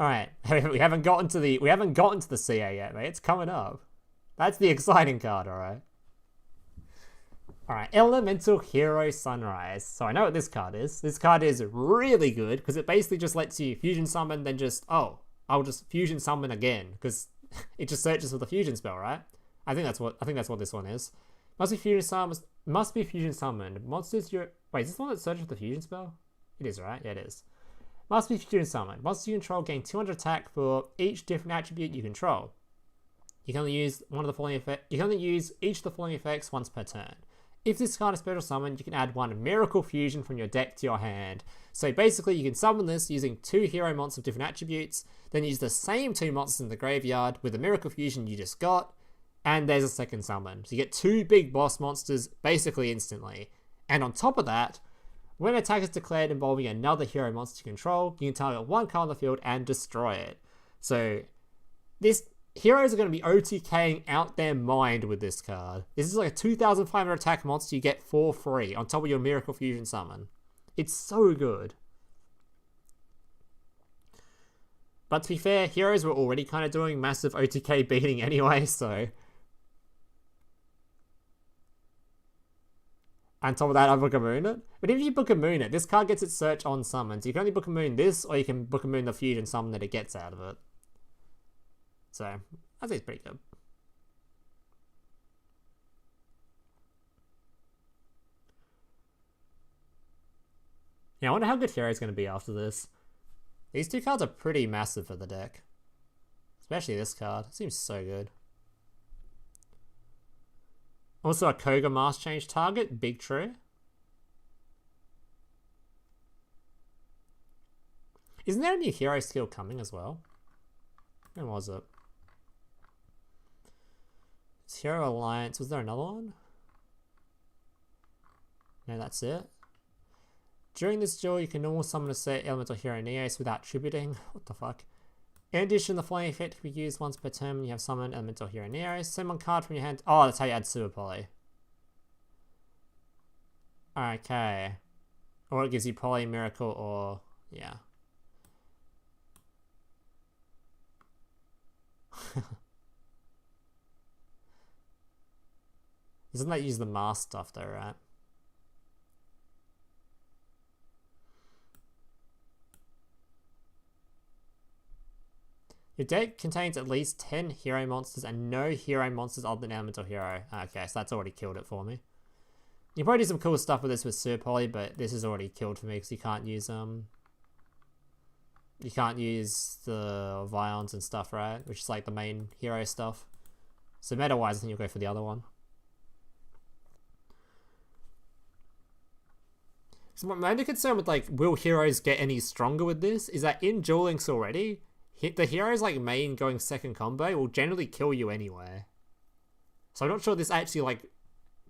Alright, we haven't gotten to the CA yet, mate. It's coming up. That's the exciting card, alright. Alright, Elemental Hero Sunrise. So I know what this card is. This card is really good because it basically just lets you fusion summon, then just, oh, I'll just fusion summon again because it just searches for the fusion spell, right? I think that's what this one is. Must be fusion summoned. Must be fusion summoned. Monsters wait, is this the one that searches for the fusion spell? It is, right? Yeah, it is. Must be fusion summoned. Monsters you control gain 200 attack for each different attribute you control. You can only use one of the following effects. You can only use each of the following effects once per turn. If this card is special summoned, you can add one Miracle Fusion from your deck to your hand. So basically, you can summon this using 2 hero monsters of different attributes, then use the same 2 monsters in the graveyard with the Miracle Fusion you just got, and there's a second summon. So you get 2 big boss monsters basically instantly. And on top of that, when an attack is declared involving another hero monster you control, you can target 1 card on the field and destroy it. So this heroes are going to be OTKing out their mind with this card. This is like a 2,500 attack monster you get for free on top of your Miracle Fusion summon. It's so good. But to be fair, heroes were already kind of doing massive OTK beating anyway, so... On top of that, I Book a Moon it. But if you Book a Moon it, this card gets its search on summons. You can only Book a Moon this, or you can Book a Moon the fusion summon that it gets out of it. So, I think it's pretty good. Yeah, I wonder how good Hero's going to be after this. These 2 cards are pretty massive for the deck. Especially this card. It seems so good. Also a Koga Mask Change target, big true. Isn't there a new hero skill coming as well? When was it? Hero Alliance, was there another one? No, that's it. During this duel, you can normal summon a set elemental hero Neos without tributing. What the fuck? In addition, the following effect can be used once per turn when you have summoned elemental hero Neos. Send 1 card from your hand. Oh, that's how you add Super Poly. Okay. Or it gives you Poly, Miracle, or... yeah. Doesn't that use the mask stuff though, right? Your deck contains at least 10 hero monsters and no hero monsters other than elemental hero. Okay, so that's already killed it for me. You can probably do some cool stuff with this with Super Poly, but this is already killed for me because you can't use the Vions and stuff, right? Which is like the main hero stuff. So meta-wise, I think you'll go for the other one. So my only concern with like, will heroes get any stronger with this is that in Duel Links already, the heroes like main going second combo will generally kill you anyway. So I'm not sure this actually like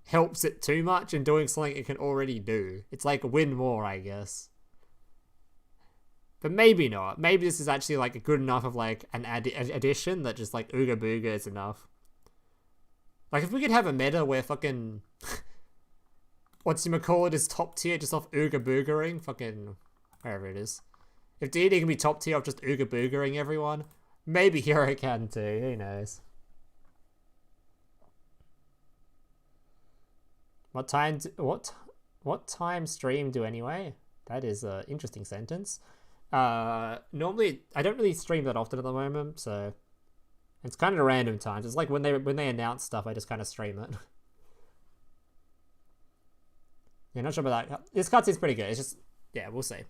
helps it too much in doing something it can already do. It's like win more, I guess. But maybe not. Maybe this is actually like a good enough of like an addition that just like Ooga Booga is enough. Like if we could have a meta where fucking whatchamacallit is top tier just off Ooga Boogering, fucking wherever it is. If D&D can be top tier of just Ooga Boogering everyone, maybe Hero can too, who knows. What time stream do anyway? That is an interesting sentence. Normally I don't really stream that often at the moment, so it's kind of random times. It's like when they announce stuff, I just kind of stream it. Yeah, not sure about that. This card seems pretty good. It's just, yeah, we'll see.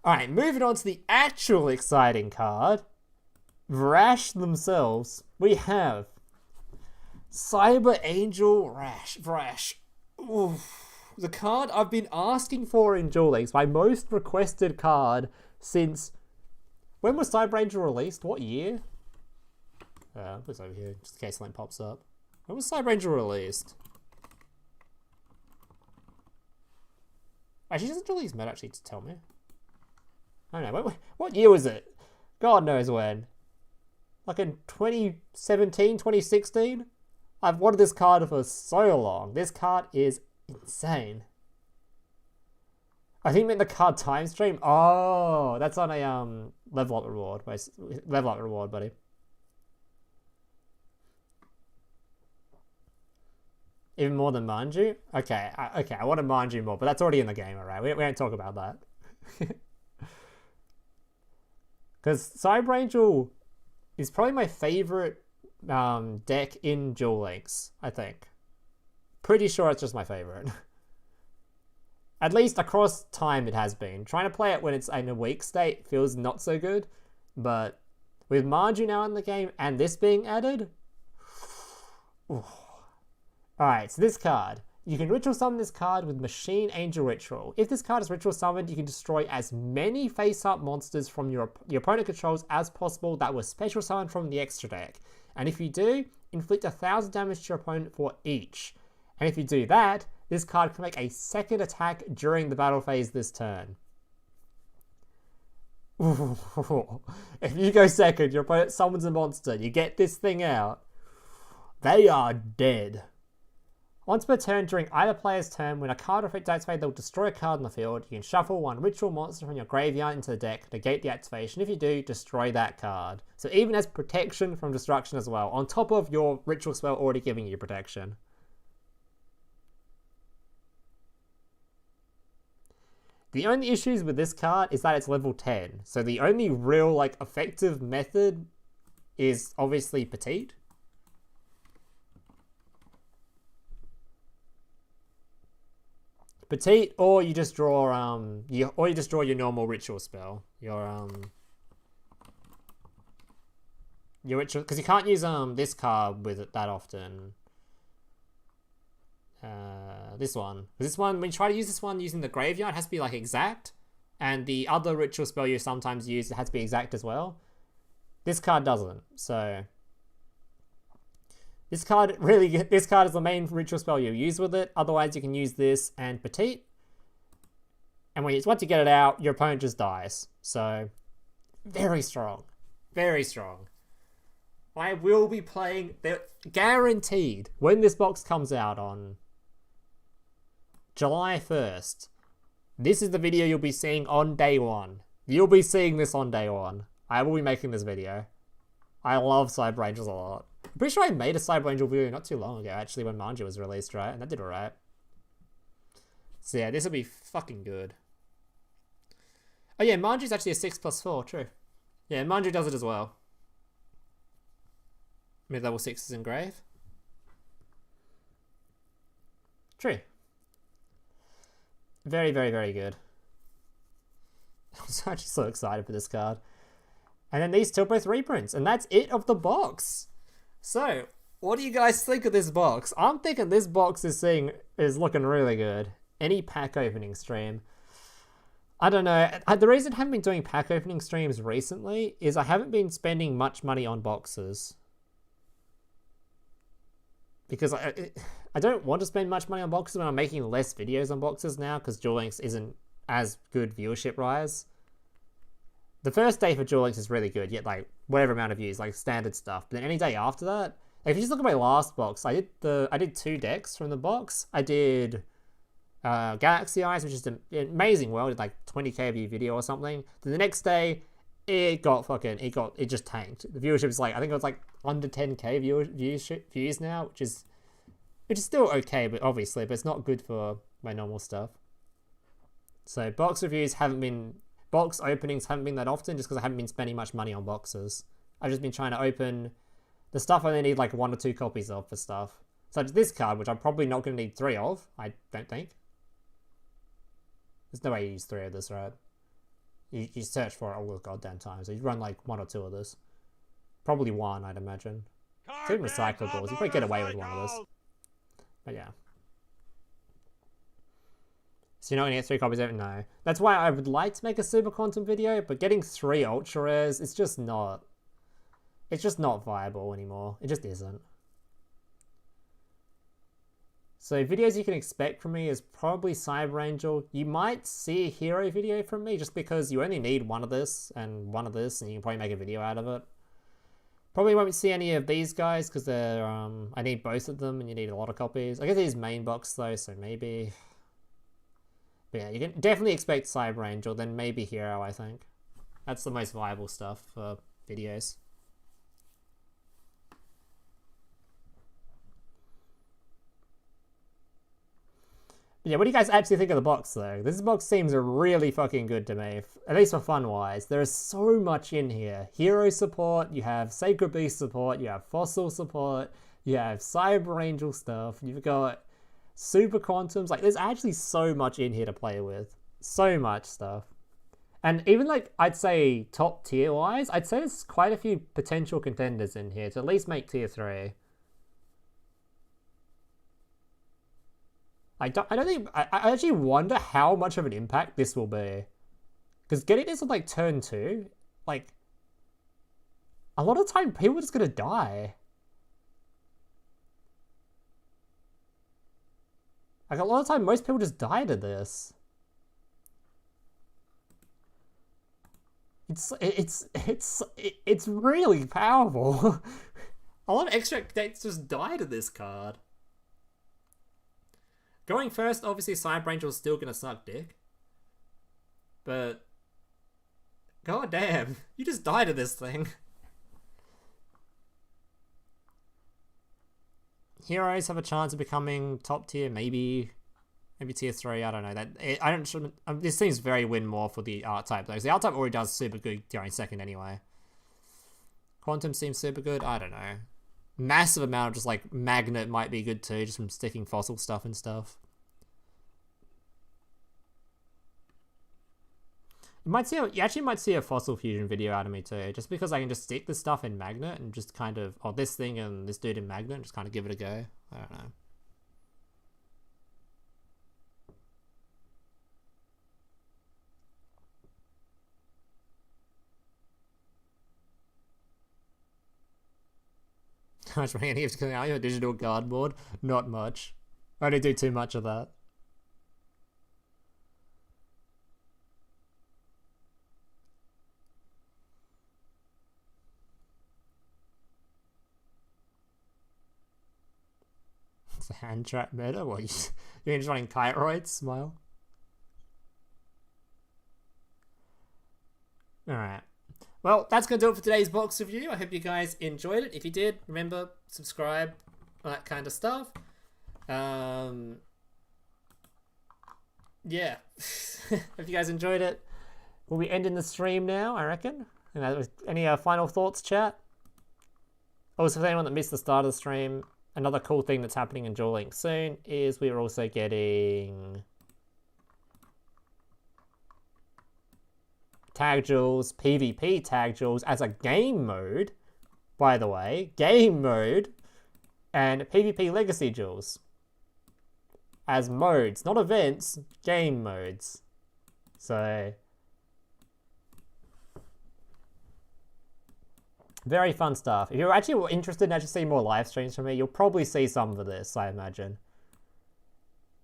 Alright, moving on to the actual exciting card. Vrash themselves. We have Cyber Angel Vrash. Oof. The card I've been asking for in Duel Links. My most requested card since... When was Cyber Angel released? What year? I'll put it over here just in case something pops up. When was Cyber Angel released? Actually, doesn't release Med actually to tell me. I don't know. What year was it? God knows when. Like in 2017, 2016? I've wanted this card for so long. This card is insane. I think meant the card time stream. Oh, that's on a level up reward. Level up reward, buddy. Even more than Manju? Okay, okay, I want to Manju more, but that's already in the game, alright? We don't talk about that. Because Cyber Angel is probably my favorite deck in Duel Links, I think. Pretty sure it's just my favorite. At least across time it has been. Trying to play it when it's in a weak state feels not so good, but with Manju now in the game and this being added... Alright, so this card. You can ritual summon this card with Machine Angel Ritual. If this card is ritual summoned, you can destroy as many face-up monsters from your opponent controls as possible that were special summoned from the extra deck. And if you do, inflict 1,000 damage to your opponent for each. And if you do that, this card can make a second attack during the battle phase this turn. If you go second, your opponent summons a monster, you get this thing out, they are dead. Once per turn during either player's turn, when a card or effect activated, they'll destroy a card on the field. You can shuffle one ritual monster from your graveyard into the deck, negate the activation. If you do, destroy that card. So even as protection from destruction as well, on top of your ritual spell already giving you protection. The only issues with this card is that it's level 10. So the only real effective method is obviously Petite. Petite, or you just draw your normal ritual spell. Your ritual, because you can't use this card with it that often. This one, when you try to use this one using the graveyard, it has to be exact, and the other ritual spell you sometimes use, it has to be exact as well. This card doesn't, so this card is the main ritual spell you use with it. Otherwise, you can use this and Petite, and once you get it out, your opponent just dies. So very strong, very strong. I will be playing, guaranteed, when this box comes out on July 1st. This is the video you'll be seeing on day one. You'll be seeing this on day one. I will be making this video. I love Cyber Angels a lot. I'm pretty sure I made a Cyber Angel video not too long ago, actually, when Manju was released, right? And that did alright. So yeah, this will be fucking good. Oh yeah, Manju's actually a 6+4, true. Yeah, Manju does it as well. Mid-level 6 is engrave. True. Very, very, very good. I'm actually so excited for this card. And then these two are both reprints, and that's it of the box. So, what do you guys think of this box? I'm thinking this box is looking really good. Any pack opening stream. I don't know. The reason I haven't been doing pack opening streams recently is I haven't been spending much money on boxes. Because I don't want to spend much money on boxes when I'm making less videos on boxes now, because Duel Links isn't as good viewership-wise. The first day for Duel Links is really good, yet whatever amount of views, standard stuff. But then any day after that, if you just look at my last box, I did 2 decks from the box. I did Galaxy Eyes, which is an amazing world, did 20k view video or something. Then the next day, it just tanked. The viewership is I think it was under 10k views now, which is still okay, but obviously, but it's not good for my normal stuff. So box openings haven't been that often, just because I haven't been spending much money on boxes. I've just been trying to open the stuff I only need 1 or 2 copies of for stuff. Such as this card, which I'm probably not going to need 3 of, I don't think. There's no way you use 3 of this, right? You search for it all the goddamn time, so you run 1 or 2 of this. Probably 1, I'd imagine. It's even recyclables, you probably get away with 1 of this. But yeah. So you're not going to get 3 copies of it? No. That's why I would like to make a Super Quantum video, but getting 3 Ultra Rares, it's just not viable anymore. It just isn't. So videos you can expect from me is probably Cyber Angel. You might see a hero video from me just because you only need 1 of this and 1 of this, and you can probably make a video out of it. Probably won't see any of these guys because they're I need both of them and you need a lot of copies. I guess it is main box though, so maybe. But yeah, you can definitely expect Cyber Angel, then maybe Hero, I think. That's the most viable stuff for videos. Yeah, what do you guys actually think of the box, though? This box seems really fucking good to me, at least for fun-wise. There is so much in here. Hero support, you have Sacred Beast support, you have Fossil support, you have Cyber Angel stuff, you've got Super Quantums. Like, there's actually so much in here to play with. So much stuff. And even, like, I'd say top tier-wise, I'd say there's quite a few potential contenders in here to at least make tier 3. I actually wonder how much of an impact this will be. Because getting this on, like, turn 2, like, a lot of the time people are just gonna die. Like, a lot of the time most people just die to this. It's really powerful. A lot of extra decks just die to this card. Going first, obviously, Cyber Angel's still gonna suck dick. But god damn, you just die to this thing. Heroes have a chance of becoming top tier, maybe tier 3. I don't know. This seems very win more for the archetype though. The archetype already does super good during second anyway. Quantum seems super good. I don't know. Massive amount of just like magnet might be good too, just from sticking fossil stuff and stuff. You actually might see a fossil fusion video out of me too, just because I can just stick this stuff in magnet and just kind of, this thing and this dude in magnet and just kind of give it a go. I don't know. How much money is coming out of your digital card board? Not much. I don't do too much of that. It's a hand trap meta? What, you're just running chiroids? Smile. Alright. Well, that's going to do it for today's box review. I hope you guys enjoyed it. If you did, remember, subscribe, all that kind of stuff. Yeah. Hope you guys enjoyed it. We'll be ending the stream now, I reckon. Any final thoughts, chat? Also, for anyone that missed the start of the stream, another cool thing that's happening in Duel Links soon is we're also getting tag duels, PvP tag duels as a game mode, by the way, game mode, and PvP legacy duels as modes, not events, game modes. So very fun stuff. If you're actually interested in actually seeing more live streams from me, you'll probably see some of this, I imagine.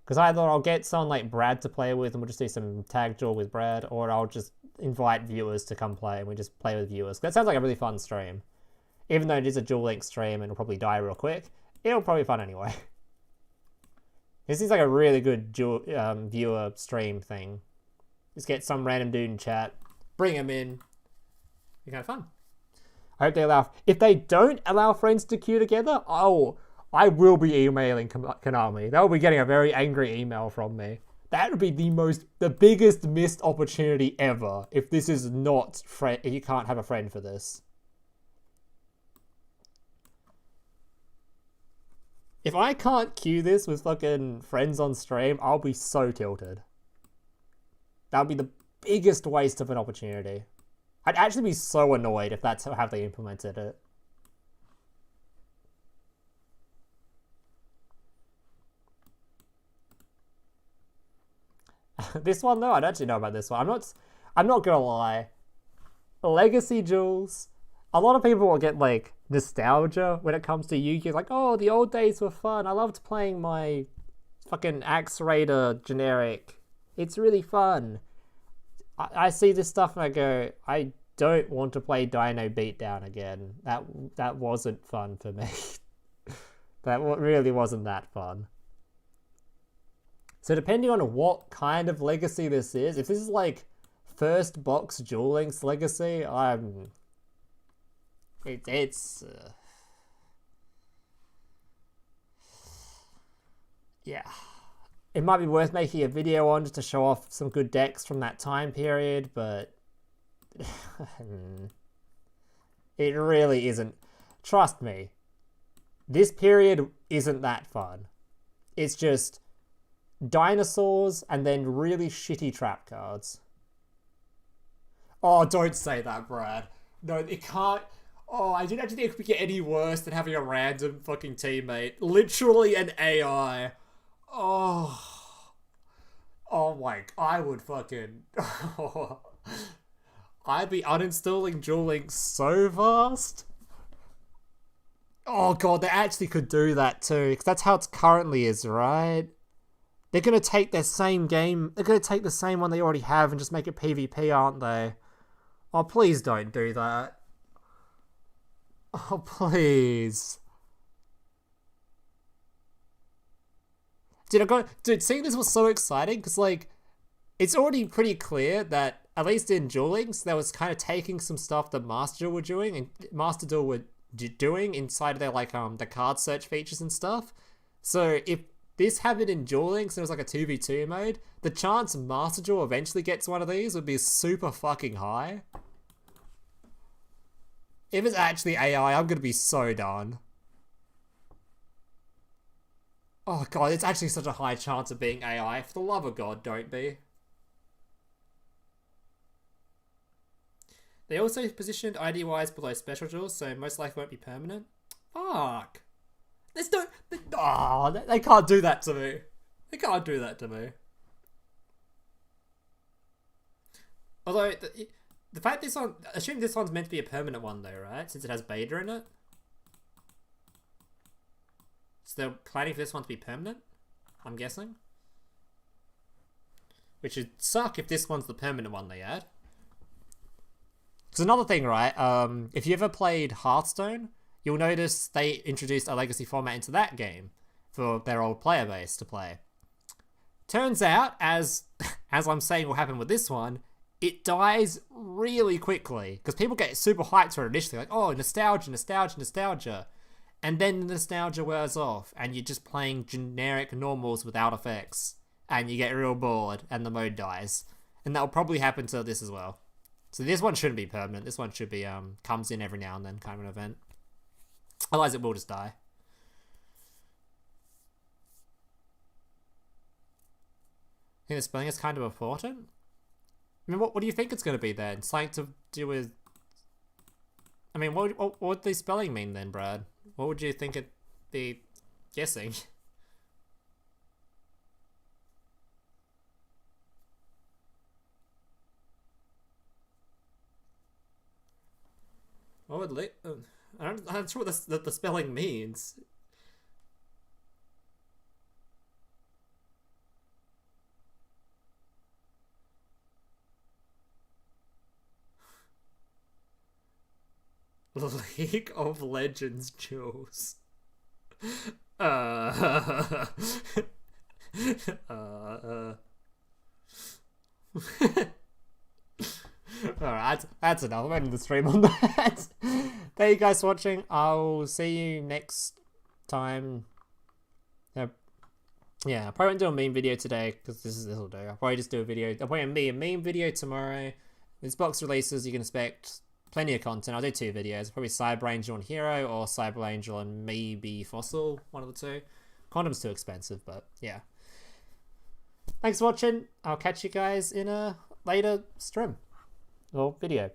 Because either I'll get someone like Brad to play with and we'll just do some tag duel with Brad, or I'll just invite viewers to come play and we just play with viewers. That sounds like a really fun stream. Even though it is a Duel Links stream and it'll probably die real quick, it'll probably be fun anyway. This is like a really good viewer stream thing. Just get some random dude in chat, bring him in. Be kind of fun. I hope they allow... If they don't allow friends to queue together, I will be emailing Konami. They'll be getting a very angry email from me. That would be the biggest missed opportunity ever if this is not if you can't have a friend for this. If I can't queue this with fucking friends on stream, I'll be so tilted. That would be the biggest waste of an opportunity. I'd actually be so annoyed if that's how they implemented it. This one though, I don't actually know about this one. I'm not gonna lie. Legacy duels. A lot of people will get like nostalgia when it comes to Yu-Gi-Oh! Like, oh, the old days were fun. I loved playing my fucking Axe Raider generic. It's really fun. I see this stuff and I go, I don't want to play Dino Beatdown again. That wasn't fun for me. That really wasn't that fun. So depending on what kind of legacy this is, if this is like first box Duel Links legacy, yeah, it might be worth making a video on just to show off some good decks from that time period, but it really isn't. Trust me, this period isn't that fun. It's just dinosaurs and then really shitty trap cards. Oh, don't say that, Brad. No, it can't. Oh, I didn't actually think it could get any worse than having a random fucking teammate. Literally an AI. Oh. Oh my. I would fucking. I'd be uninstalling Duel Links so fast. Oh god, they actually could do that too. Because that's how it currently is, right? They're going to take their same game. They're going to take the same one they already have and just make it PvP, aren't they? Oh, please don't do that. Oh, please. Dude, seeing this was so exciting because, like, it's already pretty clear that, at least in Duel Links, they was kind of taking some stuff that Master Duel were doing and Master Duel were doing inside of their, like, the card search features and stuff. So, if this happened in Duel Links and it was like a 2v2 mode, the chance Master Duel eventually gets one of these would be super fucking high. If it's actually AI, I'm gonna be so done. Oh god, it's actually such a high chance of being AI. For the love of God, don't be. They also positioned ID-wise below special duels, so most likely won't be permanent. Fuck. There's no... Oh, they can't do that to me. They can't do that to me. Although, the fact this one... Assume this one's meant to be a permanent one though, right? Since it has beta in it. So they're planning for this one to be permanent? I'm guessing. Which would suck if this one's the permanent one they add. Because another thing, right? If you ever played Hearthstone, you'll notice they introduced a legacy format into that game for their old player base to play. Turns out, as I'm saying will happen with this one, it dies really quickly because people get super hyped for it initially, like, oh, nostalgia, nostalgia, nostalgia. And then the nostalgia wears off and you're just playing generic normals without effects and you get real bored and the mode dies. And that will probably happen to this as well. So this one shouldn't be permanent. This one should be comes in every now and then kind of an event. Otherwise it will just die. I think the spelling is kind of important. I mean, what do you think it's going to be then? Something to do with... I mean, what would the spelling mean then, Brad? What would you think it'd be guessing? What would... I'm not sure what the spelling means. League of Legends Jules. Alright, that's enough. I'm ending the stream on that. Thank you guys for watching. I'll see you next time. Yeah, I probably won't do a meme video today because this will do. I'll probably just do a video. I'll probably be a meme video tomorrow. This box releases, you can expect plenty of content. I'll do 2 videos. Probably Cyber Angel and Hero, or Cyber Angel and maybe Fossil. One of the 2. Condom's too expensive, but yeah. Thanks for watching. I'll catch you guys in a later stream or video.